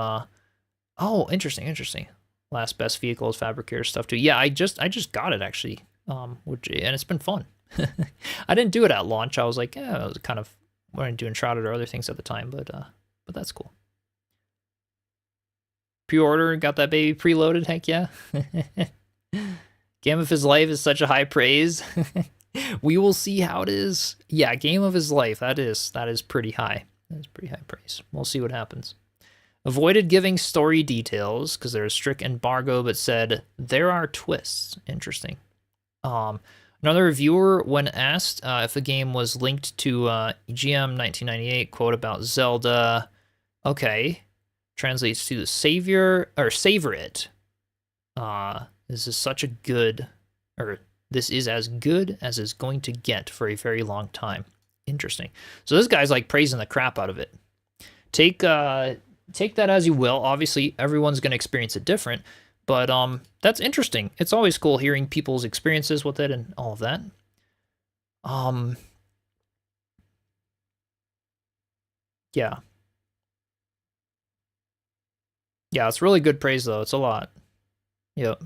interesting. Last best vehicles, fabricator stuff too. Yeah, I just got it actually, and it's been fun. I didn't do it at launch. I was like, I was kind of wanting to do Enshrouded or other things at the time, but that's cool. Pre-order, got that baby preloaded, heck yeah. Game of his life is such a high praise. We will see how it is. Yeah, game of his life, that is pretty high. That is pretty high praise. We'll see what happens. Avoided giving story details because there's a strict embargo, but said there are twists. Interesting. Another reviewer, when asked if the game was linked to EGM 1998, quote about Zelda, okay, translates to savor it. This is such a good, or this is as good as it's going to get for a very long time. Interesting. So this guy's like praising the crap out of it. Take that as you will. Obviously, everyone's going to experience it different, but that's interesting. It's always cool hearing people's experiences with it and all of that. Yeah. Yeah, it's really good praise though. It's a lot. Yep.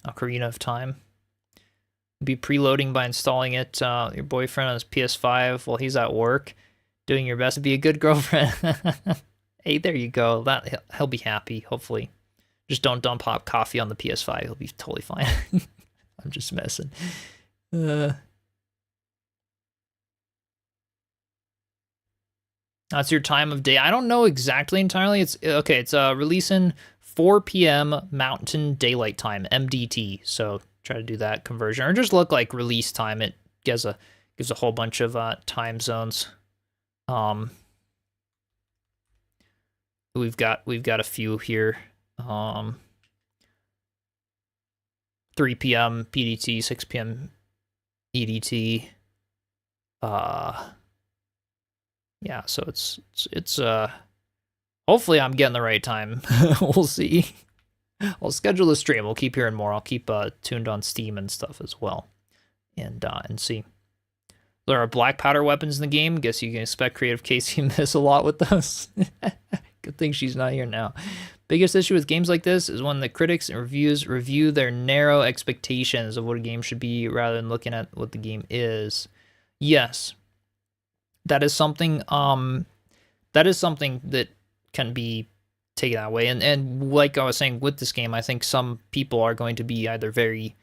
Ocarina of Time. Be preloading by installing it. Your boyfriend on his PS5 while he's at work, doing your best to be a good girlfriend. Hey, there you go. He'll be happy. Hopefully, just don't dump hot coffee on the PS5. He'll be totally fine. I'm just messing. That's your time of day. I don't know exactly entirely. It's okay. It's releasing 4 p.m. Mountain Daylight Time, MDT. So try to do that conversion, or just look like release time. It gives a whole bunch of time zones. We've got a few here. 3 p.m. PDT, 6 p.m. EDT. Yeah, so it's hopefully I'm getting the right time. We'll see. I'll schedule the stream. We'll keep hearing more. I'll keep tuned on Steam and stuff as well, and see. There are black powder weapons in the game. Guess you can expect Creative Casey to miss a lot with those. Good thing she's not here now. Biggest issue with games like this is when the critics and reviews review their narrow expectations of what a game should be rather than looking at what the game is. Yes, that is something. That is something that can be taken that way. And like I was saying with this game, I think some people are going to be either very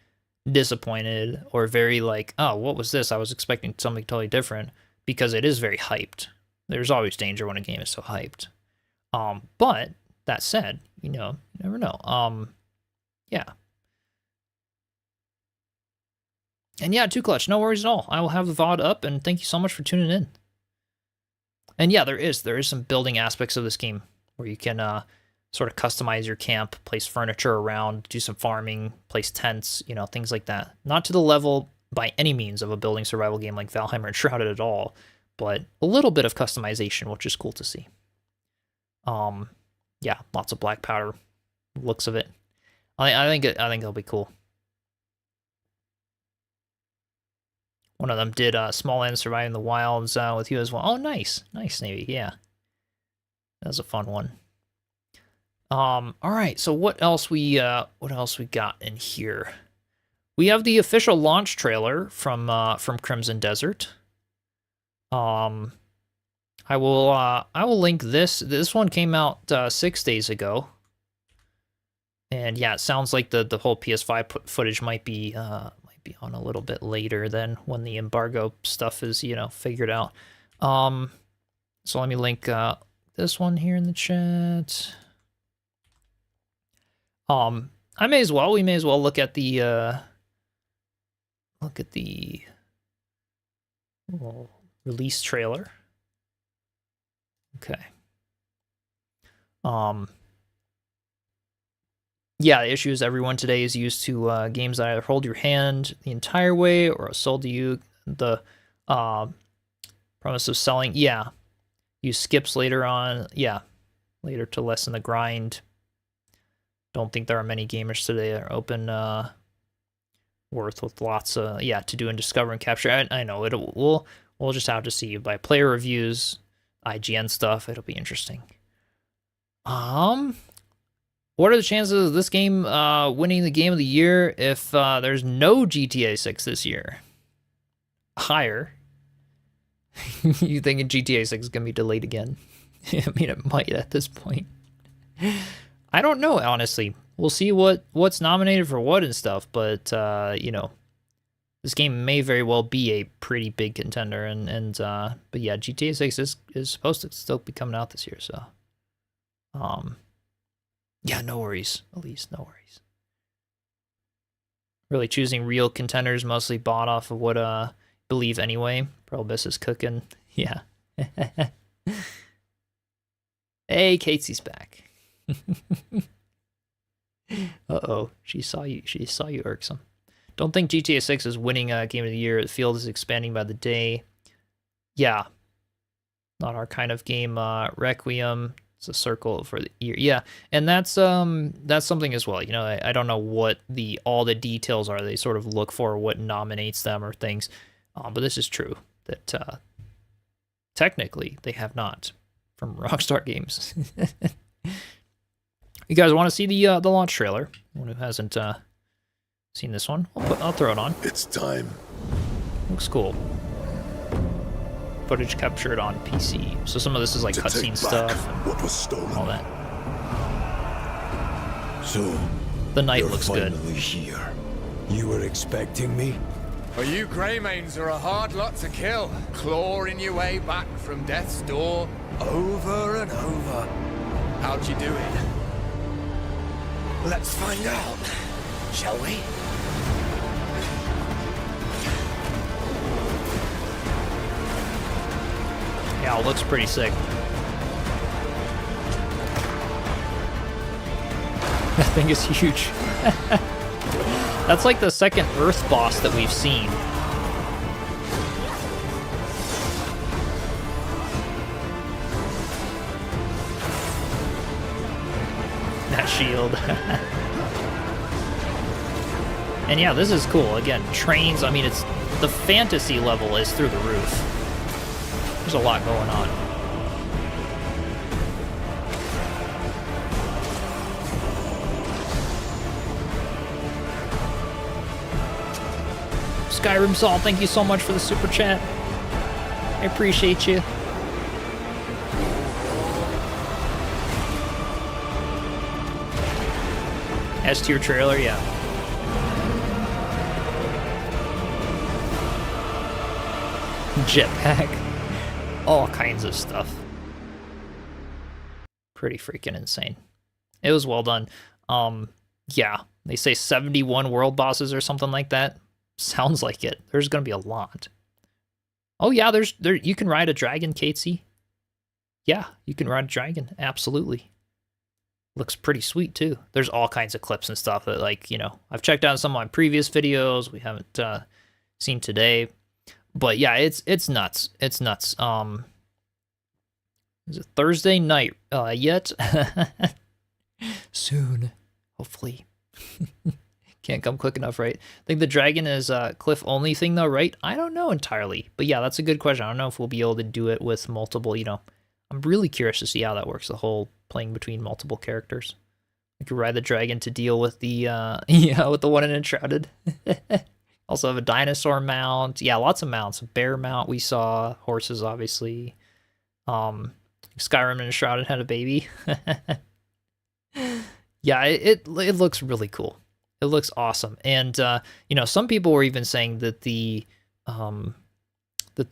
disappointed or very like, oh, what was this? I was expecting something totally different, because it is very hyped. There's always danger when a game is so hyped. But that said, you never know. Yeah. And yeah, Too Clutch, no worries at all. I will have the VOD up, and thank you so much for tuning in. And yeah, there is some building aspects of this game where you can sort of customize your camp, place furniture around, do some farming, place tents, things like that. Not to the level by any means of a building survival game like Valheim or Enshrouded at all, but a little bit of customization, which is cool to see. Yeah, lots of black powder, looks of it. I think it'll be cool. One of them did Small Land Surviving the Wilds with you as well. Oh, nice, Navy. Yeah, that was a fun one. All right. So what else we got in here? We have the official launch trailer from Crimson Desert. I will link this. This one came out 6 days ago, and yeah, it sounds like the whole PS5 footage might be on a little bit later than when the embargo stuff is figured out. So let me link this one here in the chat. We may as well look at the release trailer. Okay. Yeah, the issue is everyone today is used to games that either hold your hand the entire way or are sold to you the promise of selling. Yeah. Use skips later on. Yeah. Later to lessen the grind. Don't think there are many gamers today that are open worth with lots of to do and discover and capture. I know we'll just have to see by player reviews, IGN stuff. It'll be interesting. What are the chances of this game winning the game of the year if there's no GTA 6 this year? Higher. You thinking GTA 6 is gonna be delayed again? I mean, it might at this point. I don't know, honestly. We'll see what's nominated for what and stuff, but this game may very well be a pretty big contender, but yeah, GTA 6 is supposed to still be coming out this year, so yeah, no worries, Elise, no worries. Really choosing real contenders, mostly bought off of what believe anyway. Probus is cooking, yeah. Hey, Casey's back. Uh-oh, she saw you irksome. Don't think GTA 6 is winning Game of the Year. The field is expanding by the day. Yeah. Not our kind of game. Requiem. It's a circle for the year. Yeah, and that's something as well. I don't know what all the details are. They sort of look for what nominates them or things. But this is true that technically they have not from Rockstar Games. You guys want to see the launch trailer? Anyone who hasn't seen this one, I'll throw it on. It's time. Looks cool. Footage captured on PC. So some of this is like cutscene stuff. What was stolen? All that. So the night looks good. Here. You were expecting me? Well, you Greymanes are a hard lot to kill, clawing your way back from death's door over and over. How'd you do it? Let's find out, shall we? Yeah, it looks pretty sick. That thing is huge. That's like the second Earth boss that we've seen. That shield. And yeah, this is cool. Again, trains, I mean, it's the fantasy level is through the roof. There's a lot going on. Skyrim Saul, thank you so much for the super chat. I appreciate you. S-tier trailer, yeah. Jetpack. All kinds of stuff. Pretty freaking insane. It was well done. Yeah, they say 71 world bosses or something like that. Sounds like it. There's gonna be a lot. Oh yeah, there you can ride a dragon, Catesy. Yeah, you can ride a dragon. Absolutely. Looks pretty sweet too. There's all kinds of clips and stuff that, like, you know, I've checked out some of my previous videos we haven't seen today. But yeah, it's nuts. It's nuts. Is it Thursday night yet? Soon, hopefully. Can't come quick enough, right? I think the dragon is a cliff only thing though, right? I don't know entirely. But yeah, that's a good question. I don't know if we'll be able to do it with multiple, you know. I'm really curious to see how that works, the whole playing between multiple characters. You could ride the dragon to deal with the yeah, with the one in Enshrouded. Also have a dinosaur mount. Yeah, lots of mounts. Bear mount we saw, horses obviously. Skyrim and Enshrouded had a baby. Yeah, it looks really cool. It looks awesome. And you know, some people were even saying that the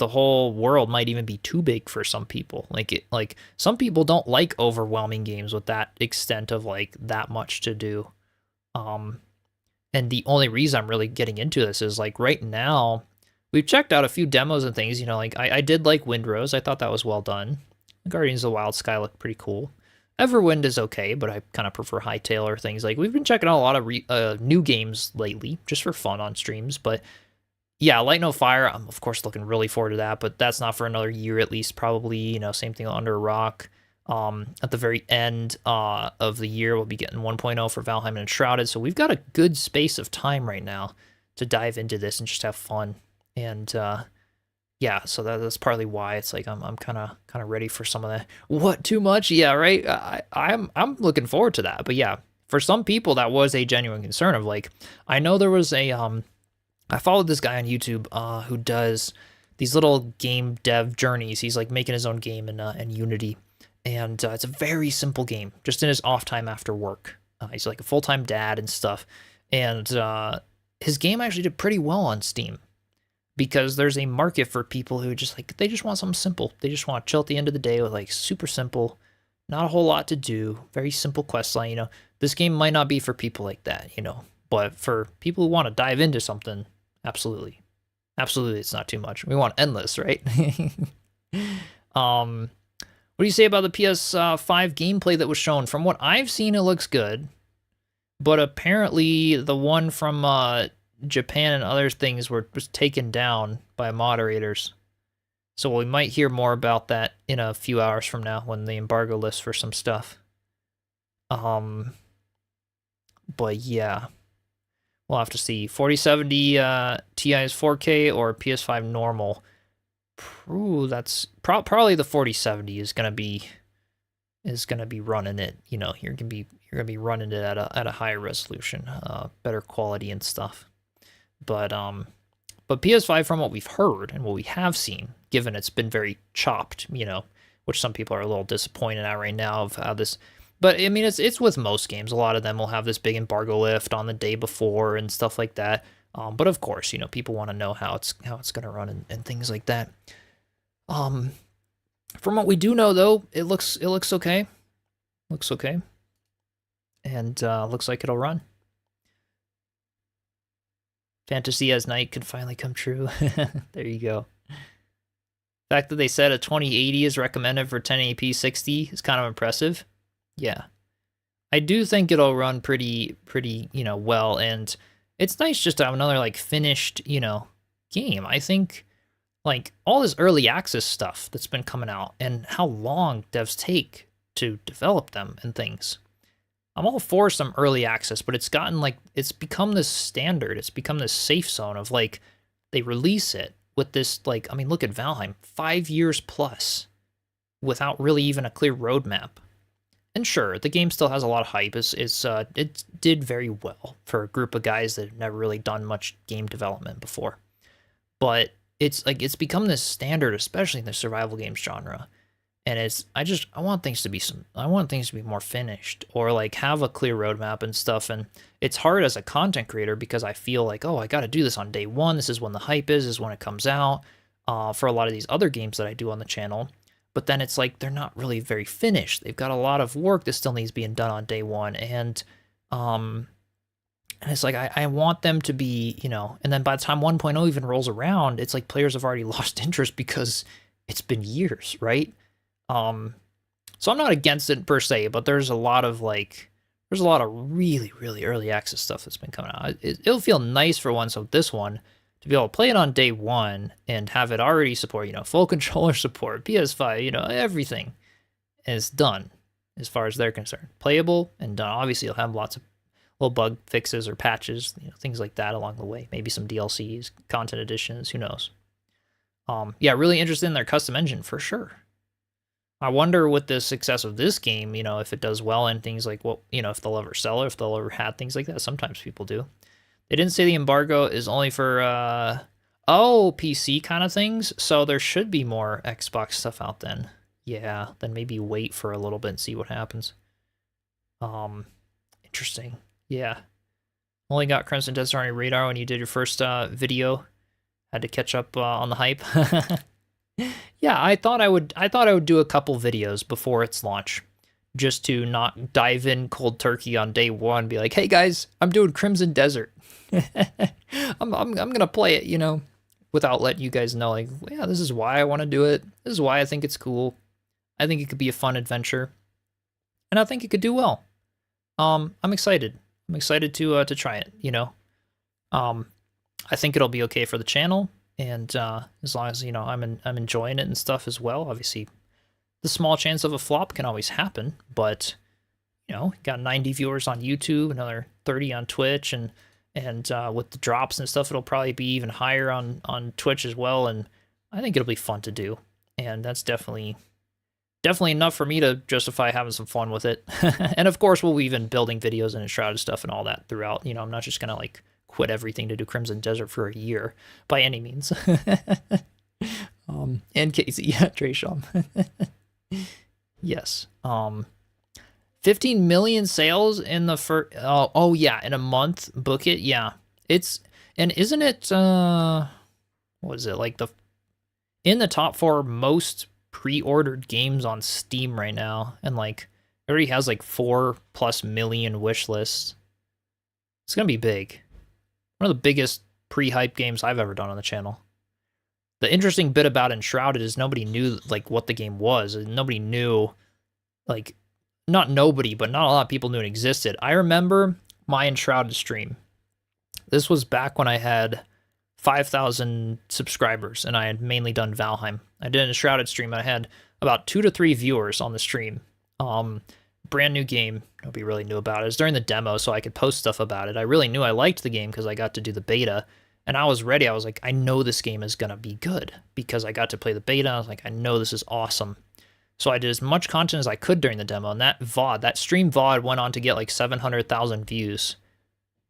whole world might even be too big for some people. Like some people don't like overwhelming games with that extent of like that much to do. And the only reason I'm really getting into this is like right now, we've checked out a few demos and things, you know, like I did like Windrose. I thought that was well done. Guardians of the Wild Sky looked pretty cool. Everwind is okay, but I kind of prefer Hytale or things. Like we've been checking out a lot of new games lately, just for fun on streams. But yeah, Light No Fire, I'm of course looking really forward to that, but that's not for another year at least, probably. You know, same thing Under a Rock. At the very end of the year, we'll be getting 1.0 for Valheim and Enshrouded. So we've got a good space of time right now to dive into this and just have fun. And yeah, so that's partly why it's like I'm kind of ready for some of that. What, too much? Yeah, right. I'm looking forward to that. But yeah, for some people that was a genuine concern of like, I know there was a I followed this guy on YouTube who does these little game dev journeys. He's like making his own game in Unity. And it's a very simple game, just in his off time after work. He's like a full-time dad and stuff. And his game actually did pretty well on Steam because there's a market for people who just like, they just want something simple. They just want to chill at the end of the day with like super simple, not a whole lot to do, very simple quest line. You know, this game might not be for people like that, you know, but for people who want to dive into something, absolutely. Absolutely, it's not too much. We want endless, right? What do you say about the PS5 gameplay that was shown? From what I've seen, it looks good. But apparently the one from Japan and other things was taken down by moderators. So we might hear more about that in a few hours from now when the embargo lifts for some stuff. But yeah. We'll have to see. 4070 Ti is 4K or PS5 normal. Ooh, that's probably the 4070 is gonna be running it. You know, you're gonna be running it at a higher resolution, better quality and stuff. But PS5, from what we've heard and what we have seen, given it's been very chopped, you know, which some people are a little disappointed at right now of how this. But I mean, it's with most games. A lot of them will have this big embargo lift on the day before and stuff like that. But of course, you know, people want to know how it's going to run and things like that. From what we do know, though, it looks okay. Looks okay. And looks like it'll run. Fantasy as night could finally come true. There you go. The fact that they said a 2080 is recommended for 1080p 60 is kind of impressive. Yeah. I do think it'll run pretty, you know, well, and it's nice just to have another, like, finished, you know, game. I think, like, all this early access stuff that's been coming out and how long devs take to develop them and things. I'm all for some early access, but it's gotten, like, it's become this standard. It's become this safe zone of, like, they release it with this, like, I mean, look at Valheim, 5 years plus without really even a clear roadmap. And sure, the game still has a lot of hype. It did very well for a group of guys that have never really done much game development before. But it's like it's become this standard, especially in the survival games genre. And I want things to be more finished or like have a clear roadmap and stuff. And it's hard as a content creator because I feel like, oh, I got to do this on day one. This is when the hype is when it comes out. For a lot of these other games that I do on the channel, but then it's like they're not really very finished. They've got a lot of work that still needs being done on day one, and it's like I want them to be, you know, and then by the time 1.0 even rolls around, it's like players have already lost interest because it's been years, right? So I'm not against it per se, but there's a lot of really, really early access stuff that's been coming out. It'll feel nice for one, so this one, to be able to play it on day one and have it already support, you know, full controller support, PS5, you know, everything is done as far as they're concerned. Playable and done. Obviously, you'll have lots of little bug fixes or patches, you know, things like that along the way. Maybe some DLCs, content additions, who knows. Yeah, really interested in their custom engine for sure. I wonder with the success of this game, you know, if it does well and things like, well, you know, if they'll ever sell it, if they'll ever have things like that. Sometimes people do. They didn't say the embargo is only for, PC kind of things. So there should be more Xbox stuff out then. Yeah, then maybe wait for a little bit and see what happens. Interesting. Yeah. Only got Crimson Desert on your radar when you did your first video. Had to catch up on the hype. Yeah, I thought I would do a couple videos before its launch, just to not dive in cold turkey on day one. Be like, hey guys, I'm doing Crimson Desert. I'm gonna play it, you know, without letting you guys know, like, yeah, this is why I want to do it. This is why I think it's cool. I think it could be a fun adventure, and I think it could do well. I'm excited. I'm excited to try it. You know, I think it'll be okay for the channel. And as long as, you know, I'm enjoying it and stuff as well. Obviously, the small chance of a flop can always happen, but you know, got 90 viewers on YouTube, another 30 on Twitch, and with the drops and stuff, it'll probably be even higher on Twitch as well. And I think it'll be fun to do, and that's definitely enough for me to justify having some fun with it. And of course, we'll be even building videos and Enshrouded stuff and all that throughout. You know, I'm not just gonna like quit everything to do Crimson Desert for a year by any means. And Casey, yeah, Traysham. Yes. 15 million sales in the first, oh yeah, in a month, book it. Yeah. And isn't it, what is it, like in the top 4 most pre-ordered games on Steam right now, and like it already has like 4+ million wish lists. It's gonna be big. One of the biggest pre-hype games I've ever done on the channel. The interesting bit about Enshrouded is nobody knew like what the game was. Nobody knew, like, not nobody, but not a lot of people knew it existed. I remember my Enshrouded stream. This was back when I had 5,000 subscribers and I had mainly done Valheim. I did an Enshrouded stream and I had about 2 to 3 viewers on the stream. Brand new game, nobody really knew about it. It was during the demo, so I could post stuff about it. I really knew I liked the game because I got to do the beta, and I was ready. I was like, I know this game is gonna be good because I got to play the beta. I was like, I know this is awesome. So I did as much content as I could during the demo, and that stream VOD went on to get like 700,000 views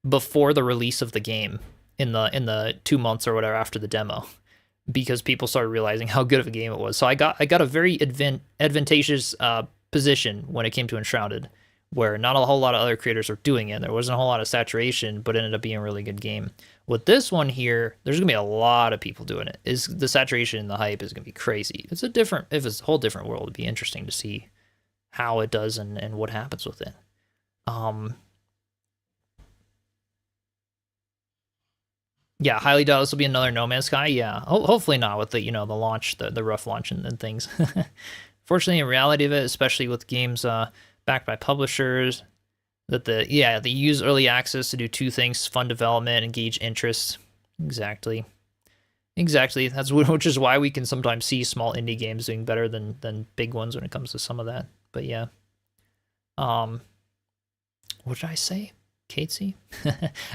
before the release of the game in the 2 months or whatever after the demo, because people started realizing how good of a game it was. So I got a very advantageous position when it came to Enshrouded, where not a whole lot of other creators were doing it. There wasn't a whole lot of saturation, but it ended up being a really good game. With this one here, there's gonna be a lot of people doing it. The saturation and the hype is gonna be crazy. If it's a whole different world, it'd be interesting to see how it does and what happens with it. Yeah, highly doubt this will be another No Man's Sky. Yeah, hopefully not with the, you know, the launch, the rough launch and things. Fortunately, in reality of it, especially with games backed by publishers, that they use early access to do 2 things: fun development and gauge interest. Exactly. That's which is why we can sometimes see small indie games doing better than big ones when it comes to some of that. But yeah. What did I say? Katesy?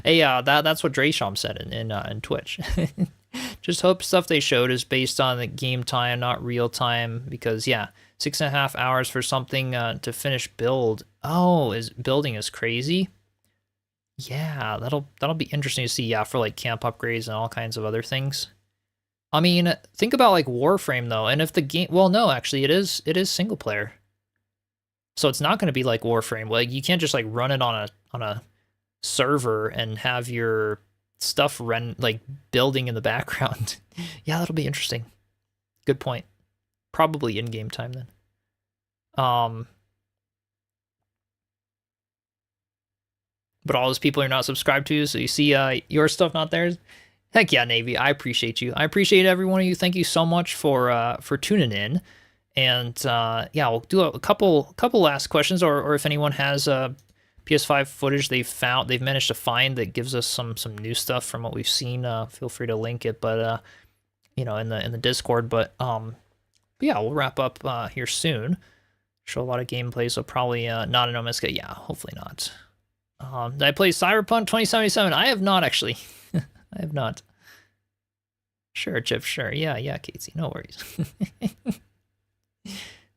Hey, that's what Draysham said in Twitch. Just hope stuff they showed is based on the game time, not real time, because yeah, 6.5 hours for something to finish build. Oh, building is crazy. Yeah, that'll be interesting to see. Yeah, for like camp upgrades and all kinds of other things. I mean, think about like Warframe though, and if the game, well, no, actually, it is single player, so it's not going to be like Warframe. Like you can't just like run it on a server and have your stuff run like building in the background. Yeah, that'll be interesting. Good point. probably in-game time then. But all those people you're not subscribed to, so you see your stuff not theirs. Heck yeah, Navy, I appreciate you. I appreciate every one of you. Thank you so much for tuning in. And yeah, we'll do a couple last questions, or if anyone has PS5 footage they've managed to find that gives us some new stuff from what we've seen, feel free to link it, but you know, in the Discord. But yeah, we'll wrap up here soon. Show a lot of gameplay, so probably not a No Man's Sky. Yeah, hopefully not. Did I play Cyberpunk 2077? I have not, actually. I have not. Sure, Chip, sure. Yeah, Casey, no worries.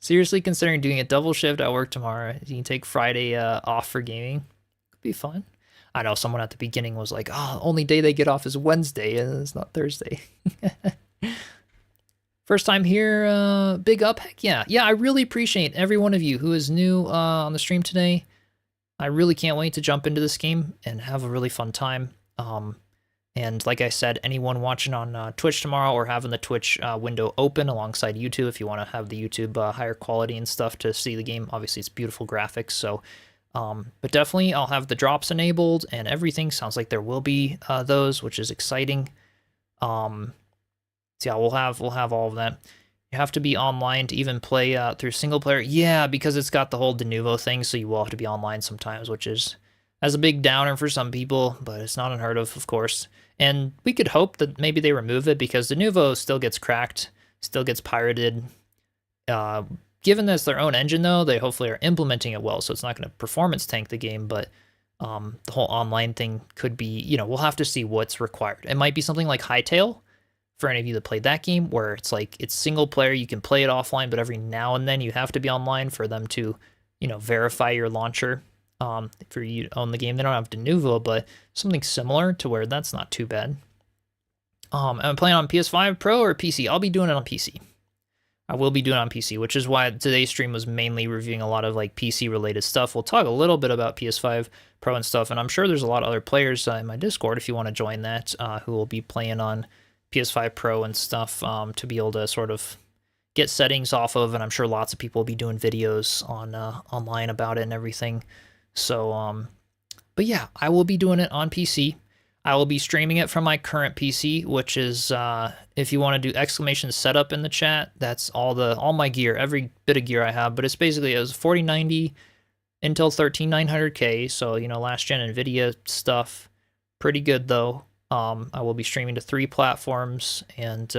Seriously considering doing a double shift at work tomorrow. You can take Friday off for gaming. Could be fun. I know someone at the beginning was like, oh, only day they get off is Wednesday, and it's not Thursday. First time here, big up, heck yeah. Yeah, I really appreciate every one of you who is new on the stream today. I really can't wait to jump into this game and have a really fun time. And like I said, anyone watching on Twitch tomorrow or having the Twitch window open alongside YouTube, if you want to have the YouTube higher quality and stuff to see the game, obviously it's beautiful graphics. So, but definitely I'll have the drops enabled and everything. Sounds like there will be those, which is exciting. So yeah, we'll have all of that. You have to be online to even play through single player. Yeah, because it's got the whole de novo thing, so you will have to be online sometimes, which is as a big downer for some people, but it's not unheard of course. And we could hope that maybe they remove it because de novo still gets cracked, still gets pirated. Given that it's their own engine, though, they hopefully are implementing it well, so it's not going to performance tank the game, but the whole online thing could be, you know, we'll have to see what's required. It might be something like Hytale, for any of you that played that game, where it's like, it's single player, you can play it offline, but every now and then you have to be online for them to, you know, verify your launcher. For you to own the game, they don't have de novo, but something similar to where that's not too bad. I'm playing on PS5 Pro or PC. I'll be doing it on PC. I will be doing it on PC, which is why today's stream was mainly reviewing a lot of like PC related stuff. We'll talk a little bit about PS5 Pro and stuff, and I'm sure there's a lot of other players in my Discord if you want to join that, who will be playing on PS5 Pro and stuff, to be able to sort of get settings off of, and I'm sure lots of people will be doing videos on online about it and everything. So, but yeah, I will be doing it on PC. I will be streaming it from my current PC, which is, if you want to do exclamation setup in the chat, that's all my gear, every bit of gear I have, but it's basically, it was 4090 Intel 13900K, so, you know, last gen NVIDIA stuff, pretty good though. I will be streaming to 3 platforms and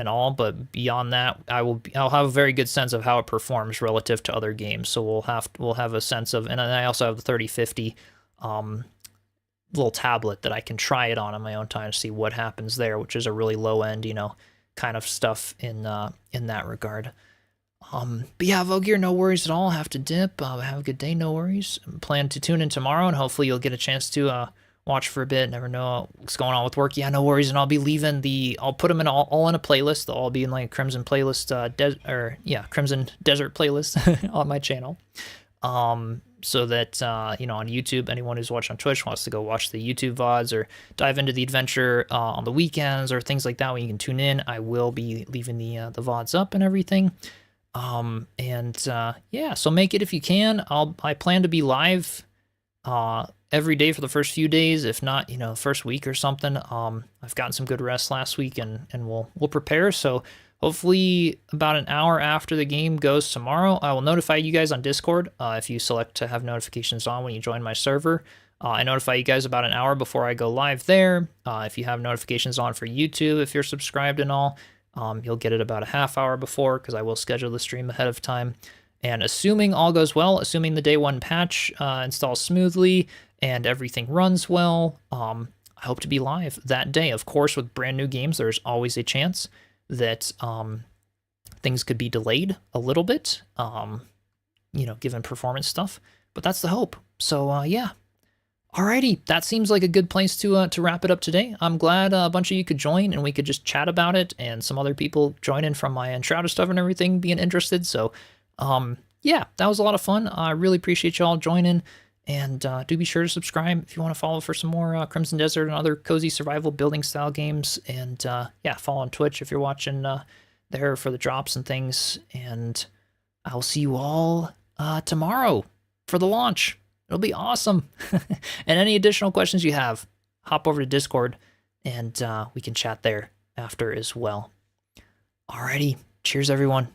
all, but beyond that, I'll have a very good sense of how it performs relative to other games. So we'll have a sense of, and I also have the 3050 little tablet that I can try it on my own time to see what happens there, which is a really low end, you know, kind of stuff in that regard. But yeah, Vogear, no worries at all. Have to dip. Have a good day, no worries. Plan to tune in tomorrow, and hopefully you'll get a chance to watch for a bit. Never know what's going on with work. Yeah, no worries. And I'll be leaving I'll put them in all in a playlist. They'll all be in like Crimson playlist, Crimson Desert playlist on my channel. So that, you know, on YouTube, anyone who's watching on Twitch wants to go watch the YouTube VODs or dive into the adventure on the weekends or things like that when you can tune in, I will be leaving the VODs up and everything. Yeah, so make it if you can. I plan to be live every day for the first few days, if not, you know, first week or something. I've gotten some good rest last week, and we'll prepare. So hopefully about an hour after the game goes tomorrow, I will notify you guys on Discord. If you select to have notifications on when you join my server, I notify you guys about an hour before I go live there. If you have notifications on for YouTube, if you're subscribed and all, you'll get it about a half hour before, because I will schedule the stream ahead of time. And assuming all goes well, assuming the day 1 patch installs smoothly and everything runs well, I hope to be live that day. Of course, with brand new games, there's always a chance that things could be delayed a little bit, you know, given performance stuff. But that's the hope. So yeah. Alrighty, that seems like a good place to wrap it up today. I'm glad a bunch of you could join and we could just chat about it, and some other people join in from my Enshrouded stuff and everything being interested. So yeah, that was a lot of fun. I really appreciate y'all joining, and do be sure to subscribe if you want to follow for some more Crimson Desert and other cozy survival building style games. And yeah, follow on Twitch if you're watching there for the drops and things, and I'll see you all tomorrow for the launch. It'll be awesome. And any additional questions you have, hop over to Discord, and we can chat there after as well. Alrighty, cheers everyone.